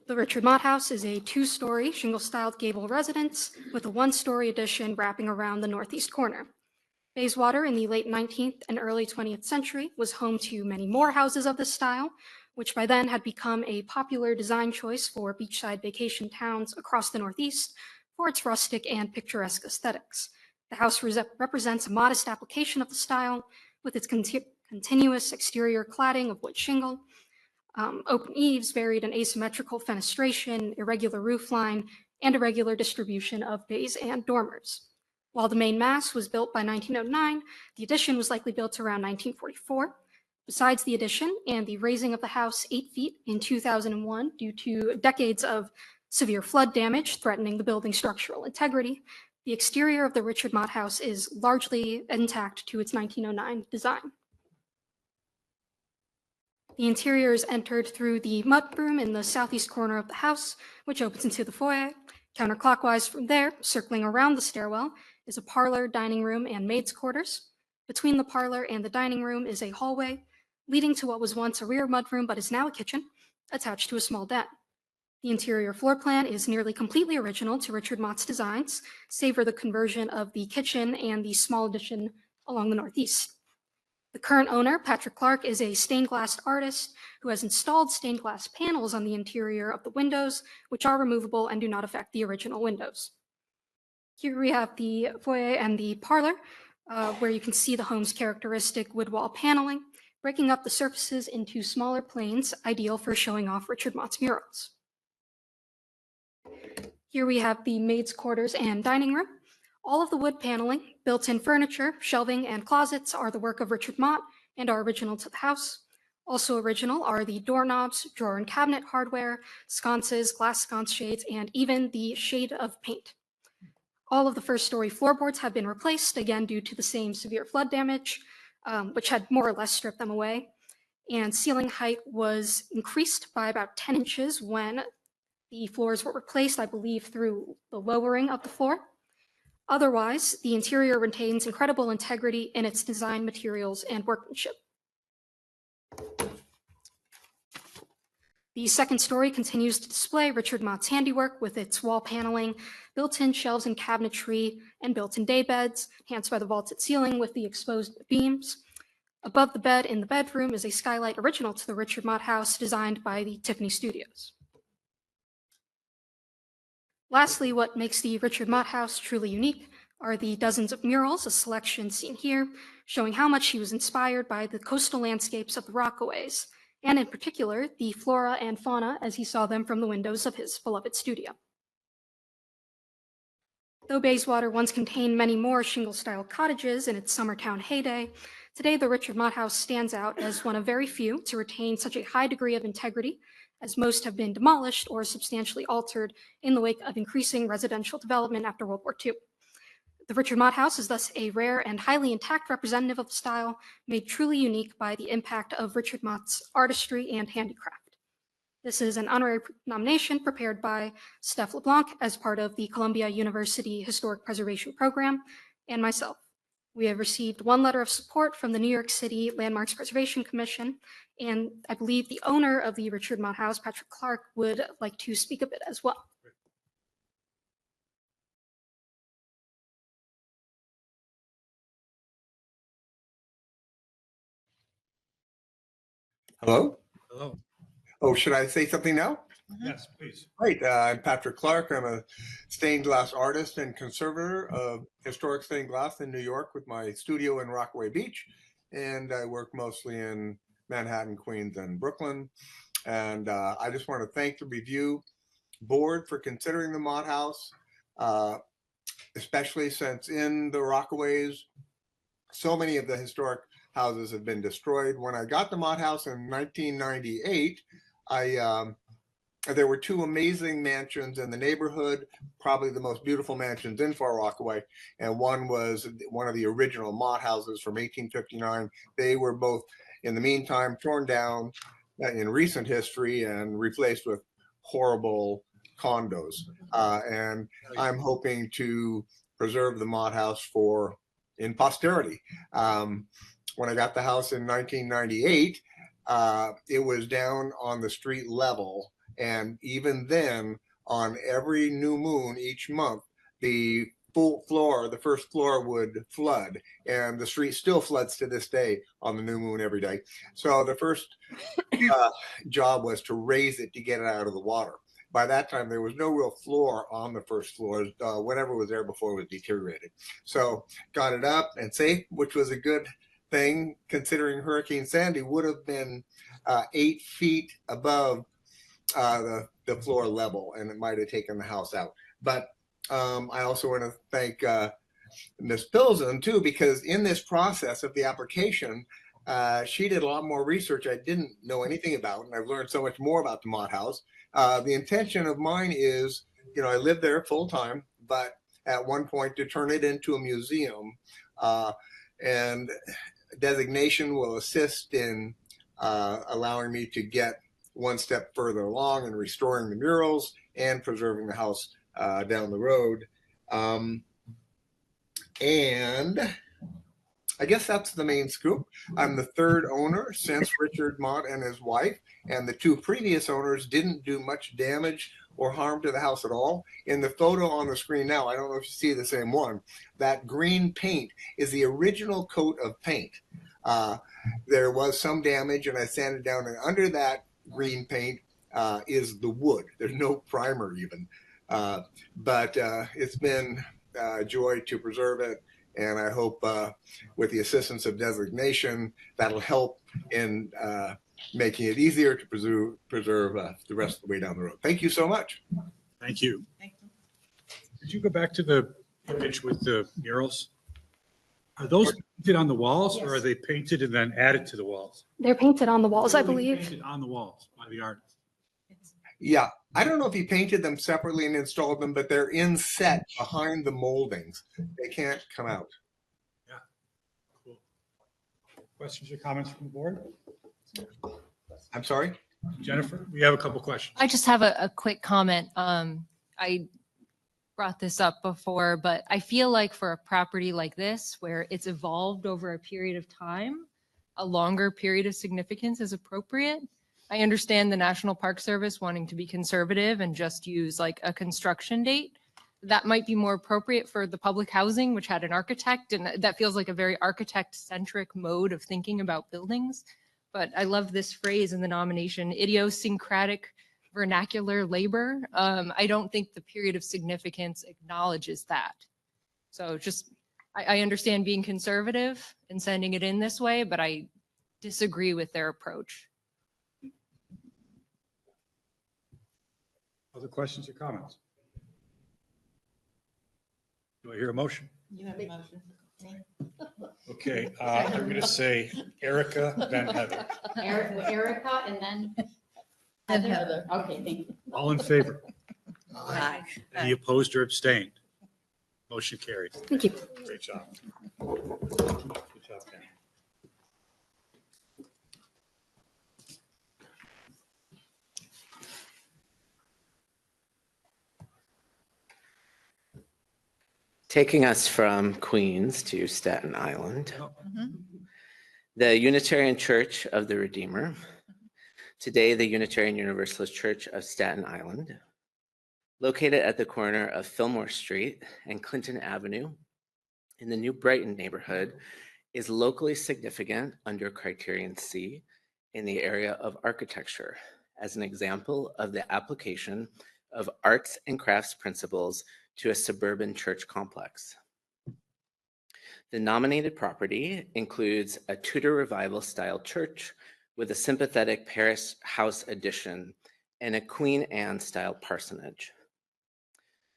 The Richard Mott House is a two-story shingle-styled gable residence with a one-story addition wrapping around the northeast corner. Bayswater in the late 19th and early 20th century was home to many more houses of this style, which by then had become a popular design choice for beachside vacation towns across the Northeast for its rustic and picturesque aesthetics. The house represents a modest application of the style with its continuous exterior cladding of wood shingle, open eaves, varied and asymmetrical fenestration, irregular roofline, and irregular distribution of bays and dormers. While the main mass was built by 1909, the addition was likely built around 1944. Besides the addition and the raising of the house 8 feet in 2001 due to decades of severe flood damage threatening the building's structural integrity, the exterior of the Richard Mott House is largely intact to its 1909 design. The interior is entered through the mudroom in the southeast corner of the house, which opens into the foyer. Counterclockwise from there, circling around the stairwell, is a parlor, dining room, and maid's quarters. Between the parlor and the dining room is a hallway leading to what was once a rear mudroom but is now a kitchen, attached to a small den. The interior floor plan is nearly completely original to Richard Mott's designs, save for the conversion of the kitchen and the small addition along the northeast. The current owner, Patrick Clark, is a stained glass artist who has installed stained glass panels on the interior of the windows, which are removable and do not affect the original windows. Here we have the foyer and the parlor, where you can see the home's characteristic wood wall paneling, breaking up the surfaces into smaller planes, ideal for showing off Richard Mott's murals. Here we have the maid's quarters and dining room. All of the wood paneling, built-in furniture, shelving, and closets are the work of Richard Mott and are original to the house. Also original are the doorknobs, drawer and cabinet hardware, sconces, glass sconce shades, and even the shade of paint. All of the first-story floorboards have been replaced, again due to the same severe flood damage, which had more or less stripped them away. And ceiling height was increased by about 10 inches when the floors were replaced, I believe, through the lowering of the floor. Otherwise, the interior retains incredible integrity in its design, materials, and workmanship. The second story continues to display Richard Mott's handiwork with its wall paneling, built-in shelves and cabinetry, and built-in daybeds, enhanced by the vaulted ceiling with the exposed beams. Above the bed in the bedroom is a skylight original to the Richard Mott House, designed by the Tiffany Studios. Lastly, what makes the Richard Mott House truly unique are the dozens of murals, a selection seen here, showing how much he was inspired by the coastal landscapes of the Rockaways, and in particular, the flora and fauna as he saw them from the windows of his beloved studio. Though Bayswater once contained many more shingle-style cottages in its summertown heyday, today the Richard Mott House stands out as one of very few to retain such a high degree of integrity, as most have been demolished or substantially altered in the wake of increasing residential development after World War II. The Richard Mott House is thus a rare and highly intact representative of the style, made truly unique by the impact of Richard Mott's artistry and handicraft. This is an honorary nomination prepared by Steph LeBlanc as part of the Columbia University Historic Preservation Program and myself. We have received one letter of support from the New York City Landmarks Preservation Commission, and I believe the owner of the Richard Mott House, Patrick Clark, would like to speak a bit as well. Hello? Hello. Oh, should I say something now? Yes, please. Great. I'm Patrick Clark. I'm a stained glass artist and conservator of historic stained glass in New York with my studio in Rockaway Beach. And I work mostly in Manhattan, Queens, and Brooklyn. And I just want to thank the review board for considering the Mott House, especially since in the Rockaways, so many of the historic houses have been destroyed. When I got the Mott House in 1998, there were two amazing mansions in the neighborhood, probably the most beautiful mansions in Far Rockaway, and one was one of the original Mott houses from 1859. They were both, in the meantime, torn down, in recent history and replaced with horrible condos. And I'm hoping to preserve the Mott House in posterity. When I got the house in 1998, it was down on the street level. And even then, on every new moon each month, the full floor, the first floor would flood, and the street still floods to this day on the new moon every day. So the first job was to raise it to get it out of the water. By that time, there was no real floor on the first floor. Whatever was there before was deteriorated. So got it up and safe, which was a good thing considering Hurricane Sandy would have been 8 feet above the floor level, and it might have taken the house out. But I also want to thank Ms. Pilsen too, because in this process of the application, she did a lot more research I didn't know anything about, and I've learned so much more about the Mott House. The intention of mine is, I live there full time, but at one point to turn it into a museum, and designation will assist in allowing me to get one step further along in restoring the murals and preserving the house down the road. And I guess that's the main scoop. I'm the third owner since Richard Mott and his wife, and the two previous owners didn't do much damage or harm to the house at all. In the photo on the screen now, I don't know if you see the same one, that green paint is the original coat of paint. There was some damage and I sanded down, and under that green paint is the wood. There's no primer even. But it's been a joy to preserve it. And I hope with the assistance of designation, that'll help in making it easier to preserve the rest of the way down the road. Thank you so much. Thank you. Could you go back to the image with the murals? Are those painted on the walls, or are they painted and then added to the walls? They're painted on the walls, I believe. Painted on the walls by the artist. Yeah, I don't know if he painted them separately and installed them, but they're inset behind the moldings. They can't come out. Yeah, cool. Questions or comments from the board? I'm sorry? Jennifer, we have a couple questions. I just have a quick comment. I brought this up before, but I feel like for a property like this, where it's evolved over a period of time, a longer period of significance is appropriate. I understand the National Park Service wanting to be conservative and just use like a construction date. That might be more appropriate for the public housing, which had an architect, and that feels like a very architect-centric mode of thinking about buildings. But I love this phrase in the nomination, idiosyncratic vernacular labor. I don't think the period of significance acknowledges that. So just, I understand being conservative and sending it in this way, but I disagree with their approach. Other questions or comments? Do I hear a motion? You have a motion. Okay, I'm going to say Erica, then Heather. Erica and then And Heather. Okay, thank you. All in favor? Aye. Any opposed or abstained? Motion carried. Thank you. Great job. Good job, Kenny. Taking us from Queens to Staten Island, the Unitarian Church of the Redeemer, today the Unitarian Universalist Church of Staten Island, located at the corner of Fillmore Street and Clinton Avenue in the New Brighton neighborhood, is locally significant under Criterion C in the area of architecture as an example of the application of arts and crafts principles to a suburban church complex. The nominated property includes a Tudor Revival style church with a sympathetic parish house addition and a Queen Anne style parsonage.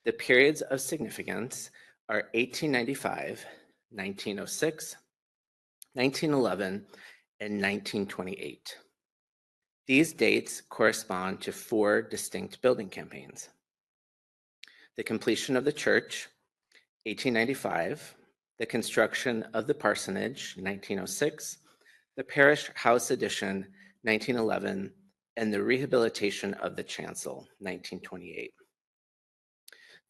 The periods of significance are 1895, 1906, 1911, and 1928. These dates correspond to 4 distinct building campaigns. The completion of the church, 1895, the construction of the parsonage, 1906, the parish house addition, 1911, and the rehabilitation of the chancel, 1928.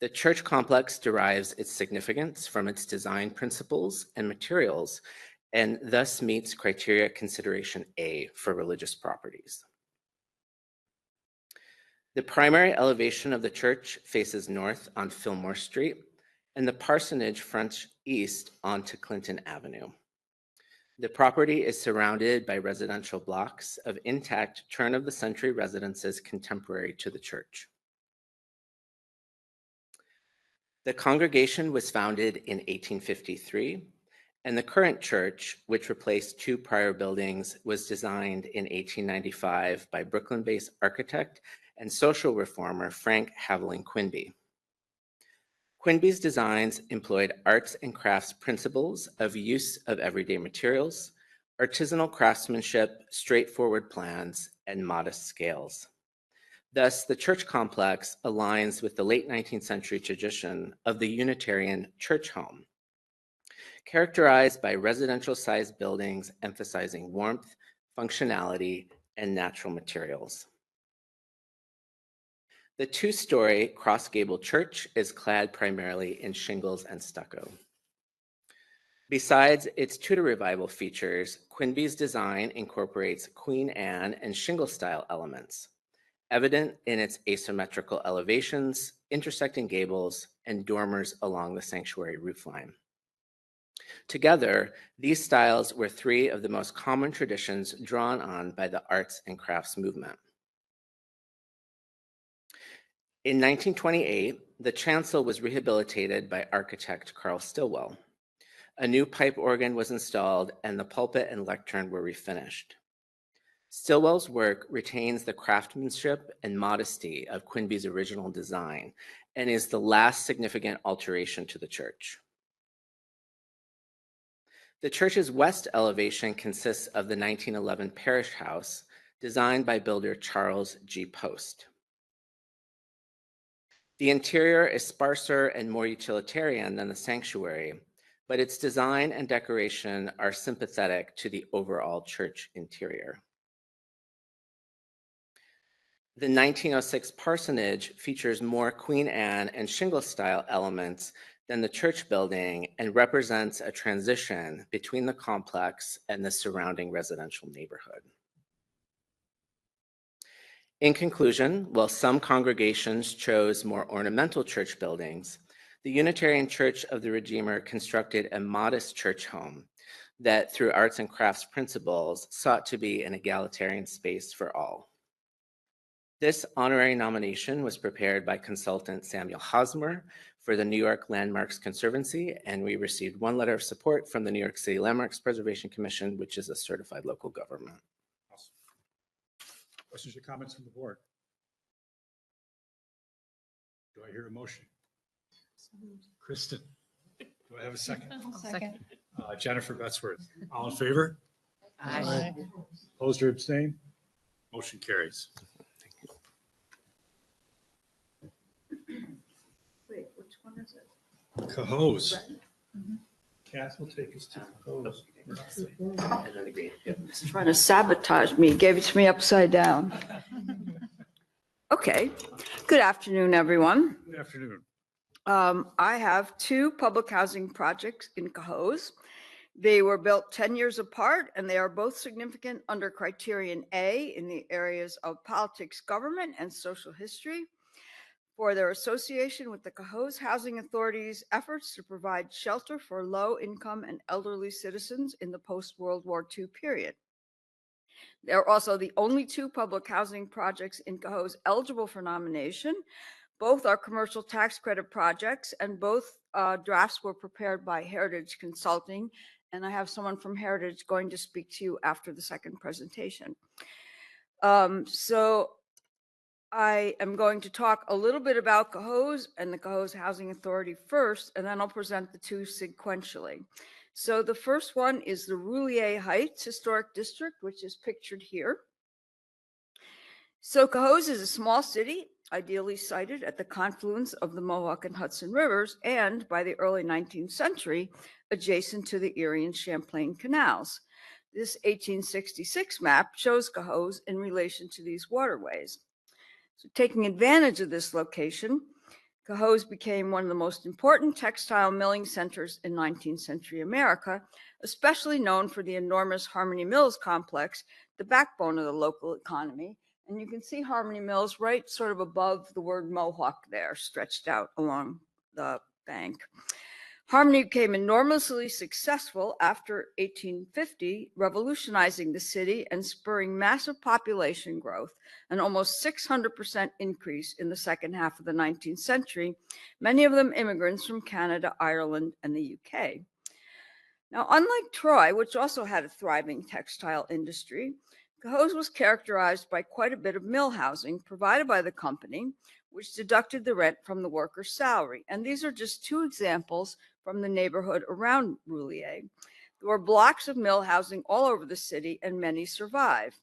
The church complex derives its significance from its design principles and materials, and thus meets criteria consideration A for religious properties. The primary elevation of the church faces north on Fillmore Street, and the parsonage fronts east onto Clinton Avenue. The property is surrounded by residential blocks of intact turn-of-the-century residences contemporary to the church. The congregation was founded in 1853, and the current church, which replaced two prior buildings, was designed in 1895 by Brooklyn-based architect and social reformer Frank Haviland Quinby. Quinby's designs employed arts and crafts principles of use of everyday materials, artisanal craftsmanship, straightforward plans, and modest scales. Thus, the church complex aligns with the late 19th century tradition of the Unitarian church home, characterized by residential-sized buildings emphasizing warmth, functionality, and natural materials. The two-story cross-gable church is clad primarily in shingles and stucco. Besides its Tudor revival features, Quinby's design incorporates Queen Anne and shingle-style elements, evident in its asymmetrical elevations, intersecting gables, and dormers along the sanctuary roofline. Together, these styles were three of the most common traditions drawn on by the arts and crafts movement. In 1928, the chancel was rehabilitated by architect Carl Stilwell. A new pipe organ was installed, and the pulpit and lectern were refinished. Stilwell's work retains the craftsmanship and modesty of Quinby's original design and is the last significant alteration to the church. The church's west elevation consists of the 1911 parish house, designed by builder Charles G. Post. The interior is sparser and more utilitarian than the sanctuary, but its design and decoration are sympathetic to the overall church interior. The 1906 parsonage features more Queen Anne and shingle-style elements than the church building and represents a transition between the complex and the surrounding residential neighborhood. In conclusion, while some congregations chose more ornamental church buildings, the Unitarian Church of the Redeemer constructed a modest church home that, through arts and crafts principles, sought to be an egalitarian space for all. This honorary nomination was prepared by consultant Samuel Hosmer for the New York Landmarks Conservancy, and we received one letter of support from the New York City Landmarks Preservation Commission, which is a certified local government. Questions or comments from the board? Do I hear a motion? Kristen, do I have a second? Second. Jennifer Betzworth, all in favor? Aye. Opposed or abstained? Motion carries. Wait, which one is it? Cahoes. Cass will take us to Cahoes. He's trying to sabotage me, gave it to me upside down. Okay, good afternoon, everyone. Good afternoon. I have two public housing projects in Cahoes. They were built 10 years apart, and they are both significant under criterion A in the areas of politics, government, and social history for their association with the Cahoes Housing Authority's efforts to provide shelter for low-income and elderly citizens in the post-World War II period. They're also the only two public housing projects in Cahoes eligible for nomination. Both are commercial tax credit projects, and both drafts were prepared by Heritage Consulting. And I have someone from Heritage going to speak to you after the second presentation. So I am going to talk a little bit about Cahoes and the Cahoes Housing Authority first, and then I'll present the two sequentially. So the first one is the Roulier Heights Historic District, which is pictured here. So Cahoes is a small city, ideally sited at the confluence of the Mohawk and Hudson Rivers, and by the early 19th century, adjacent to the Erie and Champlain canals. This 1866 map shows Cohoes in relation to these waterways. So taking advantage of this location, Cohoes became one of the most important textile milling centers in 19th century America, especially known for the enormous Harmony Mills complex, the backbone of the local economy. And you can see Harmony Mills right sort of above the word Mohawk there, stretched out along the bank. Harmony became enormously successful after 1850, revolutionizing the city and spurring massive population growth, an almost 600% increase in the second half of the 19th century, many of them immigrants from Canada, Ireland, and the UK. Now, unlike Troy, which also had a thriving textile industry, Cohoes was characterized by quite a bit of mill housing provided by the company, which deducted the rent from the worker's salary. And these are just two examples from the neighborhood around Roulier. There were blocks of mill housing all over the city, and many survive.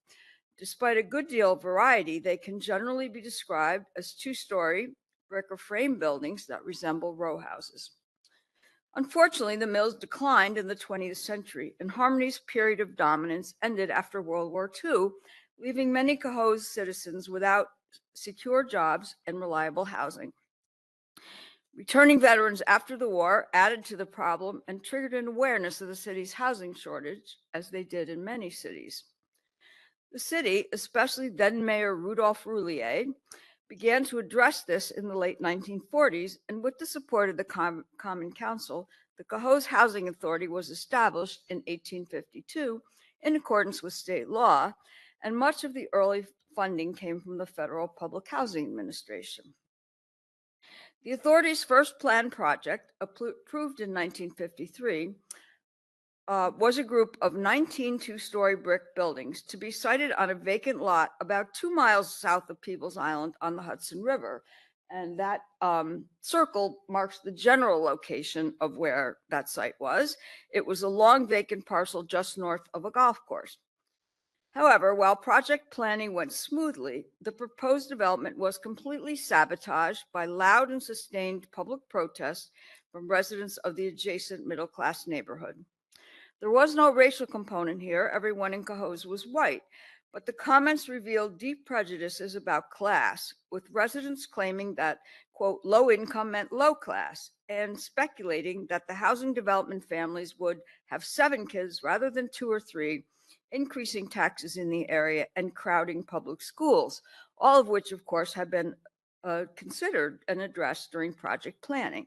Despite a good deal of variety, they can generally be described as two-story brick or frame buildings that resemble row houses. Unfortunately, the mills declined in the 20th century, and Harmony's period of dominance ended after World War II, leaving many Cohoes citizens without secure jobs and reliable housing. Returning veterans after the war added to the problem and triggered an awareness of the city's housing shortage, as they did in many cities. The city, especially then Mayor Rudolph Roulier, began to address this in the late 1940s, and with the support of the Common Council, the Cohoes Housing Authority was established in 1852 in accordance with state law, and much of the early funding came from the Federal Public Housing Administration. The authority's first planned project, approved in 1953, was a group of 19 two-story brick buildings to be sited on a vacant lot about 2 miles south of Peebles Island on the Hudson River. And that circle marks the general location of where that site was. It was a long vacant parcel just north of a golf course. However, while project planning went smoothly, the proposed development was completely sabotaged by loud and sustained public protests from residents of the adjacent middle-class neighborhood. There was no racial component here. Everyone in Cohoes was white, but the comments revealed deep prejudices about class, with residents claiming that, quote, low income meant low class, and speculating that the housing development families would have 7 kids rather than 2 or 3, increasing taxes in the area and crowding public schools, all of which, of course, have been considered and addressed during project planning.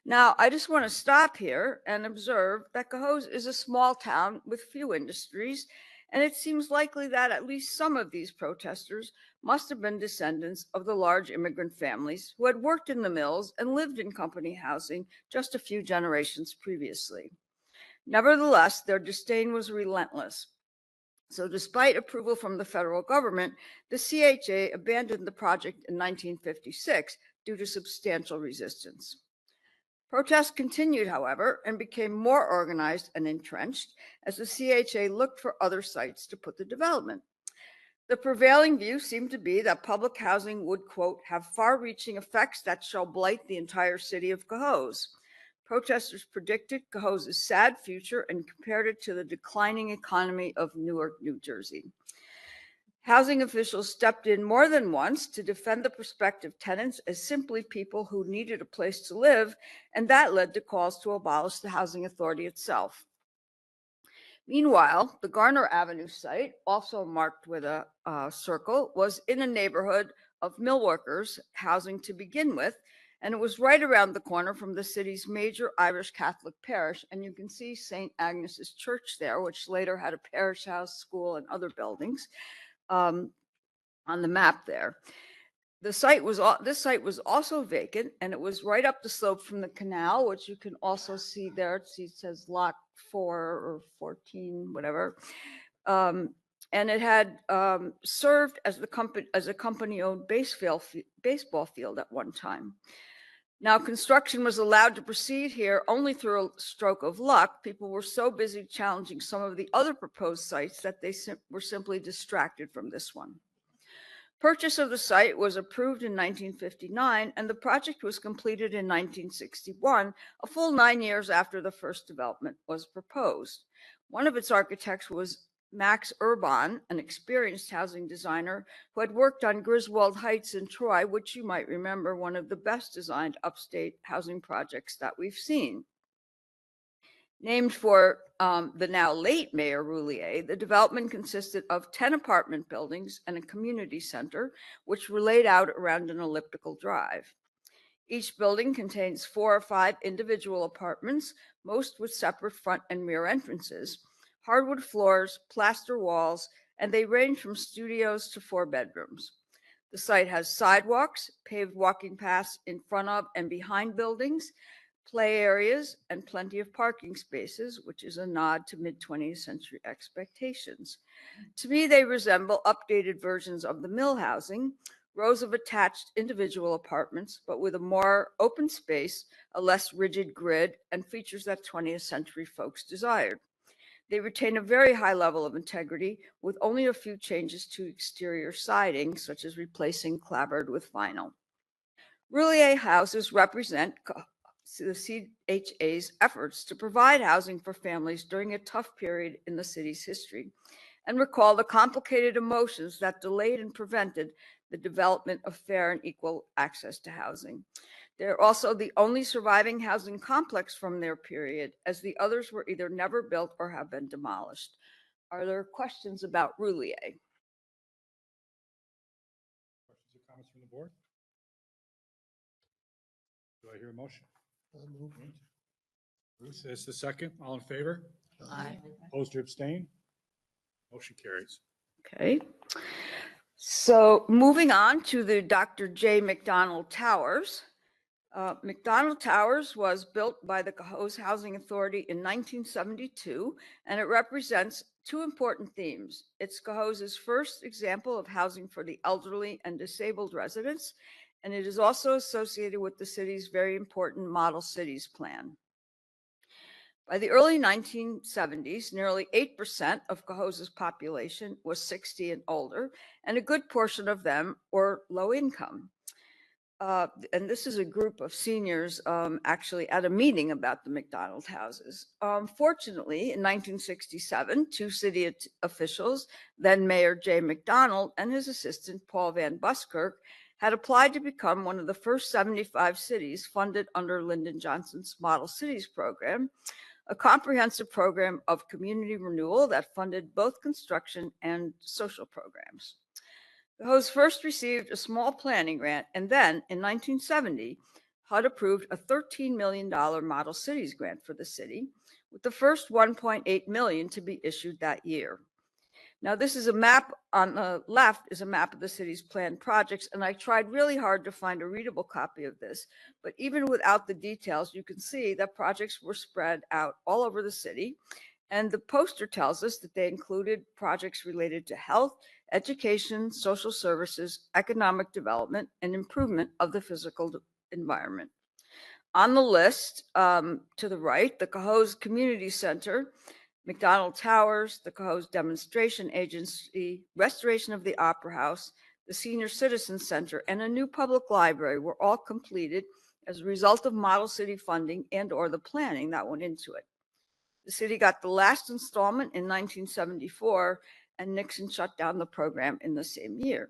Now, I just want to stop here and observe that Cohoes is a small town with few industries, and it seems likely that at least some of these protesters must have been descendants of the large immigrant families who had worked in the mills and lived in company housing just a few generations previously. Nevertheless, their disdain was relentless. So despite approval from the federal government, the CHA abandoned the project in 1956 due to substantial resistance. Protests continued, however, and became more organized and entrenched as the CHA looked for other sites to put the development. The prevailing view seemed to be that public housing would, quote, have far-reaching effects that shall blight the entire city of Cohoes. Protesters predicted Cohoes' sad future and compared it to the declining economy of Newark, New Jersey. Housing officials stepped in more than once to defend the prospective tenants as simply people who needed a place to live, and that led to calls to abolish the housing authority itself. Meanwhile, the Garner Avenue site, also marked with a circle, was in a neighborhood of mill workers housing to begin with, and it was right around the corner from the city's major Irish Catholic parish, and you can see St. Agnes's Church there, which later had a parish house, school, and other buildings. On the map there. This site was also vacant, and it was right up the slope from the canal, which you can also see there. It says lot 4 or 14, whatever. And it had served as a company-owned baseball field at one time. Now, construction was allowed to proceed here only through a stroke of luck. People were so busy challenging some of the other proposed sites that they were simply distracted from this one. Purchase of the site was approved in 1959, and the project was completed in 1961, a full 9 years after the first development was proposed. One of its architects was Max Urban, an experienced housing designer who had worked on Griswold Heights in Troy, which you might remember one of the best designed upstate housing projects that we've seen. Named for the now late Mayor Roulier, the development consisted of 10 apartment buildings and a community center, which were laid out around an elliptical drive. Each building contains 4 or 5 individual apartments, most with separate front and rear entrances, hardwood floors, plaster walls, and they range from studios to 4 bedrooms. The site has sidewalks, paved walking paths in front of and behind buildings, play areas, and plenty of parking spaces, which is a nod to mid-20th century expectations. To me, they resemble updated versions of the mill housing, rows of attached individual apartments, but with a more open space, a less rigid grid, and features that 20th century folks desired. They retain a very high level of integrity with only a few changes to exterior siding, such as replacing clapboard with vinyl. Roulier houses represent the CHA's efforts to provide housing for families during a tough period in the city's history and recall the complicated emotions that delayed and prevented the development of fair and equal access to housing. They're also the only surviving housing complex from their period, as the others were either never built or have been demolished. Are there questions about Roulier? Questions or comments from the board? Do I hear a motion? Bruce is the second. All in favor? Aye. Opposed or abstained? Motion carries. Okay. So moving on to the Dr. J. McDonald Towers. McDonald Towers was built by the Cohoes Housing Authority in 1972, and it represents 2 important themes. It's Cohoes' first example of housing for the elderly and disabled residents, and it is also associated with the city's very important Model Cities Plan. By the early 1970s, nearly 8% of Cohoes' population was 60 and older, and a good portion of them were low income. And this is a group of seniors actually at a meeting about the McDonald houses. Fortunately, in 1967, 2 city officials, then Mayor Jay McDonald and his assistant Paul Van Buskirk, had applied to become one of the first 75 cities funded under Lyndon Johnson's Model Cities program, a comprehensive program of community renewal that funded both construction and social programs. The Cohoes first received a small planning grant, and then in 1970, HUD approved a $13 million Model Cities grant for the city, with the first $1.8 million to be issued that year. Now, this is a map on the left is a map of the city's planned projects, and I tried really hard to find a readable copy of this, but even without the details, you can see that projects were spread out all over the city, and the poster tells us that they included projects related to health, education, social services, economic development, and improvement of the physical environment. On the list, to the right, the Cohoes Community Center, McDonald Towers, the Cohoes Demonstration Agency, restoration of the Opera House, the Senior Citizen Center, and a new public library were all completed as a result of Model City funding and/or the planning that went into it. The city got the last installment in 1974, and Nixon shut down the program in the same year.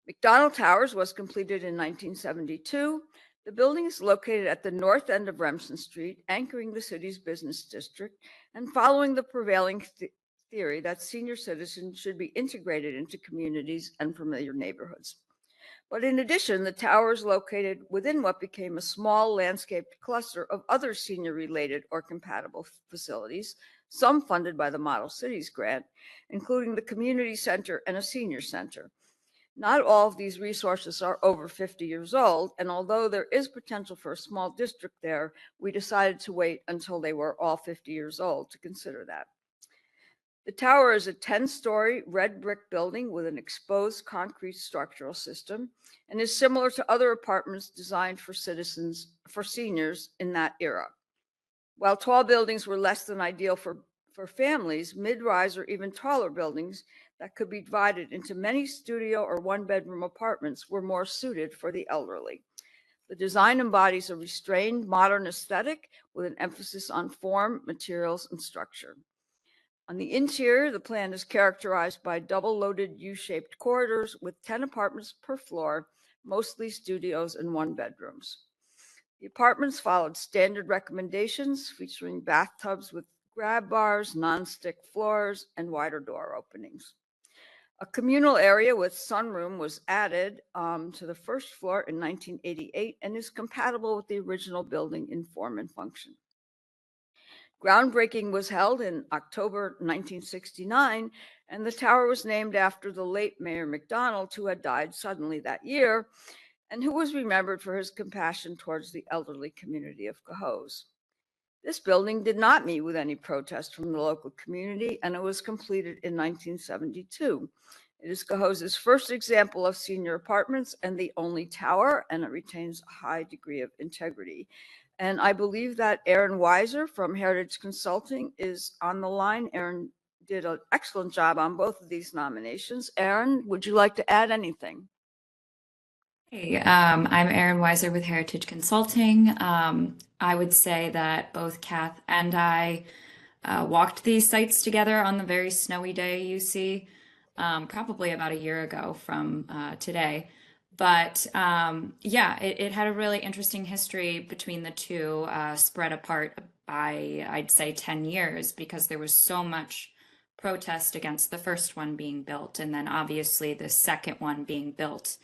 McDonald Towers was completed in 1972. The building is located at the north end of Remsen Street, anchoring the city's business district and following the prevailing theory that senior citizens should be integrated into communities and familiar neighborhoods. But in addition, the tower is located within what became a small landscaped cluster of other senior-related or compatible facilities, some funded by the Model Cities grant, including the community center and a senior center. Not all of these resources are over 50 years old, and although there is potential for a small district there, we decided to wait until they were all 50 years old to consider that. The tower is a 10-story red brick building with an exposed concrete structural system and is similar to other apartments designed for seniors in that era. While tall buildings were less than ideal for families, mid-rise or even taller buildings that could be divided into many studio or 1-bedroom apartments were more suited for the elderly. The design embodies a restrained modern aesthetic with an emphasis on form, materials, and structure. On the interior, the plan is characterized by double-loaded U-shaped corridors with 10 apartments per floor, mostly studios and one-bedrooms. The apartments followed standard recommendations featuring bathtubs with grab bars, non-stick floors, and wider door openings. A communal area with sunroom was added to the first floor in 1988 and is compatible with the original building in form and function. Groundbreaking was held in October 1969, and the tower was named after the late Mayor McDonald, who had died suddenly that year, and who was remembered for his compassion towards the elderly community of Cohoes. This building did not meet with any protest from the local community, and it was completed in 1972. It is Cohoes' first example of senior apartments and the only tower, and it retains a high degree of integrity. And I believe that Aaron Weiser from Heritage Consulting is on the line. Aaron did an excellent job on both of these nominations. Aaron, would you like to add anything? Hey, I'm Erin Weiser with Heritage Consulting. I would say that both Kath and I walked these sites together on the very snowy day you see, probably about a year ago from today. But yeah, it had a really interesting history between the two, spread apart by, I'd say, 10 years, because there was so much protest against the first one being built. And then obviously the second one being built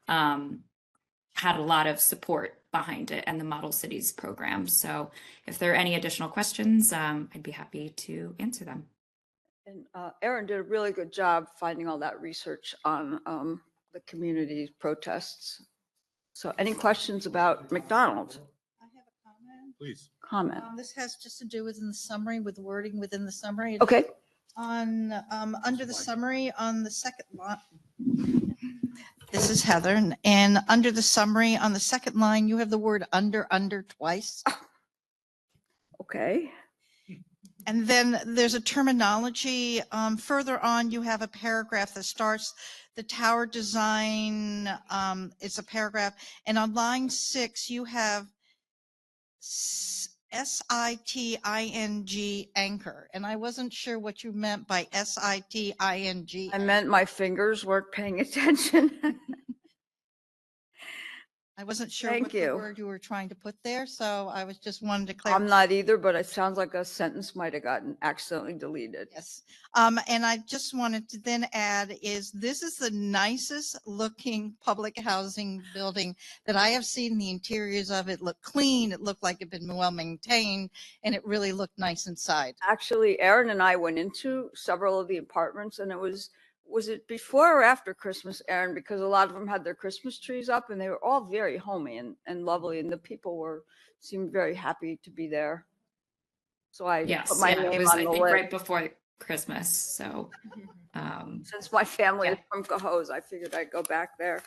had a lot of support behind it and the Model Cities program. So if there are any additional questions, I'd be happy to answer them. And Aaron did a really good job finding all that research on the community protests. So any questions about McDonald's? I have a comment. Please. Comment. This has just to do with in the summary, with wording within the summary. Okay. On, under the summary on the second line. This is Heather, and under the summary on the second line, you have the word under twice. Okay. And then there's a terminology. Further on, you have a paragraph that starts the tower design. It's a paragraph. And on line 6, you have SITING anchor. And I wasn't sure what you meant by SITING. I meant my fingers weren't paying attention. I wasn't sure Thank what the you. word you were trying to put there, so I was just wanted to clarify. I'm not either, but it sounds like a sentence might have gotten accidentally deleted. Yes. And I just wanted to then add is this is the nicest looking public housing building that I have seen. The interiors of it look clean. It looked like it had been well maintained, and it really looked nice inside. Actually, Aaron and I went into several of the apartments, and it was it before or after Christmas, Aaron? Because a lot of them had their Christmas trees up, and they were all very homey and lovely, and the people seemed very happy to be there. So I Yes, put my yeah, name it was, on I the think, list. right before Christmas. So Since my family yeah. is from Cohoes, I figured I'd go back there.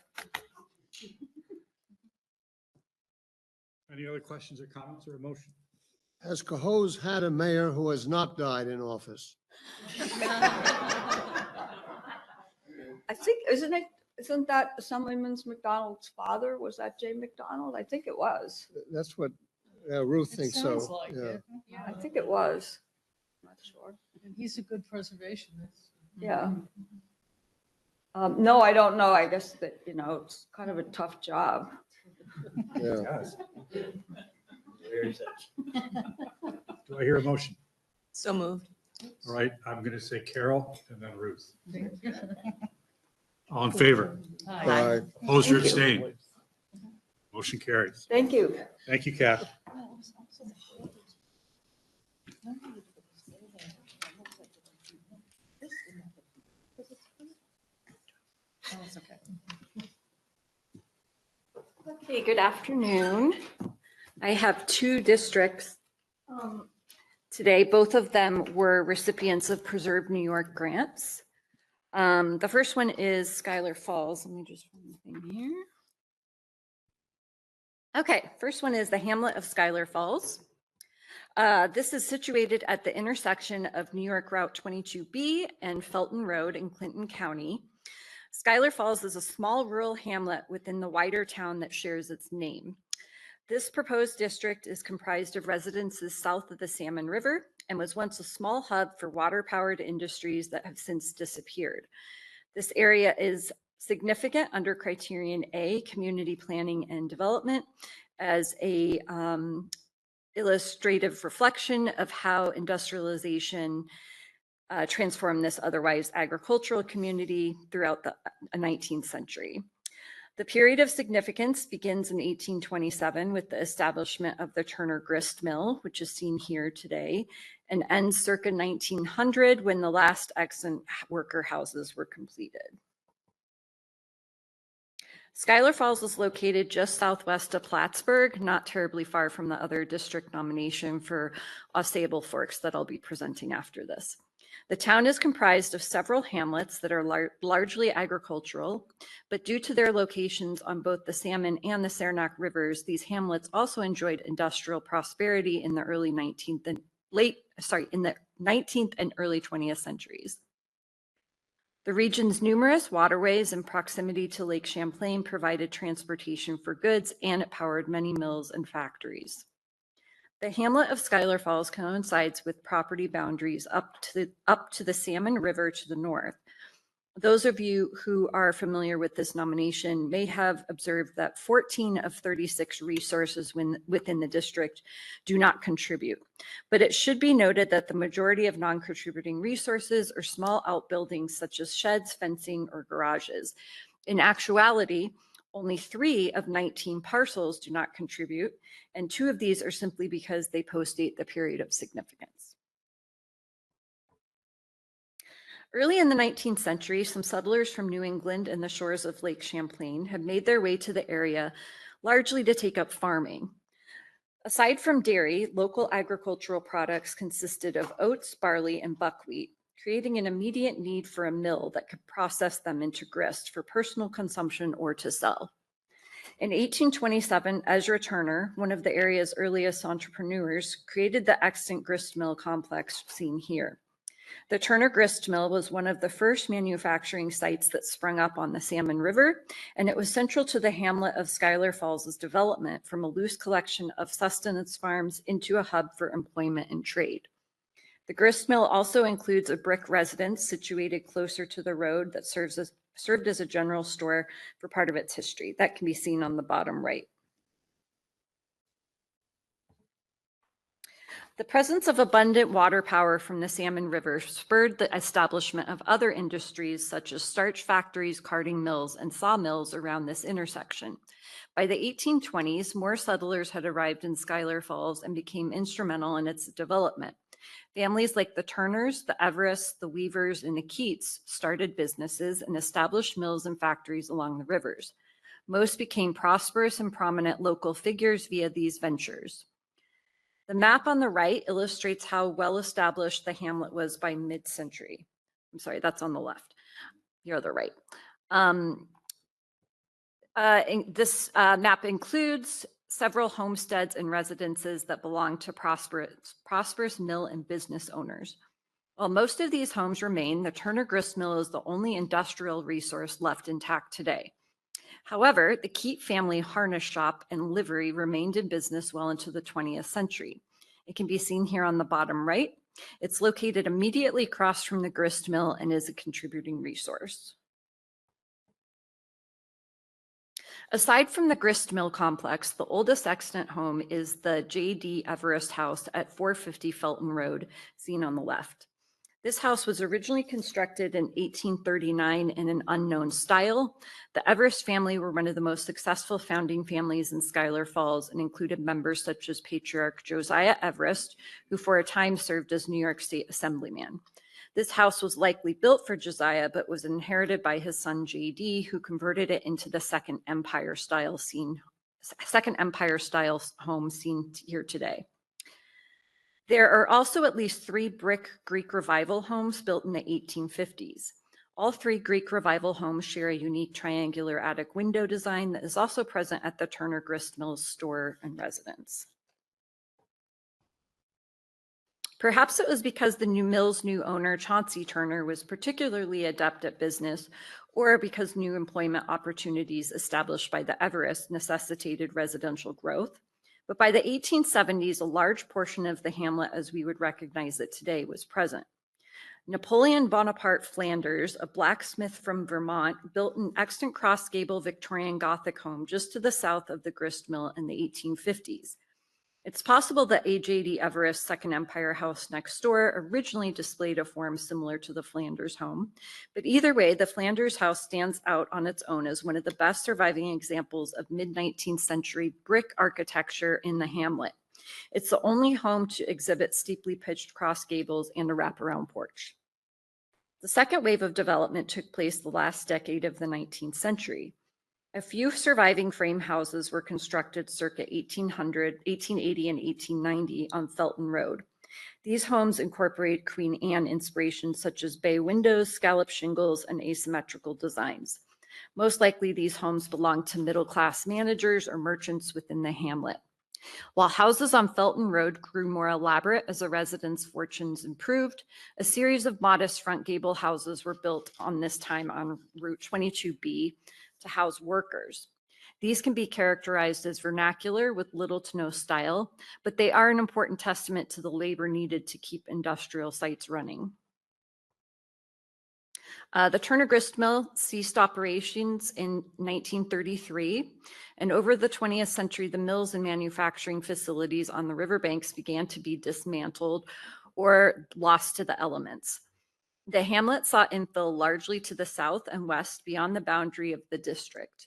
Any other questions or comments or a motion? Has Cohoes had a mayor who has not died in office? I think, isn't that Assemblyman McDonald's father? Was that Jay McDonald? I think it was. That's what Ruth It thinks sounds so. like Yeah. it. I think it was. I'm not sure. And he's a good preservationist. Yeah. No, I don't know. I guess that, it's kind of a tough job. Yeah. Do I hear a motion? So moved. All right, I'm going to say Carol and then Ruth. All in favor? Aye. Opposed or Thank you. abstained? Motion carries. Thank you. Thank you, Kath. Okay, good afternoon. I have two districts today. Both of them were recipients of Preserve New York grants. The first one is Schuyler Falls. Let me just run the thing here. Okay, first one is the hamlet of Schuyler Falls. This is situated at the intersection of New York Route 22B and Felton Road in Clinton County. Schuyler Falls is a small rural hamlet within the wider town that shares its name. This proposed district is comprised of residences south of the Salmon River and was once a small hub for water-powered industries that have since disappeared. This area is significant under criterion A, community planning and development, as a illustrative reflection of how industrialization transformed this otherwise agricultural community throughout the 19th century. The period of significance begins in 1827 with the establishment of the Turner Grist Mill, which is seen here today, and ends circa 1900 when the last extant worker houses were completed. Schuyler Falls is located just southwest of Plattsburgh, not terribly far from the other district nomination for Ausable Forks that I'll be presenting after this. The town is comprised of several hamlets that are largely agricultural, but due to their locations on both the Salmon and the Saranac rivers, these hamlets also enjoyed industrial prosperity in the early 19th and in the 19th and early 20th centuries. The region's numerous waterways and proximity to Lake Champlain provided transportation for goods, and it powered many mills and factories. The hamlet of Schuyler Falls coincides with property boundaries up to the Salmon River to the north. Those of you who are familiar with this nomination may have observed that 14 of 36 resources within the district do not contribute. But it should be noted that the majority of non-contributing resources are small outbuildings such as sheds, fencing, or garages. In actuality, only 3 of 19 parcels do not contribute, and 2 of these are simply because they postdate the period of significance. Early in the 19th century, some settlers from New England and the shores of Lake Champlain had made their way to the area largely to take up farming. Aside from dairy, local agricultural products consisted of oats, barley, and buckwheat, creating an immediate need for a mill that could process them into grist for personal consumption or to sell. In 1827, Ezra Turner, one of the area's earliest entrepreneurs, created the extant grist mill complex seen here. The Turner Grist Mill was one of the first manufacturing sites that sprung up on the Salmon River, and it was central to the hamlet of Schuyler Falls' development from a loose collection of sustenance farms into a hub for employment and trade. The grist mill also includes a brick residence situated closer to the road that served as a general store for part of its history. That can be seen on the bottom right. The presence of abundant water power from the Salmon River spurred the establishment of other industries such as starch factories, carding mills, and sawmills around this intersection. By the 1820s, more settlers had arrived in Schuyler Falls and became instrumental in its development. Families like the Turners, the Everests, the Weavers, and the Keats started businesses and established mills and factories along the rivers. Most became prosperous and prominent local figures via these ventures. The map on the right illustrates how well established the hamlet was by mid-century. I'm sorry, that's on the left. You're the right. This map includes several homesteads and residences that belong to prosperous mill and business owners. While most of these homes remain, the Turner Grist Mill is the only industrial resource left intact today. However, the Keat family harness shop and livery remained in business well into the 20th century. It can be seen here on the bottom right. It's located immediately across from the grist mill and is a contributing resource. Aside from the grist mill complex, the oldest extant home is the J.D. Everest House at 450 Felton Road, seen on the left. This house was originally constructed in 1839 in an unknown style. The Everest family were one of the most successful founding families in Schuyler Falls and included members such as Patriarch Josiah Everest, who for a time served as New York State Assemblyman. This house was likely built for Josiah, but was inherited by his son J.D., who converted it into the Second Empire style home seen here today. There are also at least 3 brick Greek Revival homes built in the 1850s. All 3 Greek Revival homes share a unique triangular attic window design that is also present at the Turner Grist Mills store and residence. Perhaps it was because the mill's new owner, Chauncey Turner, was particularly adept at business, or because new employment opportunities established by the Everests necessitated residential growth. But by the 1870s, a large portion of the hamlet as we would recognize it today was present. Napoleon Bonaparte Flanders, a blacksmith from Vermont, built an extant cross-gable Victorian Gothic home just to the south of the grist mill in the 1850s. It's possible that J.D. Everest's Second Empire house next door originally displayed a form similar to the Flanders home, but either way, the Flanders house stands out on its own as one of the best surviving examples of mid-19th century brick architecture in the hamlet. It's the only home to exhibit steeply pitched cross gables and a wraparound porch. The second wave of development took place the last decade of the 19th century. A few surviving frame houses were constructed circa 1800, 1880, and 1890 on Felton Road. These homes incorporate Queen Anne inspirations such as bay windows, scallop shingles, and asymmetrical designs. Most likely, these homes belonged to middle-class managers or merchants within the hamlet. While houses on Felton Road grew more elaborate as the residents' fortunes improved, a series of modest front gable houses were built on this time on Route 22B to house workers. These can be characterized as vernacular with little to no style, but they are an important testament to the labor needed to keep industrial sites running. The Turner Grist Mill ceased operations in 1933, and over the 20th century, the mills and manufacturing facilities on the riverbanks began to be dismantled or lost to the elements. The hamlet saw infill largely to the south and west beyond the boundary of the district.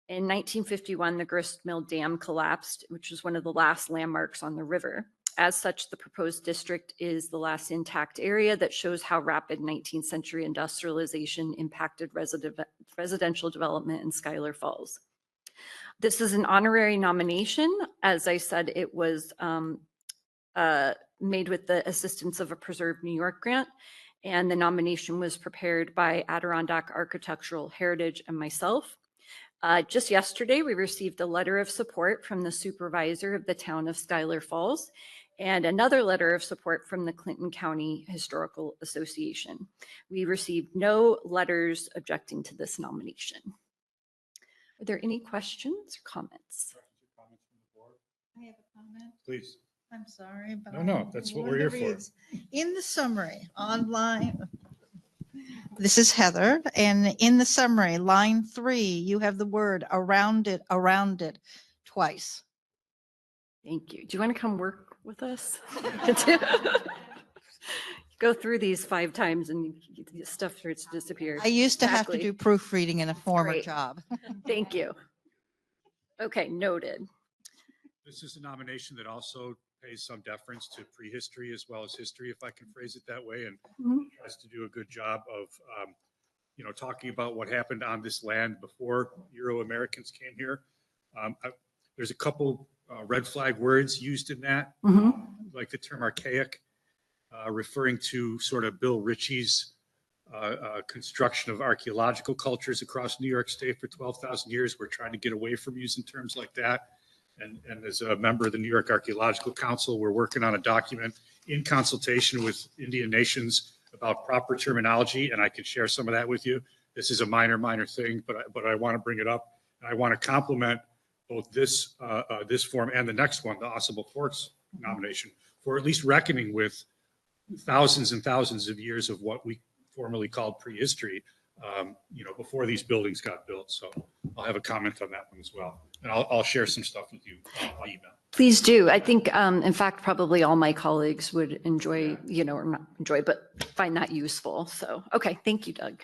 In 1951, the grist mill dam collapsed, which was one of the last landmarks on the river. As such, the proposed district is the last intact area that shows how rapid 19th century industrialization impacted residential development in Schuyler Falls. This is an honorary nomination. As I said, it was made with the assistance of a Preserve New York grant, and the nomination was prepared by Adirondack Architectural Heritage and myself. Just yesterday, we received a letter of support from the supervisor of the town of Schuyler Falls and another letter of support from the Clinton County Historical Association. We received no letters objecting to this nomination. Are there any questions or comments? I have a comment. Please. I'm sorry, but No, that's what we're here for. In the summary, online, this is Heather, and in the summary, line 3, you have the word around it, twice. Thank you. Do you want to come work with us? Go through these 5 times and stuff starts to disappear. I used to have to Exactly. do proofreading in a former Great. job. Thank you. Okay, noted. This is a nomination that also pays some deference to prehistory as well as history, if I can phrase it that way, and tries to do a good job of, talking about what happened on this land before Euro-Americans came here. There's a couple red flag words used in that, like the term archaic, referring to sort of Bill Ritchie's construction of archaeological cultures across New York State for 12,000 years. We're trying to get away from using terms like that. And as a member of the New York Archaeological Council, we're working on a document in consultation with Indian nations about proper terminology, and I could share some of that with you. This is a minor thing, but I want to bring it up. And I want to compliment both this form and the next one, the Ossable Forts nomination, for at least reckoning with thousands and thousands of years of what we formerly called prehistory, before these buildings got built. So I'll have a comment on that one as well. And I'll share some stuff with you by email. Please do. I think, in fact, probably all my colleagues would enjoy, or not enjoy, but find that useful. So, okay. Thank you, Doug.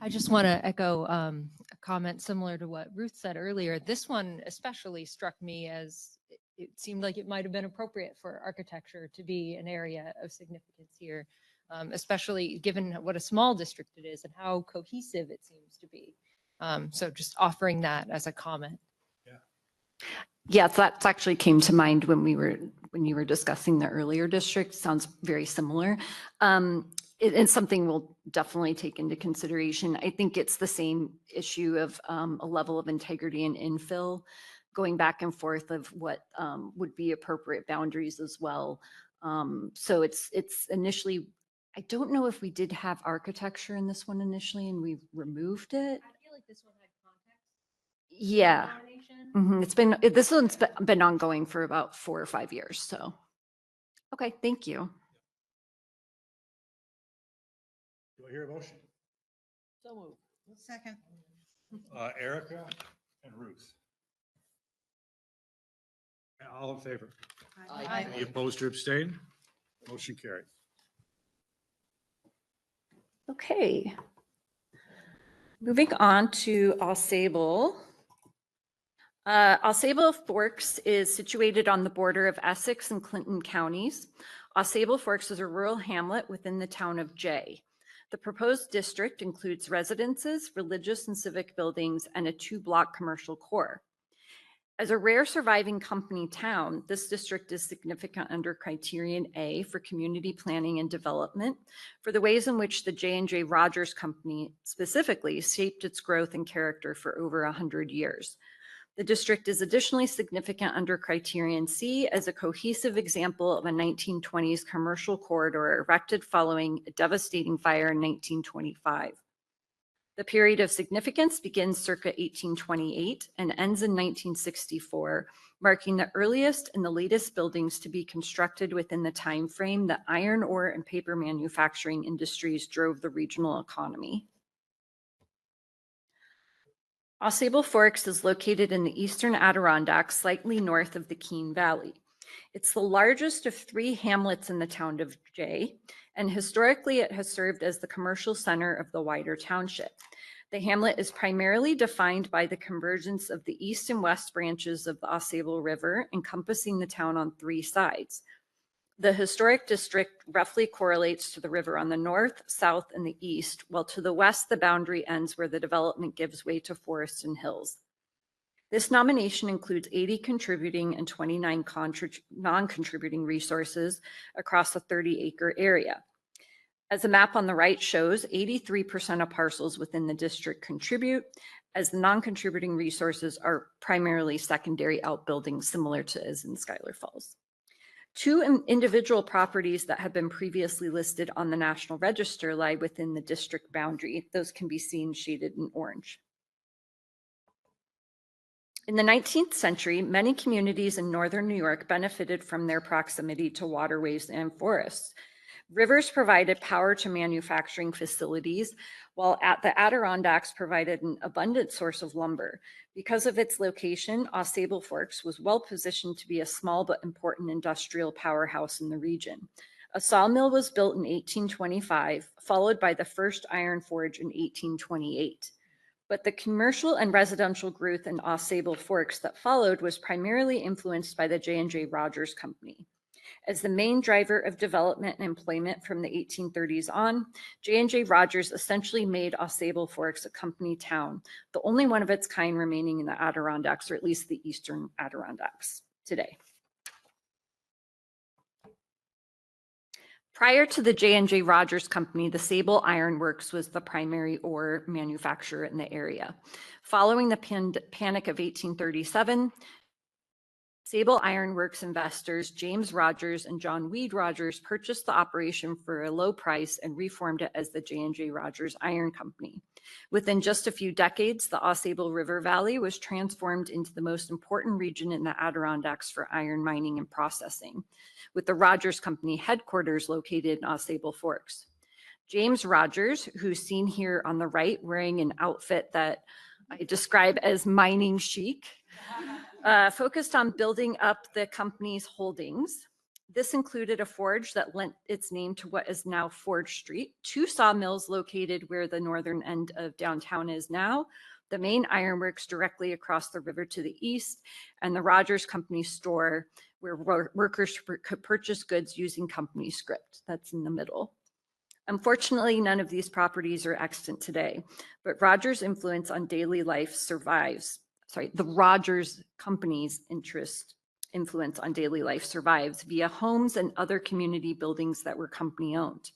I just want to echo a comment similar to what Ruth said earlier. This one especially struck me as it seemed like it might have been appropriate for architecture to be an area of significance here, especially given what a small district it is and how cohesive it seems to be. So just offering that as a comment. Yeah, that actually came to mind when you were discussing the earlier district. Sounds very similar. It's something we'll definitely take into consideration. I think it's the same issue of a level of integrity and infill, going back and forth of what would be appropriate boundaries as well. So it's initially, I don't know if we did have architecture in this one initially and we removed it. I feel like this one had context. Yeah. This one's been ongoing for about 4 or 5 years, so. Okay, thank you. Do I hear a motion? So moved. Second. Erica and Ruth. All in favor? Aye. Any opposed or abstain? Motion carried. Okay. Moving on to Au Sable Forks is situated on the border of Essex and Clinton counties. Au Sable Forks is a rural hamlet within the town of Jay. The proposed district includes residences, religious and civic buildings, and a 2-block commercial core. As a rare surviving company town, this district is significant under criterion A for community planning and development for the ways in which the J&J Rogers Company specifically shaped its growth and character for over 100 years. The district is additionally significant under criterion C as a cohesive example of a 1920s commercial corridor erected following a devastating fire in 1925. The period of significance begins circa 1828 and ends in 1964, marking the earliest and the latest buildings to be constructed within the time frame that iron ore and paper manufacturing industries drove the regional economy. Au Sable Forks is located in the eastern Adirondacks, slightly north of the Keene Valley. It's the largest of 3 hamlets in the town of Jay, and historically it has served as the commercial center of the wider township. The hamlet is primarily defined by the convergence of the east and west branches of the Au Sable River, encompassing the town on 3 sides. The historic district roughly correlates to the river on the north, south, and the east, while to the west, the boundary ends where the development gives way to forests and hills. This nomination includes 80 contributing and 29 non-contributing resources across a 30-acre area. As the map on the right shows, 83% of parcels within the district contribute, as the non-contributing resources are primarily secondary outbuildings, similar to as in Schuyler Falls. 2 individual properties that have been previously listed on the National Register lie within the district boundary. Those can be seen shaded in orange. In the 19th century, many communities in northern New York benefited from their proximity to waterways and forests. Rivers provided power to manufacturing facilities, while the Adirondacks provided an abundant source of lumber. Because of its location, Au Sable Forks was well positioned to be a small but important industrial powerhouse in the region. A sawmill was built in 1825, followed by the first iron forge in 1828. But the commercial and residential growth in Au Sable Forks that followed was primarily influenced by the J&J Rogers Company. As the main driver of development and employment from the 1830s on, J&J Rogers essentially made Au Sable Forks a company town, the only one of its kind remaining in the Adirondacks, or at least the eastern Adirondacks today. Prior to the J&J Rogers Company, the Sable Iron Works was the primary ore manufacturer in the area. Following the Panic of 1837, Sable Iron Works investors James Rogers and John Weed Rogers purchased the operation for a low price and reformed it as the J&J Rogers Iron Company. Within just a few decades, the Au Sable River Valley was transformed into the most important region in the Adirondacks for iron mining and processing, with the Rogers Company headquarters located in Au Sable Forks. James Rogers, who's seen here on the right wearing an outfit that I describe as mining chic, focused on building up the company's holdings. This included a forge that lent its name to what is now Forge Street, 2 sawmills located where the northern end of downtown is now, the main ironworks directly across the river to the east, and the Rogers Company store where workers could purchase goods using company script. That's in the middle. Unfortunately, none of these properties are extant today, but Rogers' influence on daily life survives. The Rogers Company's influence on daily life survives via homes and other community buildings that were company owned.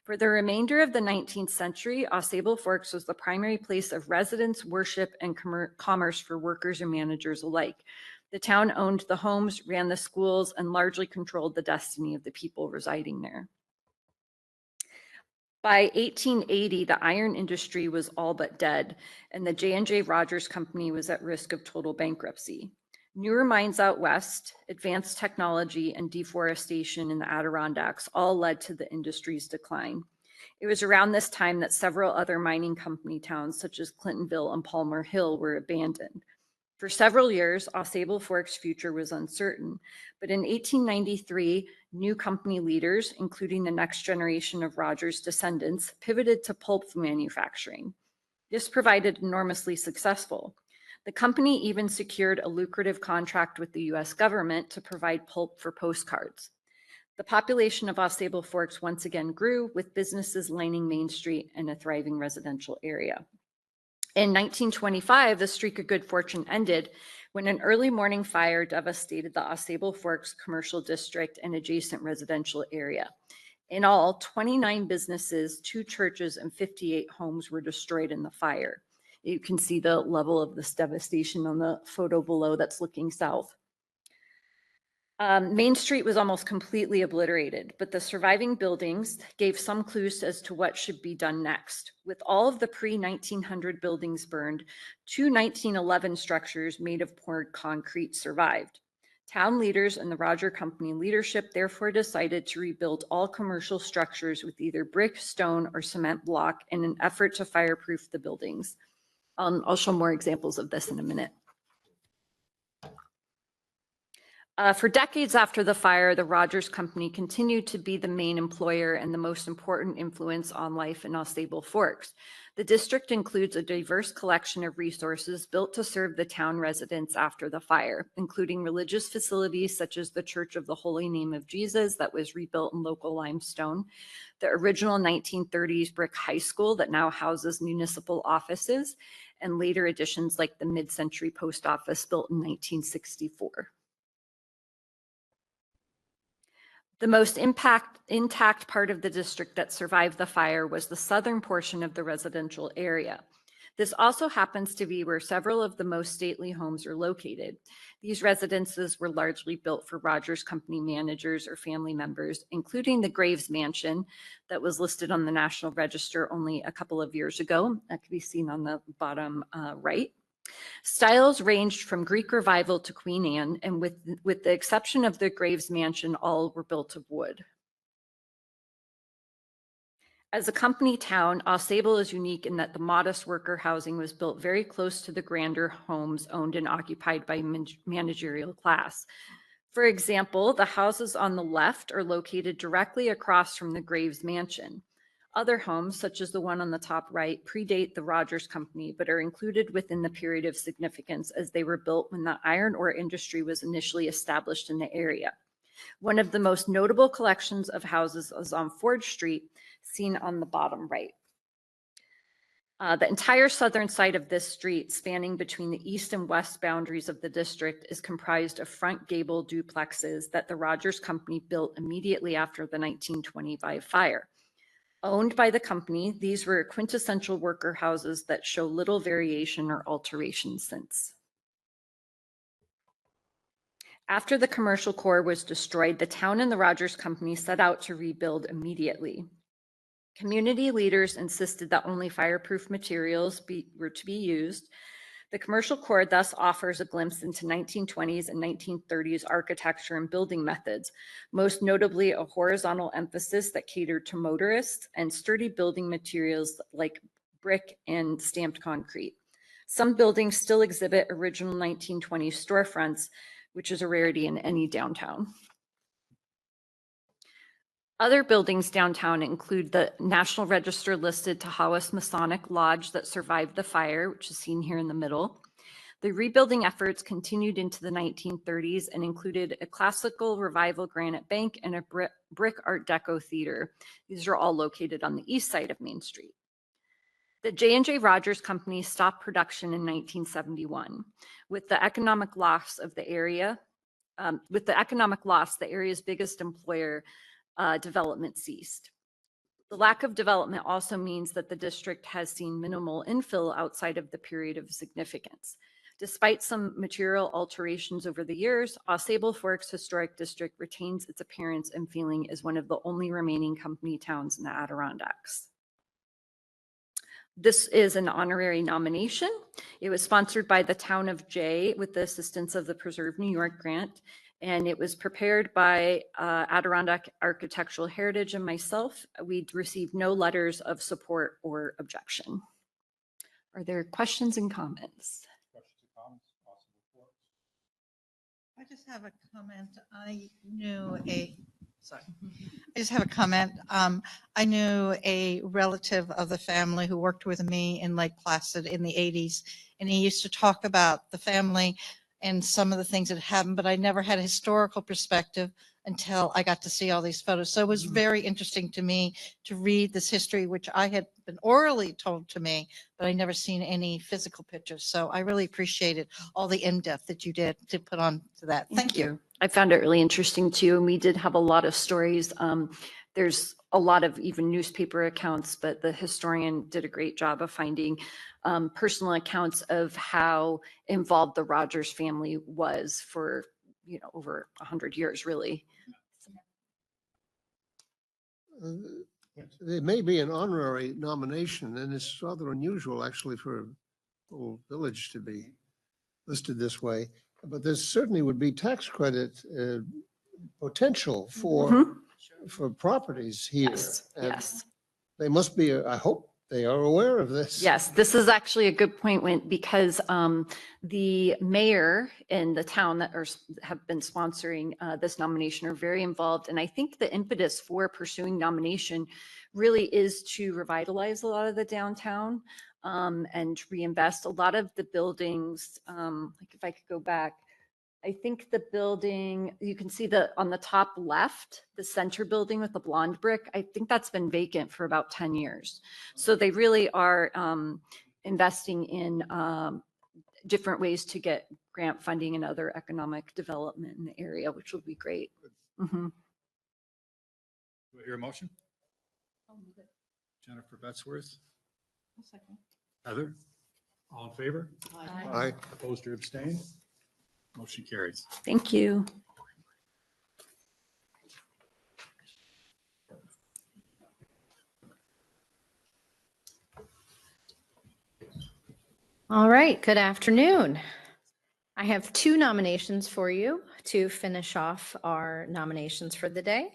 For the remainder of the 19th century, Au Sable Forks was the primary place of residence, worship, and commerce for workers and managers alike. The town owned the homes, ran the schools, and largely controlled the destiny of the people residing there. By 1880, the iron industry was all but dead, and the J&J Rogers Company was at risk of total bankruptcy. Newer mines out west, advanced technology, and deforestation in the Adirondacks all led to the industry's decline. It was around this time that several other mining company towns, such as Clintonville and Palmer Hill, were abandoned. For several years, Ausable Fork's future was uncertain, but in 1893, new company leaders, including the next generation of Rogers' descendants, pivoted to pulp manufacturing. This proved enormously successful. The company even secured a lucrative contract with the US government to provide pulp for postcards. The population of Ausable Forks once again grew, with businesses lining Main Street and a thriving residential area. In 1925, the streak of good fortune ended when an early morning fire devastated the Ausable Forks commercial district and adjacent residential area. In all, 29 businesses, 2 churches, and 58 homes were destroyed in the fire. You can see the level of this devastation on the photo below that's looking south. Main Street was almost completely obliterated, but the surviving buildings gave some clues as to what should be done next. With all of the pre-1900 buildings burned, 2 1911 structures made of poured concrete survived. Town leaders and the Roger Company leadership therefore decided to rebuild all commercial structures with either brick, stone, or cement block in an effort to fireproof the buildings. I'll show more examples of this in a minute. For decades after the fire, the Rogers Company continued to be the main employer and the most important influence on life in Ausable Forks. The district includes a diverse collection of resources built to serve the town residents after the fire, including religious facilities such as the Church of the Holy Name of Jesus that was rebuilt in local limestone, the original 1930s brick high school that now houses municipal offices, and later additions like the mid-century post office built in 1964. The most intact part of the district that survived the fire was the southern portion of the residential area. This also happens to be where several of the most stately homes are located. These residences were largely built for Rogers Company managers or family members, including the Graves Mansion that was listed on the National Register only a couple of years ago. That can be seen on the bottom right. Styles ranged from Greek Revival to Queen Anne, and with the exception of the Graves Mansion, all were built of wood. As a company town, Ausable is unique in that the modest worker housing was built very close to the grander homes owned and occupied by managerial class. For example, the houses on the left are located directly across from the Graves Mansion. Other homes, such as the one on the top right, predate the Rogers Company, but are included within the period of significance as they were built when the iron ore industry was initially established in the area. One of the most notable collections of houses is on Ford Street, seen on the bottom right. The entire southern side of this street, spanning between the east and west boundaries of the district, is comprised of front gable duplexes that the Rogers Company built immediately after the 1925 fire. Owned by the company, these were quintessential worker houses that show little variation or alteration since. After the commercial core was destroyed, the town and the Rogers Company set out to rebuild immediately. Community leaders insisted that only fireproof materials were to be used. The commercial core thus offers a glimpse into 1920s and 1930s architecture and building methods, most notably a horizontal emphasis that catered to motorists and sturdy building materials like brick and stamped concrete. Some buildings still exhibit original 1920s storefronts, which is a rarity in any downtown. Other buildings downtown include the National Register listed Tahawas Masonic Lodge that survived the fire, which is seen here in the middle. The rebuilding efforts continued into the 1930s and included a classical revival granite bank and a brick Art Deco theater. These are all located on the east side of Main Street. The J&J Rogers Company stopped production in 1971. With the economic loss, the area's biggest employer, development ceased. The lack of development also means that the district has seen minimal infill outside of the period of significance. Despite some material alterations over the years, Ausable Forks Historic District retains its appearance and feeling as one of the only remaining company towns in the Adirondacks. This is an honorary nomination. It was sponsored by the town of Jay with the assistance of the Preserve New York grant. And it was prepared by Adirondack Architectural Heritage and myself. We received no letters of support or objection. Are there questions and comments? I just have a comment. I knew a, sorry. I just have a comment. I knew a relative of the family who worked with me in Lake Placid in the 80s, and he used to talk about the family and some of the things that happened, but I never had a historical perspective until I got to see all these photos. So it was very interesting to me to read this history, which I had been orally told to me, but I never seen any physical pictures. So I really appreciated all the in-depth that you did to put on to that. Thank you. I found it really interesting too, and we did have a lot of stories. There's a lot of even newspaper accounts, but the historian did a great job of finding personal accounts of how involved the Rogers family was for, over 100 years, really. It may be an honorary nomination, and it's rather unusual actually for a whole village to be listed this way. But there certainly would be tax credit potential for properties here. Yes, And yes. they must be, I hope they are aware of this. Yes, this is actually a good point because the mayor and the town that have been sponsoring this nomination are very involved. And I think the impetus for pursuing nomination really is to revitalize a lot of the downtown and reinvest a lot of the buildings. Like if I could go back, I think the building, you can see on the top left, the center building with the blonde brick, I think that's been vacant for about 10 years. So they really are investing in different ways to get grant funding and other economic development in the area, which will be great. Do I hear a motion? Jennifer Betzworth. Heather, all in favor? Aye. Opposed or abstained? Motion carries. Thank you. All right, good afternoon. I have two nominations for you to finish off our nominations for the day.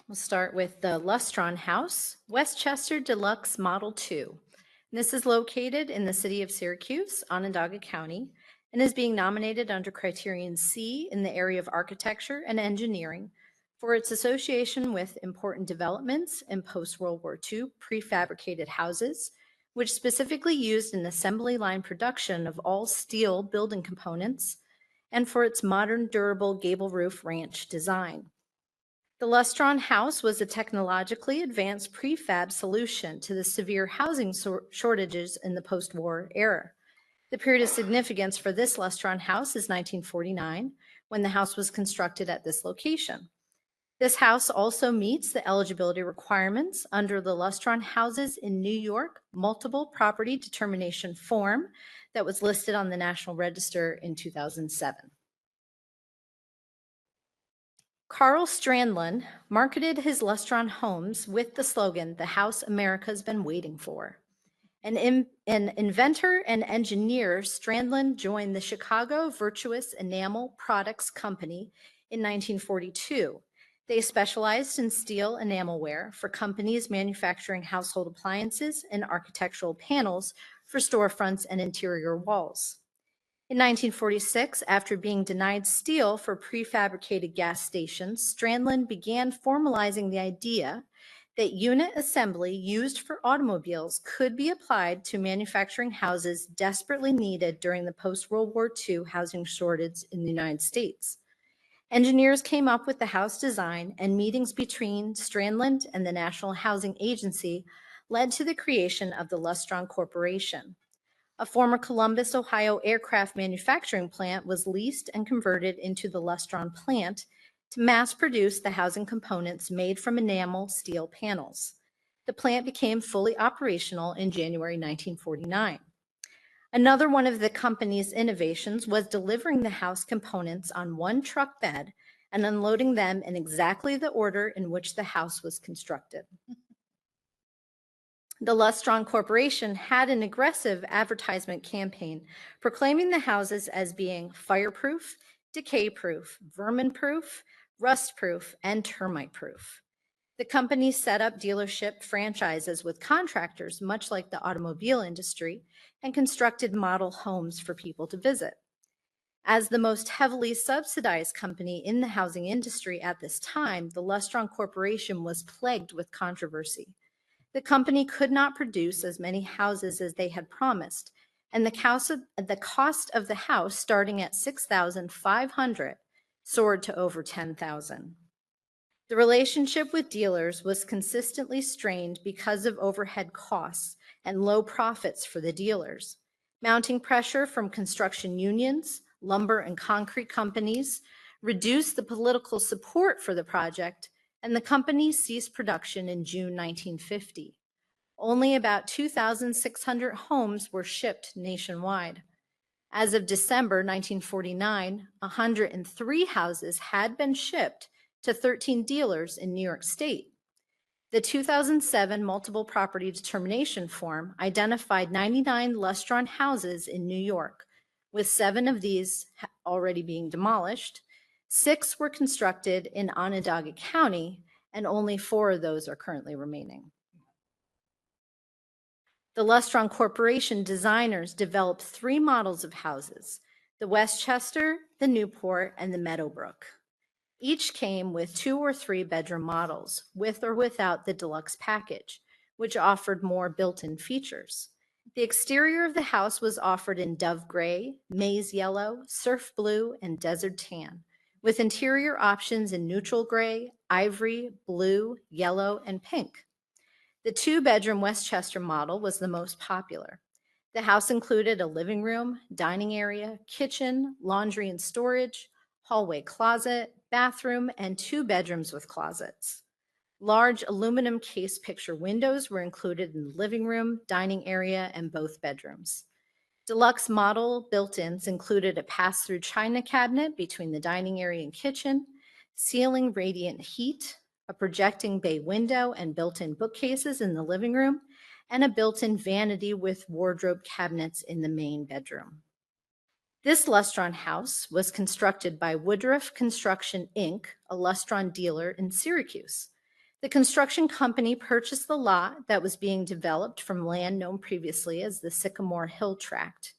We'll start with the Lustron House, Westchester Deluxe Model 2. This is located in the city of Syracuse, Onondaga County, and is being nominated under Criterion C in the area of architecture and engineering for its association with important developments in post-World War II prefabricated houses, which specifically used an assembly line production of all steel building components, and for its modern durable gable roof ranch design. The Lustron House was a technologically advanced prefab solution to the severe housing shortages in the post-war era. The period of significance for this Lustron House is 1949, when the house was constructed at this location. This house also meets the eligibility requirements under the Lustron Houses in New York Multiple Property Determination Form that was listed on the National Register in 2007. Carl Strandlin marketed his Lustron homes with the slogan, "The House America's Been Waiting For." An inventor and engineer, Strandlin joined the Chicago Virtuous Enamel Products Company in 1942. They specialized in steel enamelware for companies manufacturing household appliances and architectural panels for storefronts and interior walls. In 1946, after being denied steel for prefabricated gas stations, Strandlin began formalizing the idea that unit assembly used for automobiles could be applied to manufacturing houses desperately needed during the post-World War II housing shortage in the United States. Engineers came up with the house design, and meetings between Strandlin and the National Housing Agency led to the creation of the Lustron Corporation. A former Columbus, Ohio aircraft manufacturing plant was leased and converted into the Lustron plant to mass produce the housing components made from enamel steel panels. The plant became fully operational in January 1949. Another one of the company's innovations was delivering the house components on one truck bed and unloading them in exactly the order in which the house was constructed. The Lustron Corporation had an aggressive advertisement campaign proclaiming the houses as being fireproof, decay-proof, vermin-proof, rust-proof, and termite-proof. The company set up dealership franchises with contractors, much like the automobile industry, and constructed model homes for people to visit. As the most heavily subsidized company in the housing industry at this time, the Lustron Corporation was plagued with controversy. The company could not produce as many houses as they had promised, and the cost of the house, starting at $6,500, soared to over $10,000. The relationship with dealers was consistently strained because of overhead costs and low profits for the dealers. Mounting pressure from construction unions, lumber and concrete companies reduced the political support for the project, and the company ceased production in June 1950. Only about 2,600 homes were shipped nationwide. As of December 1949, 103 houses had been shipped to 13 dealers in New York State. The 2007 multiple property determination form identified 99 Lustron houses in New York, with 7 of these already being demolished. 6 were constructed in Onondaga County, and only 4 of those are currently remaining. The Lustron Corporation designers developed 3 models of houses: the Westchester, the Newport, and the Meadowbrook. Each came with 2 or 3 bedroom models, with or without the deluxe package, which offered more built-in features. The exterior of the house was offered in dove gray, maize yellow, surf blue, and desert tan, with interior options in neutral gray, ivory, blue, yellow, and pink. The 2-bedroom Westchester model was the most popular. The house included a living room, dining area, kitchen, laundry and storage, hallway closet, bathroom, and 2 bedrooms with closets. Large aluminum case picture windows were included in the living room, dining area, and both bedrooms. Deluxe model built-ins included a pass-through china cabinet between the dining area and kitchen, ceiling radiant heat, a projecting bay window and built-in bookcases in the living room, and a built-in vanity with wardrobe cabinets in the main bedroom. This Lustron house was constructed by Woodruff Construction, Inc., a Lustron dealer in Syracuse. The construction company purchased the lot that was being developed from land known previously as the Sycamore Hill Tract.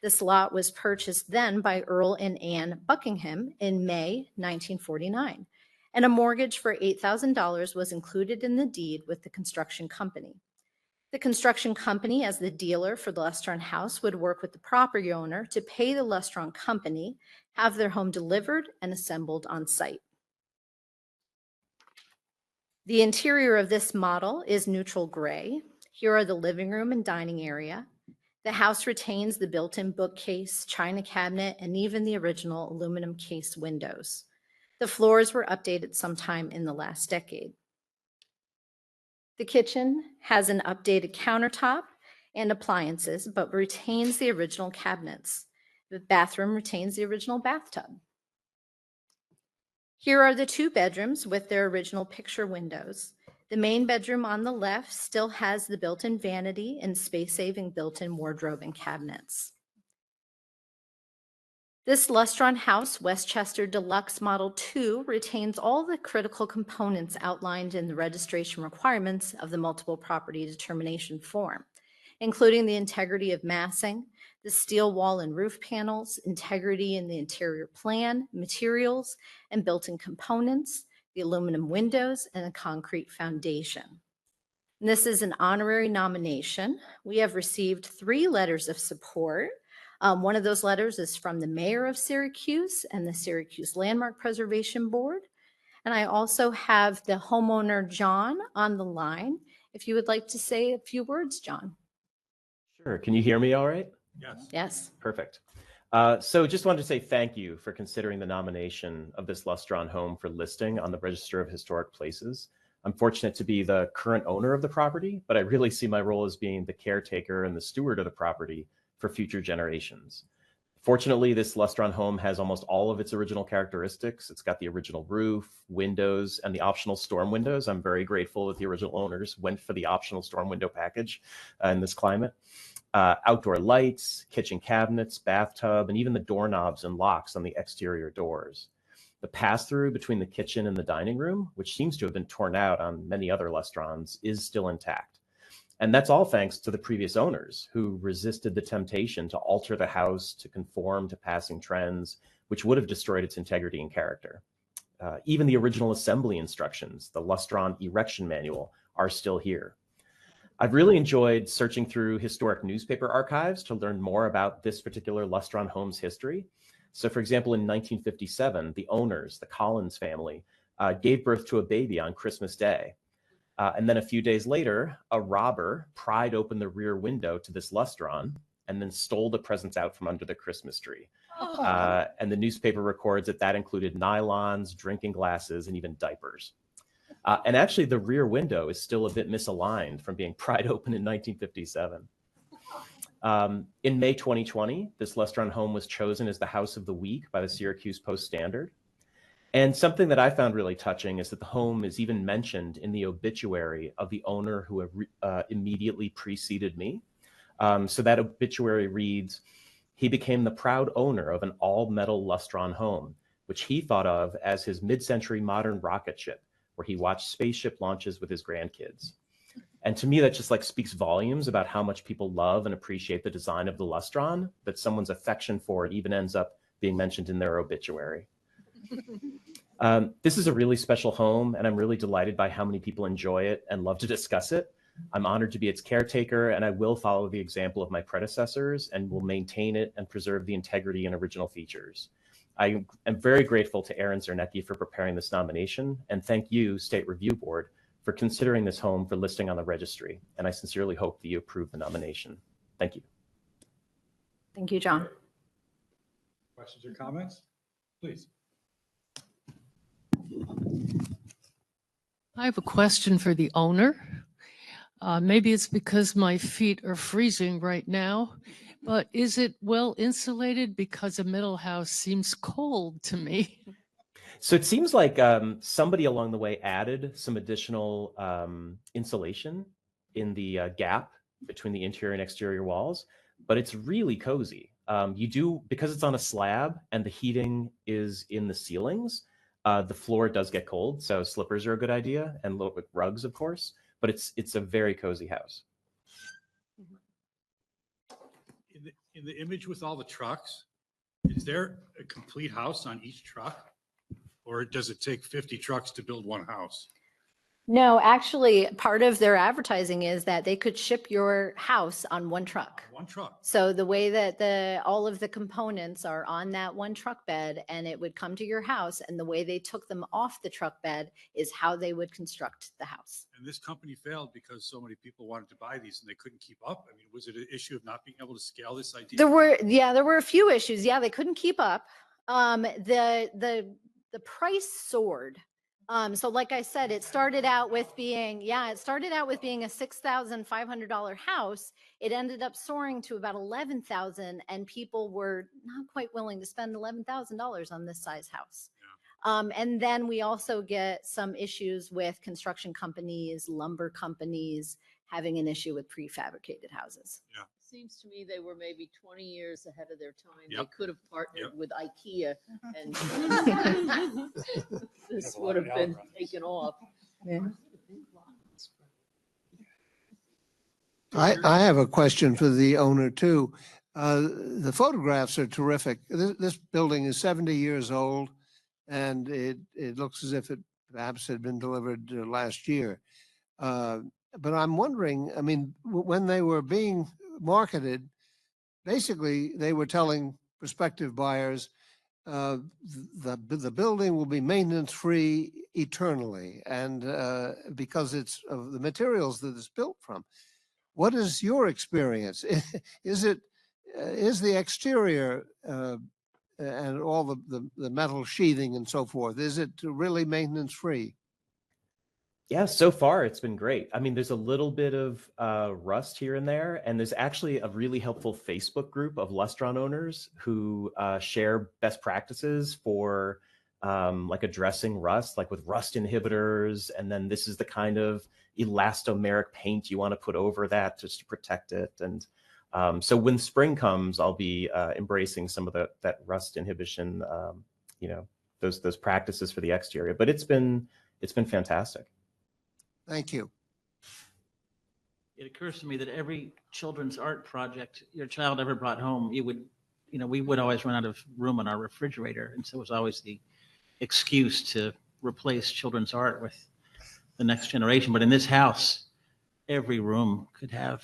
This lot was purchased then by Earl and Anne Buckingham in May 1949, and a mortgage for $8,000 was included in the deed with the construction company. The construction company, as the dealer for the Lustron house, would work with the property owner to pay the Lustron company, have their home delivered and assembled on site. The interior of this model is neutral gray. Here are the living room and dining area. The house retains the built-in bookcase, china cabinet, and even the original aluminum case windows. The floors were updated sometime in the last decade. The kitchen has an updated countertop and appliances, but retains the original cabinets. The bathroom retains the original bathtub. Here are the 2 bedrooms with their original picture windows. The main bedroom on the left still has the built-in vanity and space-saving built-in wardrobe and cabinets. This Lustron house, Westchester Deluxe Model 2, retains all the critical components outlined in the registration requirements of the multiple property determination form, including the integrity of massing, the steel wall and roof panels, integrity in the interior plan, materials, and built-in components, the aluminum windows, and the concrete foundation. And this is an honorary nomination. We have received 3 letters of support. One of those letters is from the mayor of Syracuse and the Syracuse Landmark Preservation Board. And I also have the homeowner, John, on the line. If you would like to say a few words, John. Sure. Can you hear me all right? Yes. Yes. Perfect. So just wanted to say thank you for considering the nomination of this Lustron home for listing on the Register of Historic Places. I'm fortunate to be the current owner of the property, but I really see my role as being the caretaker and the steward of the property for future generations. Fortunately, this Lustron home has almost all of its original characteristics. It's got the original roof, windows, and the optional storm windows. I'm very grateful that the original owners went for the optional storm window package in this climate. Outdoor lights, kitchen cabinets, bathtub, and even the doorknobs and locks on the exterior doors. The pass-through between the kitchen and the dining room, which seems to have been torn out on many other Lustrons, is still intact. And that's all thanks to the previous owners who resisted the temptation to alter the house to conform to passing trends, which would have destroyed its integrity and character. Even the original assembly instructions, the Lustron erection manual, are still here. I've really enjoyed searching through historic newspaper archives to learn more about this particular Lustron home's history. So for example, in 1957, the owners, the Collins family, gave birth to a baby on Christmas Day. And then a few days later, a robber pried open the rear window to this Lustron and then stole the presents out from under the Christmas tree. And the newspaper records that that included nylons, drinking glasses, and even diapers. And actually, the rear window is still a bit misaligned from being pried open in 1957. In May 2020, this Lustron home was chosen as the House of the Week by the Syracuse Post-Standard. And something that I found really touching is that the home is even mentioned in the obituary of the owner who immediately preceded me. So that obituary reads, "He became the proud owner of an all-metal Lustron home, which he thought of as his mid-century modern rocket ship, where he watched spaceship launches with his grandkids." And to me, that just like speaks volumes about how much people love and appreciate the design of the Lustron, that someone's affection for it even ends up being mentioned in their obituary. This is a really special home, and I'm really delighted by how many people enjoy it and love to discuss it. I'm honored to be its caretaker, and I will follow the example of my predecessors and will maintain it and preserve the integrity and original features. I am very grateful to Aaron Zernecki for preparing this nomination, and thank you, State Review Board, for considering this home for listing on the registry. And I sincerely hope that you approve the nomination. Thank you. Thank you, John. Questions or comments? Please. I have a question for the owner. Maybe it's because my feet are freezing right now, but is it well insulated? Because a metal house seems cold to me. So it seems like somebody along the way added some additional insulation in the gap between the interior and exterior walls, but it's really cozy. Because it's on a slab and the heating is in the ceilings, the floor does get cold, so slippers are a good idea, and little bit rugs, of course, but it's a very cozy house. In the image with all the trucks, is there a complete house on each truck? Or does it take 50 trucks to build one house? No, actually, part of their advertising is that they could ship your house on one truck. One truck. So the way that all of the components are on that one truck bed and it would come to your house, and the way they took them off the truck bed is how they would construct the house. And this company failed because so many people wanted to buy these and they couldn't keep up. I mean, was it an issue of not being able to scale this idea? There were a few issues. Yeah, they couldn't keep up. The price soared. So like I said, it started out with being a $6,500 house. It ended up soaring to about $11,000, and people were not quite willing to spend $11,000 on this size house. Yeah. And then we also get some issues with construction companies, lumber companies having an issue with prefabricated houses. Yeah. Seems to me they were maybe 20 years ahead of their time. Yep. They could have partnered Yep. with IKEA and this would have been taken off. Yeah. I have a question for the owner too. The photographs are terrific. This building is 70 years old, and it looks as if it perhaps had been delivered last year. But I'm wondering, I mean, when they were being marketed, basically they were telling prospective buyers the building will be maintenance free eternally, and because it's of the materials that it's built from. What is your experience? Is the exterior and all the metal sheathing and so forth, is it really maintenance free? Yeah, so far it's been great. I mean, there's a little bit of rust here and there, and there's actually a really helpful Facebook group of Lustron owners who share best practices for like addressing rust, like with rust inhibitors, and then this is the kind of elastomeric paint you want to put over that just to protect it. And so when spring comes, I'll be embracing some of that rust inhibition, you know, those practices for the exterior. But it's been fantastic. Thank you. It occurs to me that every children's art project your child ever brought home, we would always run out of room in our refrigerator. And so it was always the excuse to replace children's art with the next generation. But in this house, every room could have,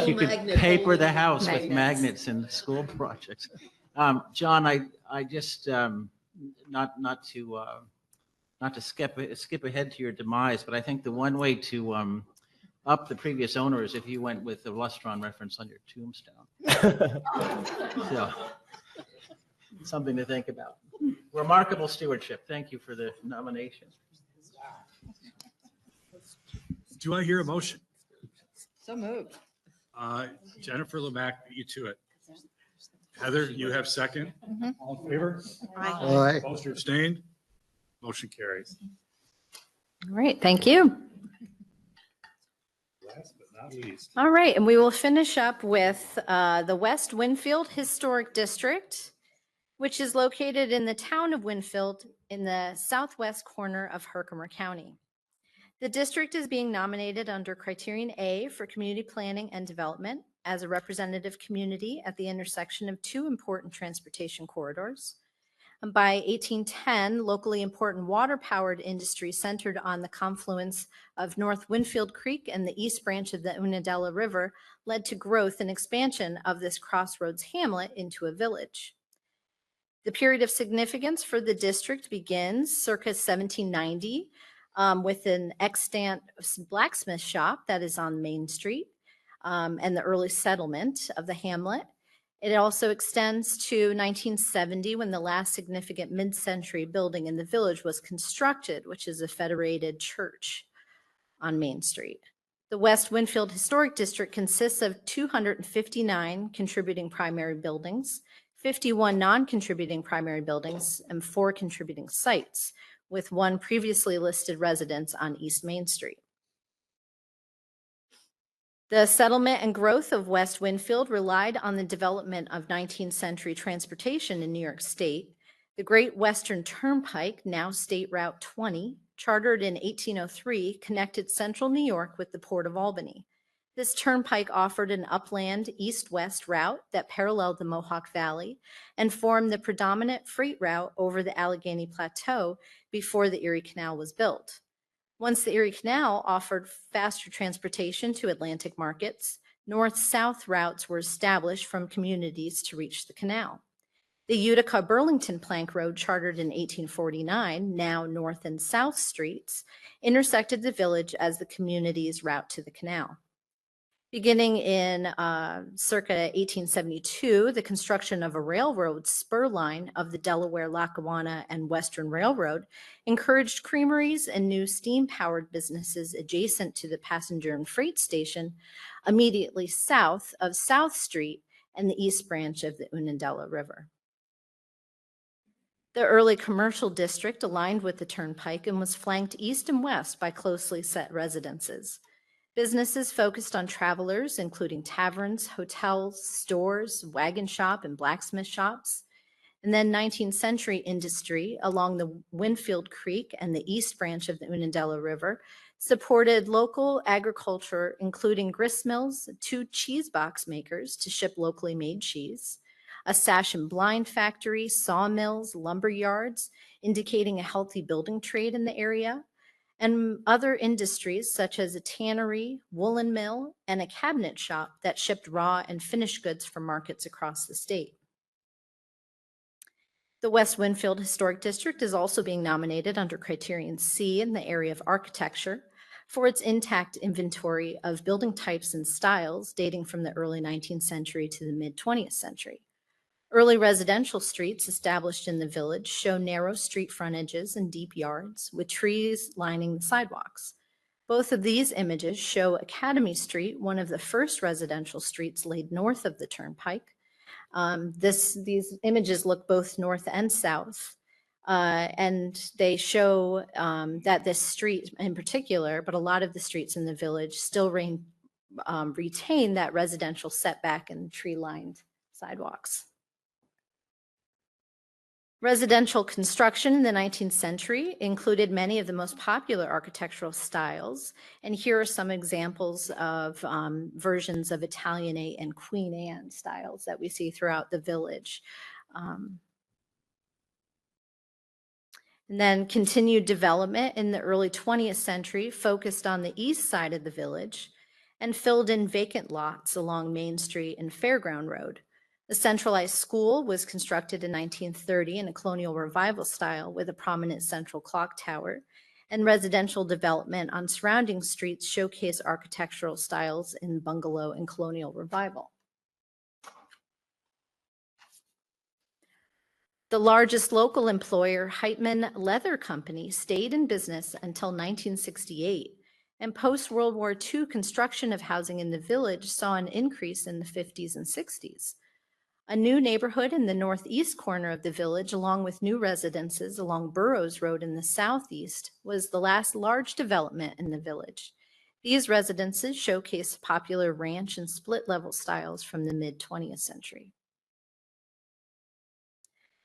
you could paper the house with magnets and school projects. John, I just, not to skip ahead to your demise, but I think the one way to up the previous owner is if you went with the Lustron reference on your tombstone. So, something to think about. Remarkable stewardship. Thank you for the nomination. Do I hear a motion? So moved. Jennifer Lemack beat you to it. Heather, you have second. All in favor? Aye. Opposed or abstained? Motion carries. All right, thank you. Last but not least. All right, and we will finish up with the West Winfield Historic District, which is located in the town of Winfield in the southwest corner of Herkimer County. The district is being nominated under Criterion A for community planning and development as a representative community at the intersection of two important transportation corridors. And by 1810, locally important water-powered industry centered on the confluence of North Winfield Creek and the east branch of the Unadilla River led to growth and expansion of this crossroads hamlet into a village. The period of significance for the district begins circa 1790 with an extant blacksmith shop that is on Main Street and the early settlement of the hamlet. It also extends to 1970 when the last significant mid-century building in the village was constructed, which is a Federated Church on Main Street. The West Winfield Historic District consists of 259 contributing primary buildings, 51 non-contributing primary buildings, and 4 contributing sites, with 1 previously listed residence on East Main Street. The settlement and growth of West Winfield relied on the development of 19th century transportation in New York State. The Great Western Turnpike, now State Route 20, chartered in 1803, connected central New York with the Port of Albany. This turnpike offered an upland east-west route that paralleled the Mohawk Valley and formed the predominant freight route over the Allegheny Plateau before the Erie Canal was built. Once the Erie Canal offered faster transportation to Atlantic markets, north-south routes were established from communities to reach the canal. The Utica-Burlington Plank Road, chartered in 1849, now North and South Streets, intersected the village as the community's route to the canal. Beginning in circa 1872, the construction of a railroad spur line of the Delaware, Lackawanna, and Western Railroad encouraged creameries and new steam-powered businesses adjacent to the passenger and freight station immediately south of South Street and the east branch of the Unadilla River. The early commercial district aligned with the turnpike and was flanked east and west by closely set residences. Businesses focused on travelers, including taverns, hotels, stores, wagon shop, and blacksmith shops. And then 19th century industry along the Winfield Creek and the east branch of the Unadilla River supported local agriculture, including grist mills, 2 cheese box makers to ship locally made cheese, a sash and blind factory, sawmills, lumber yards, indicating a healthy building trade in the area, and other industries such as a tannery, woolen mill, and a cabinet shop that shipped raw and finished goods for markets across the state. The West Winfield Historic District is also being nominated under Criterion C in the area of architecture for its intact inventory of building types and styles dating from the early 19th century to the mid-20th century. Early residential streets established in the village show narrow street frontages and deep yards with trees lining the sidewalks. Both of these images show Academy Street, one of the first residential streets laid north of the turnpike. These images look both north and south, and they show that this street in particular, but a lot of the streets in the village still retain that residential setback and tree-lined sidewalks. Residential construction in the 19th century included many of the most popular architectural styles, and here are some examples of versions of Italianate and Queen Anne styles that we see throughout the village. And then continued development in the early 20th century focused on the east side of the village and filled in vacant lots along Main Street and Fairground Road. The centralized school was constructed in 1930 in a colonial revival style with a prominent central clock tower, and residential development on surrounding streets showcase architectural styles in bungalow and colonial revival. The largest local employer, Heitman Leather Company, stayed in business until 1968, and post-World War II construction of housing in the village saw an increase in the 50s and 60s. A new neighborhood in the northeast corner of the village, along with new residences along Burroughs Road in the southeast, was the last large development in the village. These residences showcase popular ranch and split-level styles from the mid-20th century.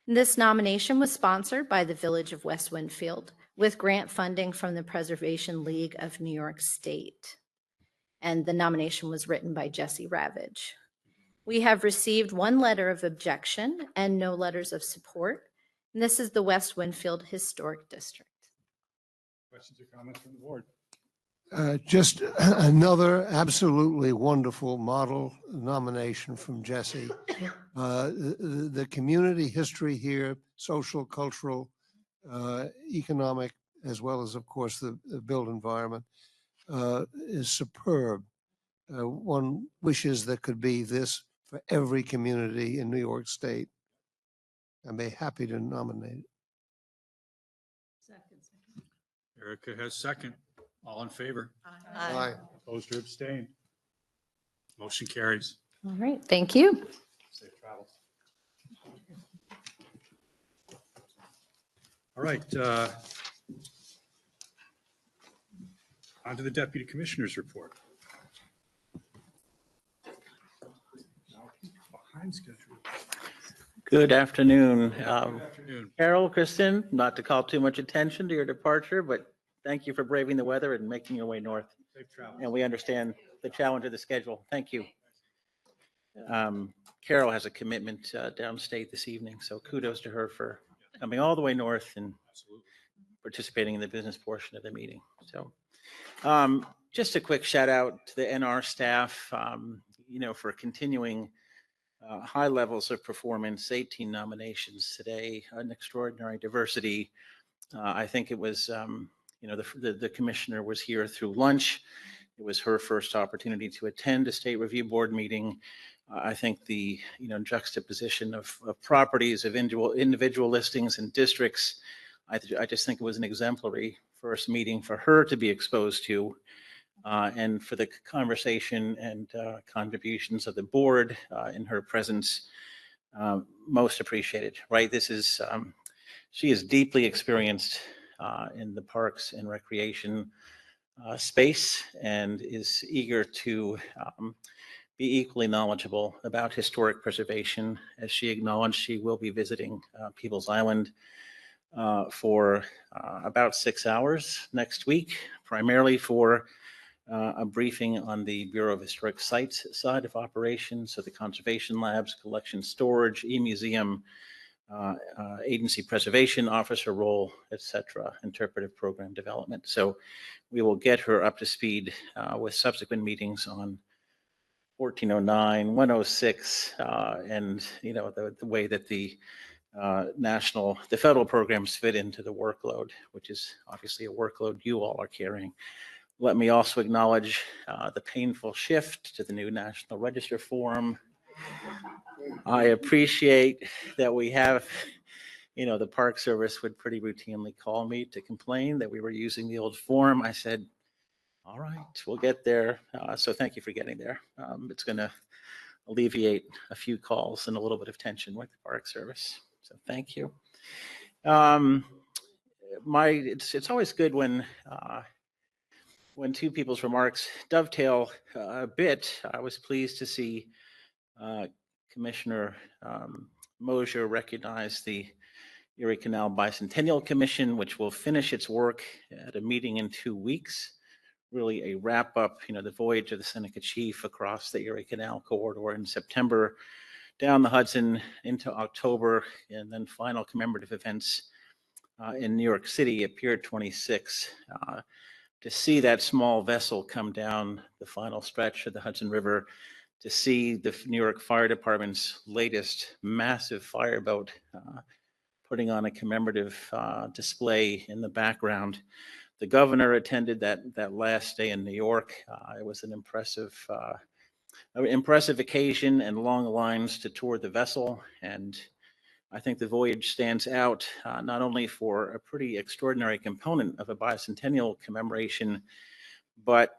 This nomination was sponsored by the Village of West Winfield with grant funding from the Preservation League of New York State. And the nomination was written by Jesse Ravage. We have received one letter of objection and no letters of support. And this is the West Winfield Historic District. Questions or comments from the board? Just another absolutely wonderful model nomination from Jesse. The community history here, social, cultural, economic, as well as, of course, the built environment, is superb. One wishes there could be this for every community in New York State. I'd be happy to nominate it. Erica has second. All in favor? Aye. Opposed or abstained? Motion carries. All right, thank you. Safe travels. All right. On to the Deputy Commissioner's report. Behind schedule. Good afternoon. Good afternoon. Carol, Kristen, not to call too much attention to your departure, but thank you for braving the weather and making your way north. Safe travels. And we understand the challenge of the schedule. Thank you. Carol has a commitment downstate this evening, so kudos to her for coming all the way north and participating in the business portion of the meeting. So just a quick shout out to the NR staff, for continuing high levels of performance, 18 nominations today, an extraordinary diversity. I think it was, the commissioner was here through lunch. It was her first opportunity to attend a state review board meeting. I think the, juxtaposition of properties, of individual listings and districts, I just think it was an exemplary first meeting for her to be exposed to. And for the conversation and contributions of the board in her presence, most appreciated, right? She is deeply experienced in the parks and recreation space and is eager to be equally knowledgeable about historic preservation. As she acknowledged, she will be visiting People's Island for about 6 hours next week, primarily for a briefing on the Bureau of Historic Sites side of operations, so the conservation labs, collection storage, e-museum, agency preservation officer role, etc., interpretive program development. So we will get her up to speed with subsequent meetings on 1409, 106, and the way that the federal programs fit into the workload, which is obviously a workload you all are carrying. Let me also acknowledge the painful shift to the new National Register form I appreciate that we have, the Park Service would pretty routinely call me to complain that we were using the old form. I said, all right, we'll get there. So thank you for getting there. It's going to alleviate a few calls and a little bit of tension with the Park Service. So thank you. It's always good when two people's remarks dovetail a bit. I was pleased to see Commissioner Mosier recognize the Erie Canal Bicentennial Commission, which will finish its work at a meeting in 2 weeks. Really a wrap up, the voyage of the Seneca Chief across the Erie Canal corridor in September, down the Hudson into October, and then final commemorative events in New York City at Pier 26. To see that small vessel come down the final stretch of the Hudson River, to see the New York Fire Department's latest massive fireboat putting on a commemorative display in the background. The governor attended that last day in New York. It was an impressive occasion and long lines to tour the vessel. And I think the voyage stands out not only for a pretty extraordinary component of a bicentennial commemoration, but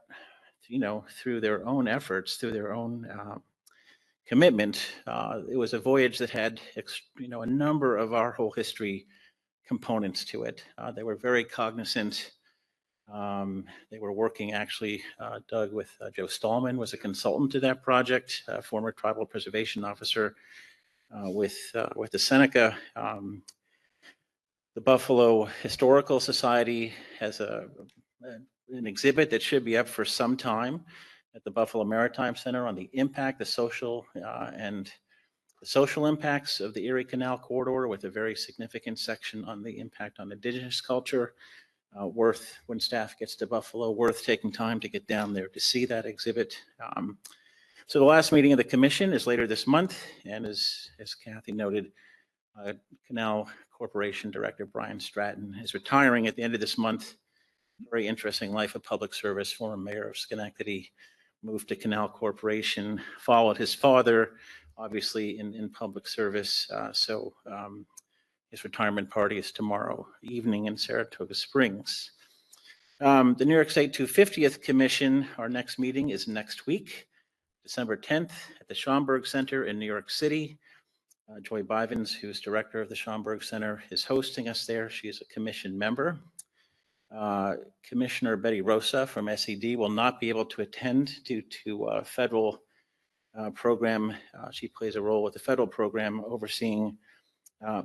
through their own efforts, through their own commitment. It was a voyage that had a number of our whole history components to it. They were very cognizant. They were working actually, Doug, with Joe Stallman was a consultant to that project, former tribal preservation officer with the Seneca. The Buffalo Historical Society has an exhibit that should be up for some time at the Buffalo Maritime Center on the impact, the social impacts of the Erie Canal corridor, with a very significant section on the impact on indigenous culture. Worth, when staff gets to Buffalo, worth taking time to get down there to see that exhibit. So the last meeting of the commission is later this month, and as Kathy noted, Canal Corporation Director Brian Stratton is retiring at the end of this month. Very interesting life of public service, former mayor of Schenectady, moved to Canal Corporation, followed his father, obviously in public service. His retirement party is tomorrow evening in Saratoga Springs. The New York State 250th Commission, our next meeting is next week, December 10th at the Schomburg Center in New York City. Joy Bivens, who's director of the Schomburg Center, is hosting us there. She is a commission member. Commissioner Betty Rosa from SED will not be able to attend due to a federal program. She plays a role with the federal program overseeing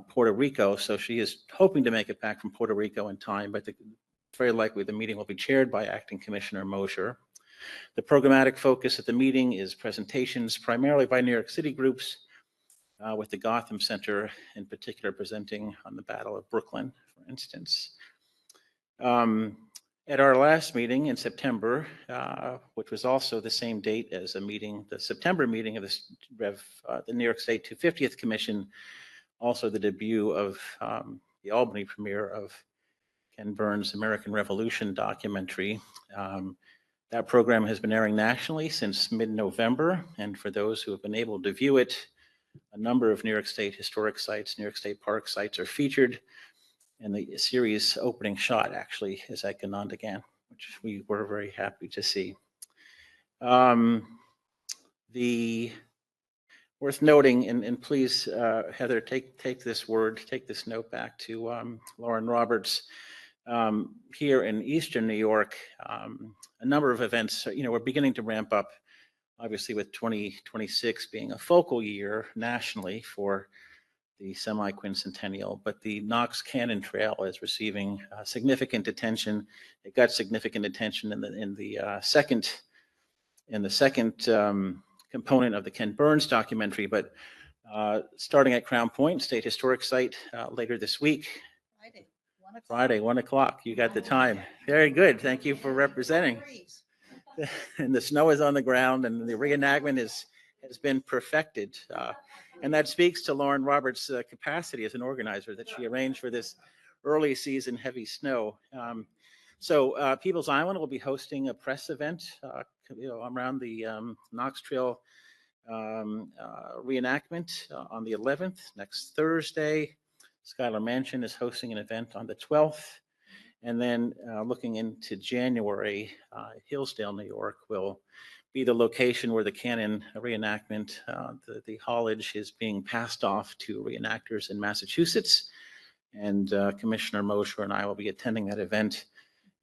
Puerto Rico, so she is hoping to make it back from Puerto Rico in time, but it's very likely the meeting will be chaired by Acting Commissioner Mosier. The programmatic focus at the meeting is presentations primarily by New York City groups, with the Gotham Center in particular presenting on the Battle of Brooklyn, for instance. At our last meeting in September, which was also the same date as the September meeting of the New York State 250th Commission, also the debut of the Albany premiere of Ken Burns' American Revolution documentary. That program has been airing nationally since mid-November, and for those who have been able to view it, a number of New York State historic sites, New York State park sites are featured, and the series opening shot actually is at Ganondagan, which we were very happy to see. Worth noting, and please, Heather, take this note back to Lauren Roberts. Here in Eastern New York, a number of events, we're beginning to ramp up, obviously with 2026 being a focal year nationally for the semi-quincentennial, but the Knox Cannon Trail is receiving significant attention. It got significant attention in the second component of the Ken Burns documentary, but starting at Crown Point State Historic Site later this week. Friday, 1 o'clock. You got the time. Very good. Thank you for representing. And the snow is on the ground, and the reenactment has been perfected. And that speaks to Lauren Roberts' capacity as an organizer, that she arranged for this early season heavy snow. So People's Island will be hosting a press event around the Knox Trail reenactment on the 11th, next Thursday. Schuyler Mansion is hosting an event on the 12th. And then looking into January, Hillsdale, New York will be the location where the canon reenactment, the haulage is being passed off to reenactors in Massachusetts. And Commissioner Mosher and I will be attending that event.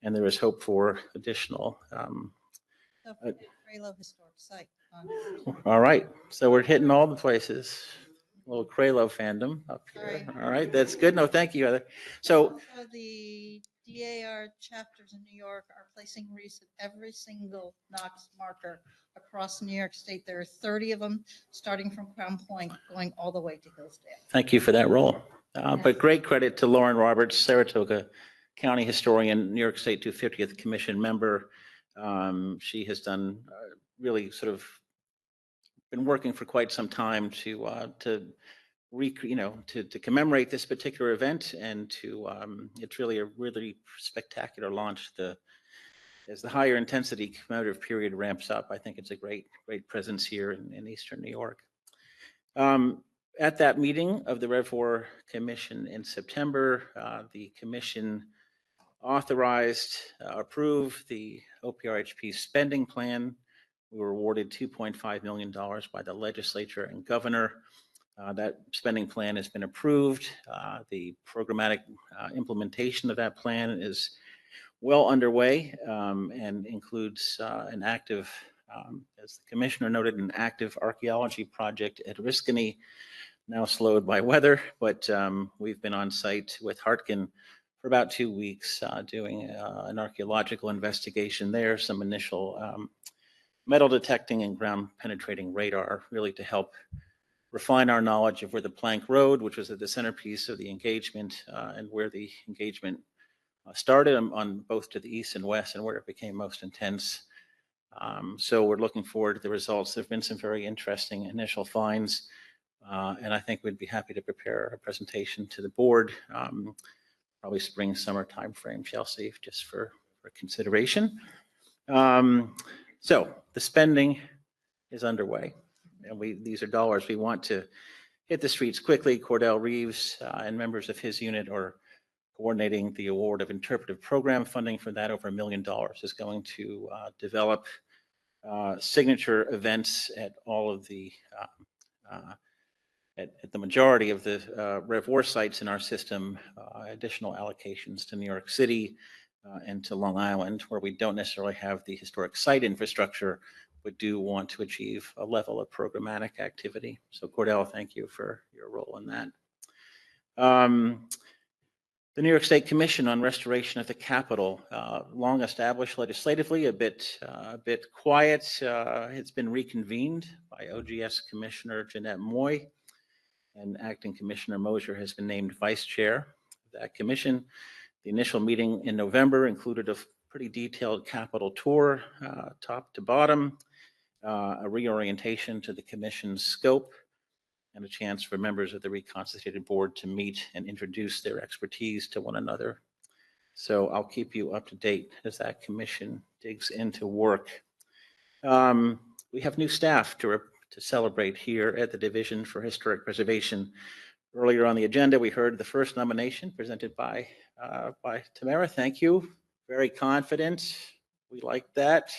And there is hope for additional. Raylo Historic Site. All right, so we're hitting all the places. A little Craylo fandom up here. All right, that's good. No, thank you, Heather. So Also, the DAR chapters in New York are placing wreaths at every single Knox marker across New York State. There are 30 of them, starting from Crown Point, going all the way to Hillsdale. thank you for that role. But great credit to Lauren Roberts, Saratoga County historian, New York State 250th Commission member. She has done really sort of been working for quite some time to commemorate this particular event, and it's really a really spectacular launch. As the higher intensity commemorative period ramps up, I think it's a great presence here in Eastern New York. At that meeting of the Rev 4 Commission in September, the Commission approved the OPRHP spending plan. We were awarded $2.5 million by the legislature and governor. That spending plan has been approved. The programmatic implementation of that plan is well underway and includes an active, as the commissioner noted, an active archaeology project at Riscony, now slowed by weather, but we've been on site with Hartkin for about 2 weeks doing an archaeological investigation there, some initial metal detecting and ground penetrating radar, really to help refine our knowledge of where the Plank Road, which was at the centerpiece of the engagement, and where the engagement started on both to the east and west, and where it became most intense. So we're looking forward to the results. There have been some very interesting initial finds, and I think we'd be happy to prepare a presentation to the board, probably spring, summer timeframe, shall see, just for consideration. So the spending is underway, and these are dollars we want to hit the streets quickly. Cordell Reeves and members of his unit are coordinating the award of interpretive program funding for that. Over $1 million is going to develop signature events at all of the at the majority of the Rev War sites in our system, additional allocations to New York City and to Long Island, where we don't necessarily have the historic site infrastructure, but do want to achieve a level of programmatic activity. So Cordell, thank you for your role in that. The New York State Commission on Restoration of the Capitol, long established legislatively, a bit quiet. It's been reconvened by OGS Commissioner Jeanette Moy, and Acting Commissioner Mosher has been named vice chair of that commission. The initial meeting in November included a pretty detailed Capitol tour, top to bottom, a reorientation to the commission's scope, and a chance for members of the reconstituted board to meet and introduce their expertise to one another. So I'll keep you up to date as that commission digs into work. We have new staff to celebrate here at the Division for Historic Preservation. Earlier on the agenda, we heard the first nomination presented by Tamara. Thank you. Very confident. We like that.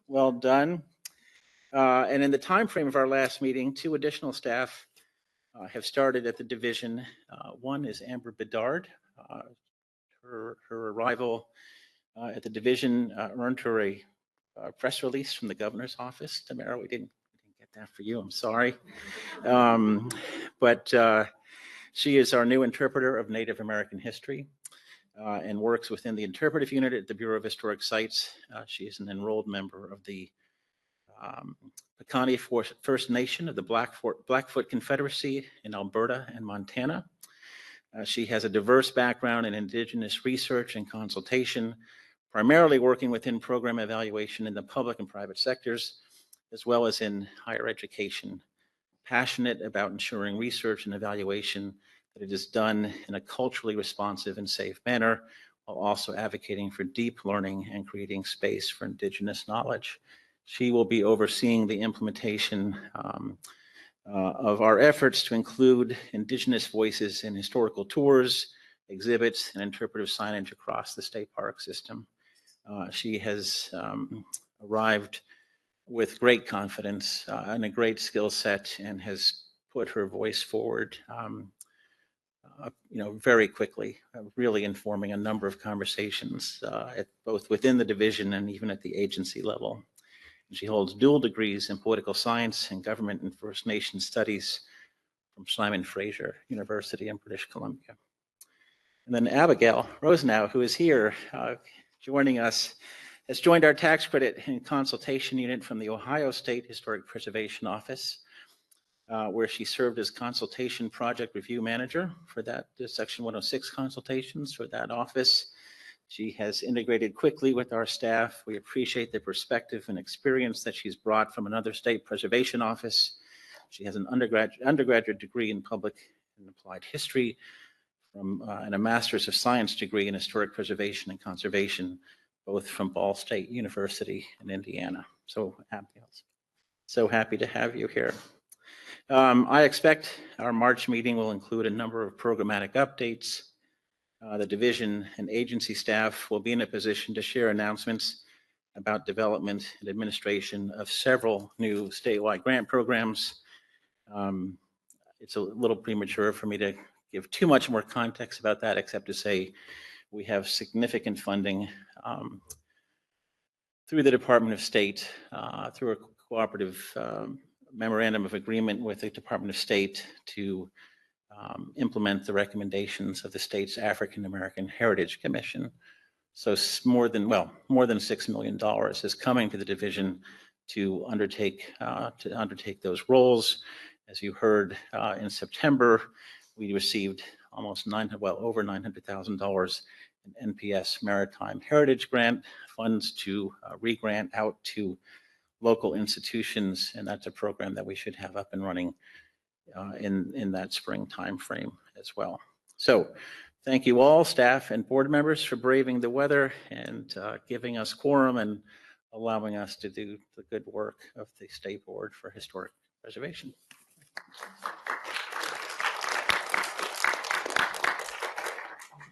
Well done. And in the time frame of our last meeting, 2 additional staff have started at the division. One is Amber Bedard. Her arrival at the division earned her a press release from the governor's office. Tamara, we didn't get that for you. I'm sorry. But she is our new interpreter of Native American history and works within the interpretive unit at the Bureau of Historic Sites. She is an enrolled member of the Piikani First Nation of the Blackfoot Confederacy in Alberta and Montana. She has a diverse background in Indigenous research and consultation, primarily working within program evaluation in the public and private sectors, as well as in higher education. Passionate about ensuring research and evaluation that it is done in a culturally responsive and safe manner, while also advocating for deep learning and creating space for Indigenous knowledge. She will be overseeing the implementation of our efforts to include Indigenous voices in historical tours, exhibits, and interpretive signage across the state park system. She has arrived with great confidence and a great skill set, and has put her voice forward very quickly, really informing a number of conversations both within the division and even at the agency level. She holds dual degrees in political science and government and First Nation studies from Simon Fraser University in British Columbia. And then Abigail Rosenau, who is here joining us, has joined our tax credit and consultation unit from the Ohio State Historic Preservation Office, where she served as consultation project review manager for that Section 106 consultations for that office. She has integrated quickly with our staff. We appreciate the perspective and experience that she's brought from another state preservation office. She has an undergraduate degree in public and applied history and a master's of science degree in historic preservation and conservation, both from Ball State University in Indiana. So happy to have you here. I expect our March meeting will include a number of programmatic updates. The division and agency staff will be in a position to share announcements about development and administration of several new statewide grant programs. It's a little premature for me to give too much more context about that, except to say we have significant funding through the Department of State, through a cooperative memorandum of agreement with the Department of State to implement the recommendations of the state's African American Heritage Commission. So more than $6 million is coming to the division to undertake those roles. As you heard in September, we received over $900,000 in NPS Maritime Heritage Grant funds to re-grant out to local institutions, and that's a program that we should have up and running in that spring timeframe as well. So thank you all, staff and board members, for braving the weather and giving us quorum and allowing us to do the good work of the State Board for Historic Preservation.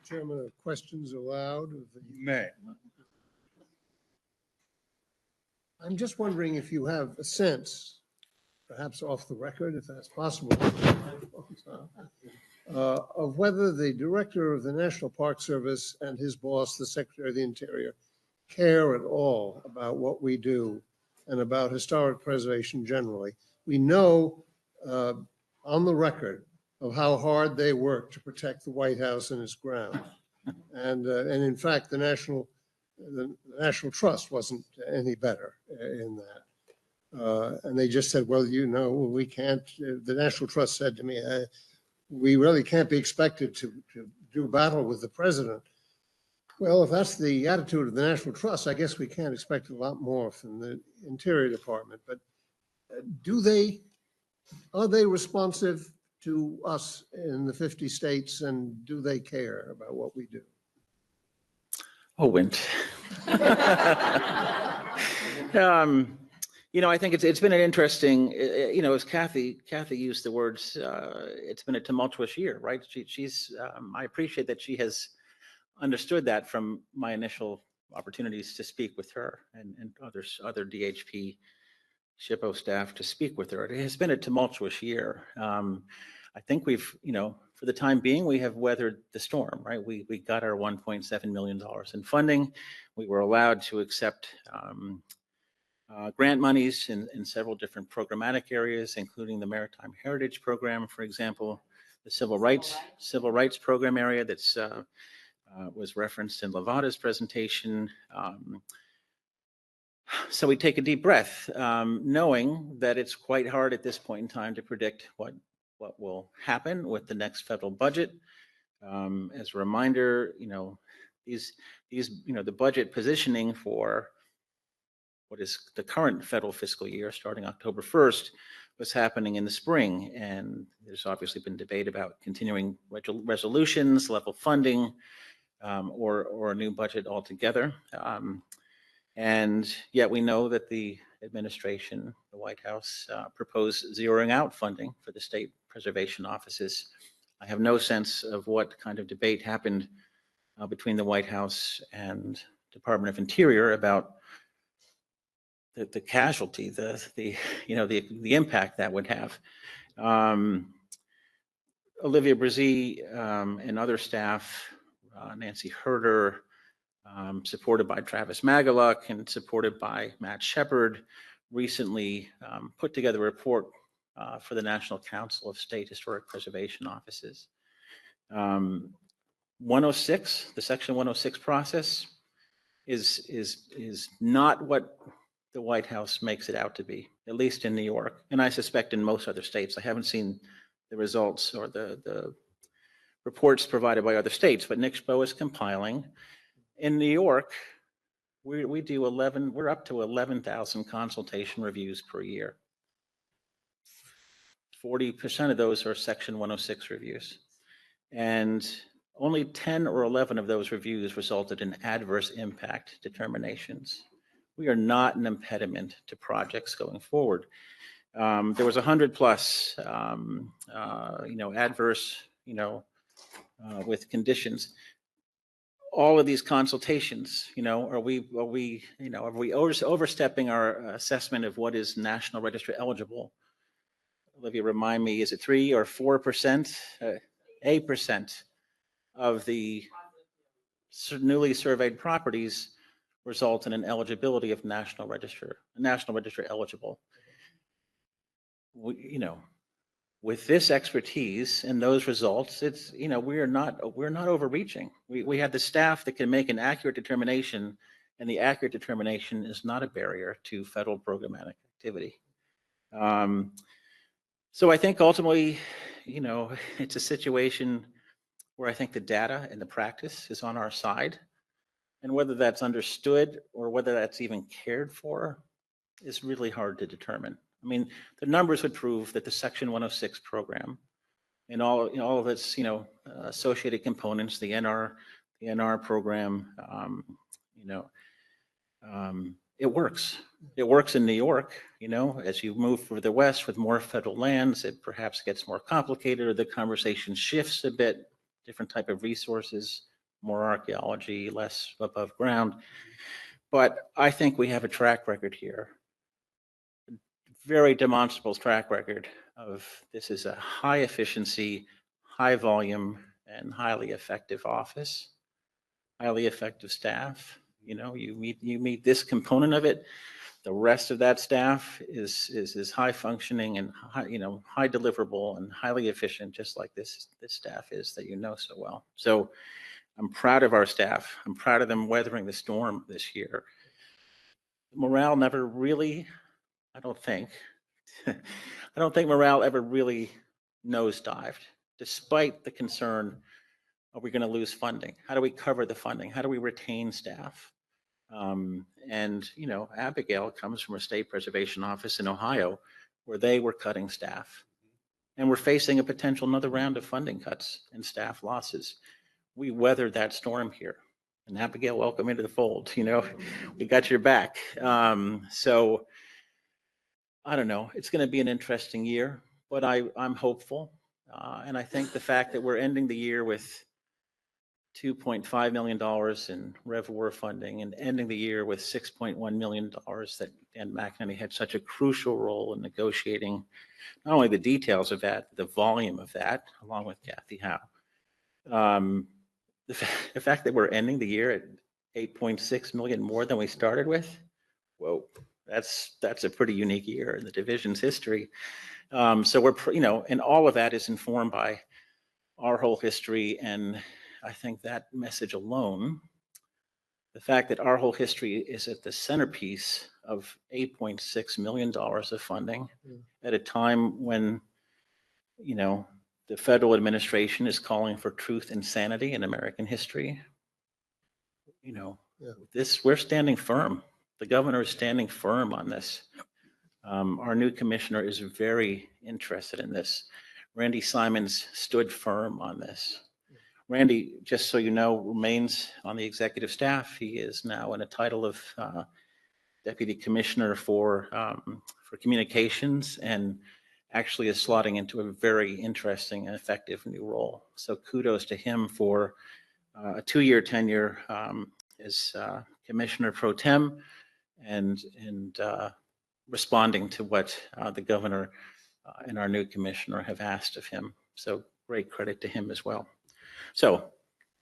Chairman, are questions allowed? May. I'm just wondering if you have a sense, perhaps off the record, if that's possible, of whether the director of the National Park Service and his boss, the Secretary of the Interior, care at all about what we do and about historic preservation generally. We know on the record of how hard they work to protect the White House and its grounds. And in fact, the National Trust wasn't any better in that. And they just said, well, we can't, the National Trust said to me, we really can't be expected to do battle with the president. Well, if that's the attitude of the National Trust, I guess we can't expect a lot more from the Interior Department. But are they responsive to us in the 50 states, and do they care about what we do? Oh, Wint. I think it's been an interesting, as Kathy used the words, it's been a tumultuous year, right? I appreciate that she has understood that from my initial opportunities to speak with her and other DHP SHPO staff to speak with her. It has been a tumultuous year. I think we've, for the time being, we have weathered the storm, right? We got our $1.7 million in funding. We were allowed to accept grant monies in several different programmatic areas, including the Maritime Heritage Program, for example, the Civil Rights Program area that's was referenced in Lavada's presentation. So we take a deep breath, knowing that it's quite hard at this point in time to predict what will happen with the next federal budget. As a reminder, the budget positioning for what is the current federal fiscal year starting October 1st was happening in the spring. And there's obviously been debate about continuing resolutions, level funding, or a new budget altogether. And yet we know that the administration, the White House proposed zeroing out funding for the state preservation offices. I have no sense of what kind of debate happened between the White House and Department of Interior about the casualty, the impact that would have. Olivia Brzee and other staff, Nancy Herder, supported by Travis Magaluk and supported by Matt Shepard, recently put together a report for the National Council of State Historic Preservation Offices. 106, the Section 106 process is not what the White House makes it out to be, at least in New York, and I suspect in most other states. I haven't seen the results or the reports provided by other states, but NICSPO is compiling. In New York, we're up to 11,000 consultation reviews per year. 40% of those are Section 106 reviews. And only 10 or 11 of those reviews resulted in adverse impact determinations. We are not an impediment to projects going forward. There was 100 plus, adverse, with conditions. All of these consultations, are we overstepping our assessment of what is National Register eligible? Olivia, remind me, is it 3 or 4%? 8% of the newly surveyed properties result in an eligibility of National Register eligible. With this expertise and those results, it's, we're not overreaching. We have the staff that can make an accurate determination, and the accurate determination is not a barrier to federal programmatic activity. So I think ultimately, it's a situation where I think the data and the practice is on our side, and whether that's understood or whether that's even cared for is really hard to determine. I mean, the numbers would prove that the Section 106 program and all of its, associated components, the NR program, it works. It works in New York. As you move further west with more federal lands, it perhaps gets more complicated, or the conversation shifts a bit, different type of resources, more archaeology, less above ground. But I think we have a track record here, very demonstrable track record of this is a high efficiency, high volume, and highly effective office, highly effective staff. You meet this component of it. The rest of that staff is high functioning and high deliverable and highly efficient, just like this staff is that so well. So I'm proud of our staff. I'm proud of them weathering the storm this year. Morale never really, I don't think morale ever really nosedived, despite the concern, are we going to lose funding? How do we cover the funding? How do we retain staff? Abigail comes from a state preservation office in Ohio where they were cutting staff, and we're facing a potential another round of funding cuts and staff losses. We weathered that storm here, and Abigail, welcome into the fold. We got your back. So I don't know, it's going to be an interesting year, but I'm hopeful. And I think the fact that we're ending the year with $2.5 million in RevWar funding and ending the year with $6.1 million that Dan McEnany had such a crucial role in negotiating not only the details of that, the volume of that, along with Kathy Howe. The fact that we're ending the year at 8.6 million more than we started with, whoa, that's a pretty unique year in the division's history. So we're, and all of that is informed by our whole history, and I think that message alone, the fact that our whole history is at the centerpiece of $8.6 million of funding at a time when, the federal administration is calling for truth and sanity in American history. We're standing firm. The governor is standing firm on this. Our new commissioner is very interested in this. Randy Simons stood firm on this. Randy, just so you know, remains on the executive staff. He is now in a title of Deputy Commissioner for Communications, and actually is slotting into a very interesting and effective new role. So kudos to him for a 2-year tenure as Commissioner Pro Tem and responding to what the governor and our new commissioner have asked of him. So great credit to him as well. So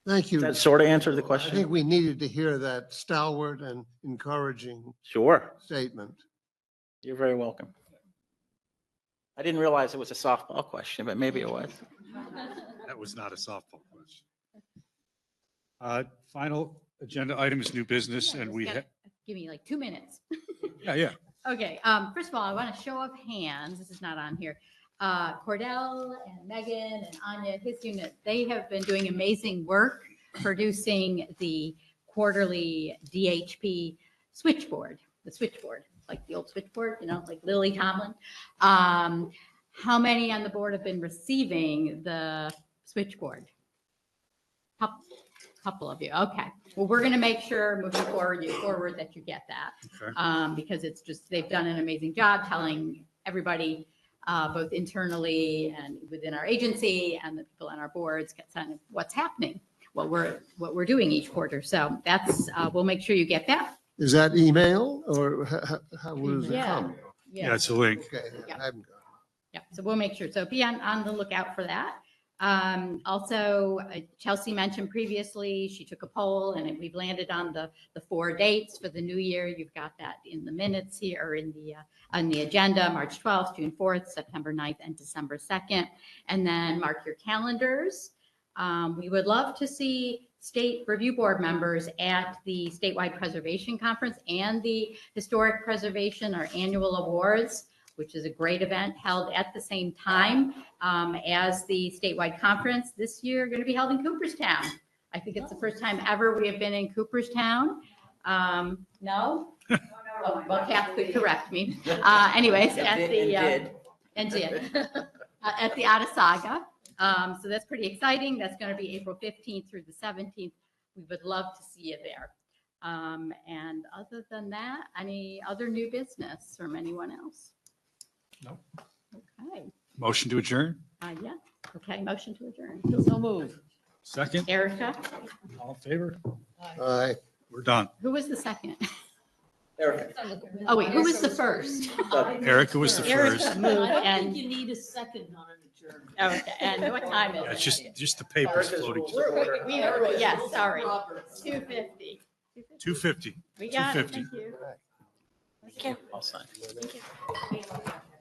Thank you. that sort of answered the I question. think we needed to hear that stalwart and encouraging Sure. statement. You're very welcome. I didn't realize it was a softball question, but maybe it was. That was not a softball question. Final agenda item is new business, and we have, Give me like 2 minutes. yeah. Okay, first of all, I want to show of hands, this is not on here. Cordell and Megan and Anya, his unit, they have been doing amazing work producing the quarterly DHP switchboard, the switchboard, like the old switchboard, you know, like Lily Tomlin. How many on the board have been receiving the switchboard? Couple of you, okay. Well, we're going to make sure moving forward that you get that. Okay. Because it's just, they've done an amazing job telling everybody, both internally and within our agency and the people on our boards, kind of what's happening, what we're doing each quarter. So that's, we'll make sure you get that. Is that email or how does it Yeah. come? Yeah, it's a link. Okay, Yeah. I haven't got it. Yeah, so we'll make sure. So be on the lookout for that. Also, Chelsea mentioned previously, she took a poll and we've landed on the 4 dates for the new year. You've got that in the minutes here or in the on the agenda, March 12th, June 4th, September 9th, and December 2nd. And then mark your calendars. We would love to see state review board members at the statewide preservation conference and the historic preservation, our annual awards, which is a great event held at the same time as the statewide conference. This year going to be held in Cooperstown. I think it's the first time ever we have been in Cooperstown. No? Oh, well, Kath could correct me. Anyways, at the at the Otesaga. So that's pretty exciting. That's going to be April 15th through the 17th. We would love to see you there. And other than that, any other new business from anyone else? No. Okay. Motion to adjourn? Yeah. Okay. Motion to adjourn. So move. Second? Erica, All in favor? Aye. We're done. who was the second? Erica. Oh, wait, who was the first? Erica was the Erica first. moved I don't and, think you need a second on an adjournment. okay, and what time is Yeah, it? it's just the papers floating. We heard, yes, sorry. 2:50. 2:50. We got it. 2:50. Thank you. I'll sign. Thank you.